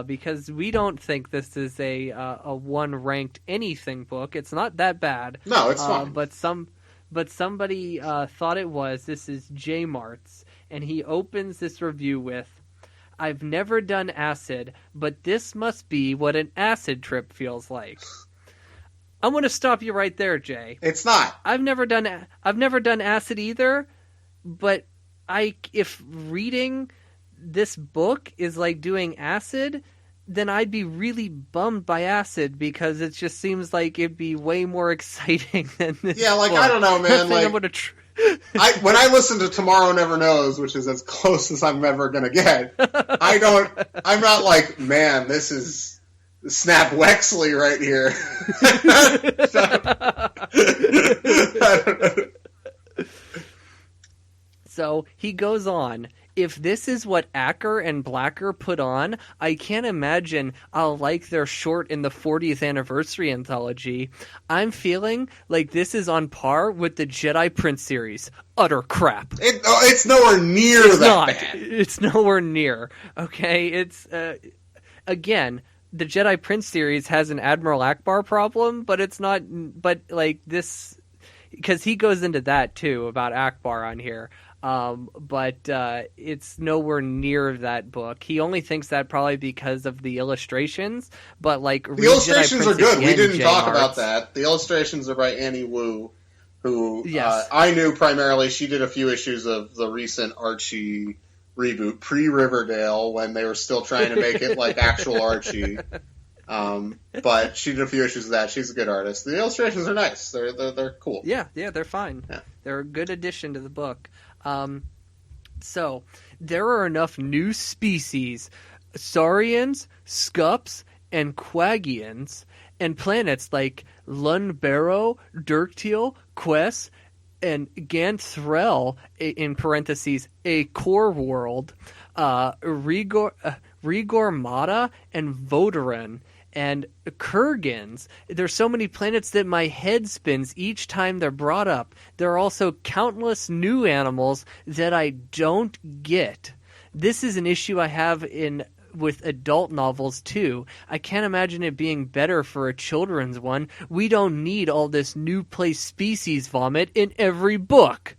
Because we don't think this is a 1-ranked anything book. It's not that bad. No, it's fine. But somebody thought it was. This is J Martz, and he opens this review with, "I've never done acid, but this must be what an acid trip feels like." I'm going to stop you right there, Jay. It's not. I've never done acid either, but if reading this book is like doing acid, then I'd be really bummed by acid because it just seems like it'd be way more exciting than this. Yeah, like, book. I don't know, man. Like, when I listen to Tomorrow Never Knows, which is as close as I'm ever gonna get, I'm not like, man, this is Snap Wexley right here. So he goes on. If this is what Acker and Blacker put on, I can't imagine I'll like their short in the 40th anniversary anthology. I'm feeling like this is on par with the Jedi Prince series. Utter crap. It's nowhere near bad. It's nowhere near. Okay, it's again, the Jedi Prince series has an Admiral Akbar problem, but it's not. But like this, because he goes into that too about Akbar on here. But it's nowhere near that book. He only thinks that probably because of the illustrations. But like the illustrations are good. We didn't talk Martz. about that. The illustrations are by Annie Wu, who yes. I knew primarily. She did a few issues of the recent Archie reboot, pre-Riverdale, when they were still trying to make it like actual Archie. But she did a few issues of that. She's a good artist. The illustrations are nice. They're cool. Yeah, they're fine. Yeah. They're a good addition to the book. So there are enough new species, Saurians, Scups, and Quagians, and planets like Lunbero, Dirktiel, Quest, and Ganthrel, in parentheses, a core world, Rigormata, and Vodoran, and Kurgans. There's so many planets that my head spins each time they're brought up. There are also countless new animals that I don't get. This is an issue I have with adult novels too. I can't imagine it being better for a children's one. We don't need all this new place species vomit in every book.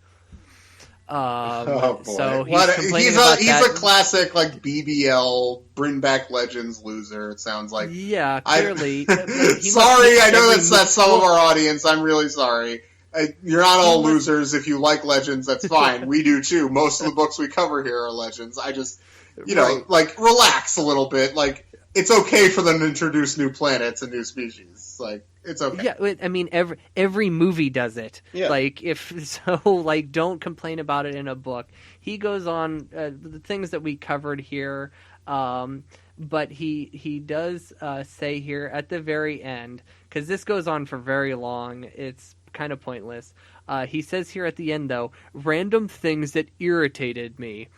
Oh boy! So he's a classic like BBL bring back legends loser. It sounds like. Yeah, clearly. Sorry, I know that's some of our audience. I'm really sorry. You're not all losers. If you like legends, that's fine. We do too. Most of the books we cover here are legends. I just, like relax a little bit. Like it's okay for them to introduce new planets and new species. Like it's okay. Yeah, I mean every movie does it. Yeah. Like don't complain about it in a book. He goes on the things that we covered here. But he does say here at the very end, because this goes on for very long, it's kind of pointless. He says here at the end, though, random things that irritated me.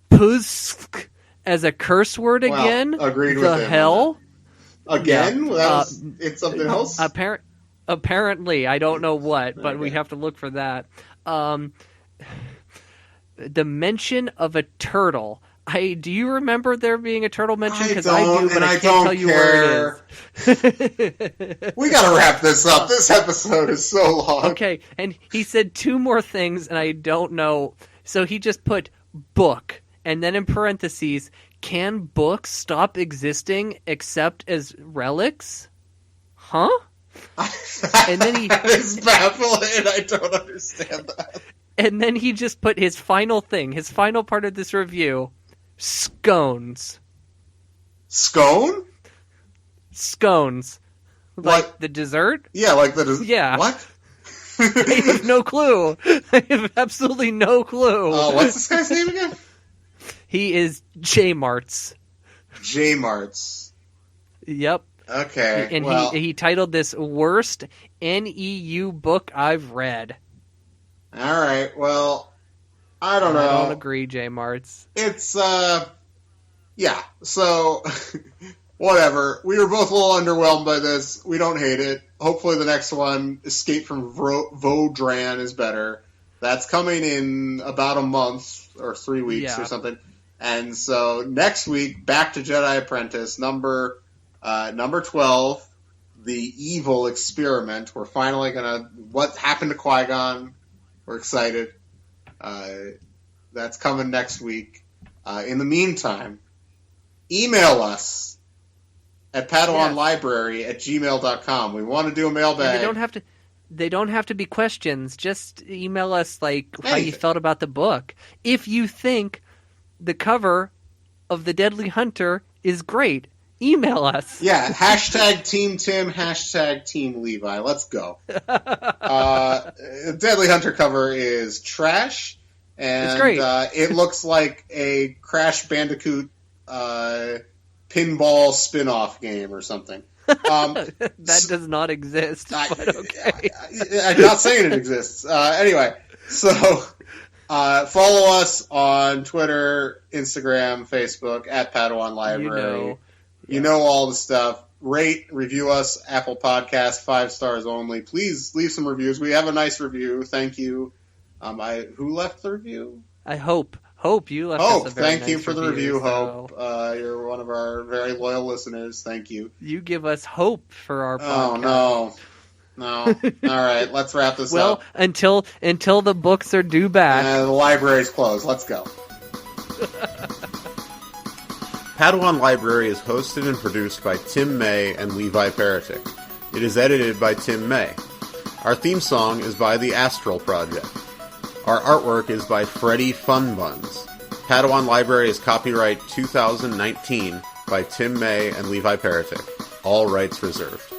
Pusk as a curse word again? Well, agreed with the him hell? Again? Yeah. It's something else? Apparently, I don't know what, but Okay. we have to look for that. The mention of a turtle. Do you remember there being a turtle mentioned? Because I do, but I can't tell you where it is. We gotta wrap this up. This episode is so long. Okay, and he said two more things, and I don't know. So he just put book, and then in parentheses, can books stop existing except as relics? Huh? And then he... That is baffling. I don't understand that. And then he just put his final thing, his final part of this review, scones. Scone? Scones. Like What? the dessert? Yeah, like the dessert. Yeah. What? I have no clue. I have absolutely no clue. What's this guy's name again? He is J Martz. J Martz. Yep. Okay. And well, he titled this worst NEU book I've read. all right. Well, I don't know. I don't agree, J Martz. It's yeah. So whatever. We were both a little underwhelmed by this. We don't hate it. Hopefully the next one, Escape from Vodran, is better. That's coming in about a month or 3 weeks or something. And so next week, back to Jedi Apprentice, number 12, The Evil Experiment. We're finally gonna, what happened to Qui-Gon? We're excited. That's coming next week. In the meantime, email us at padawanlibrary@gmail.com. We want to do a mailbag. And they don't have to be questions. Just email us like how you Anything. felt about the book. If you think the cover of The Deadly Hunter is great, email us. Yeah, hashtag Team Tim, hashtag Team Levi. Let's go. Deadly Hunter cover is trash, and It's great. It looks like a Crash Bandicoot pinball spin-off game or something. That does not exist. But okay. I'm not saying it exists. Anyway, so follow us on Twitter, Instagram, Facebook, at Padawan Library. You know all the stuff. Rate, review us, Apple Podcasts, 5 stars only. Please leave some reviews. We have a nice review. Thank you. Who left the review? I hope you left Hope. us a very Thank nice you for the review, review, so Hope. You're one of our very loyal listeners. Thank you. You give us hope for our podcast. Oh, no. All right, let's wrap this Well, up. until the books are due back. The library's closed. Let's go. Padawan Library is hosted and produced by Tim May and Levi Peretic. It is edited by Tim May. Our theme song is by the Astral Project. Our artwork is by Freddie Funbuns. Padawan Library is copyright 2019 by Tim May and Levi Peretic. All rights reserved.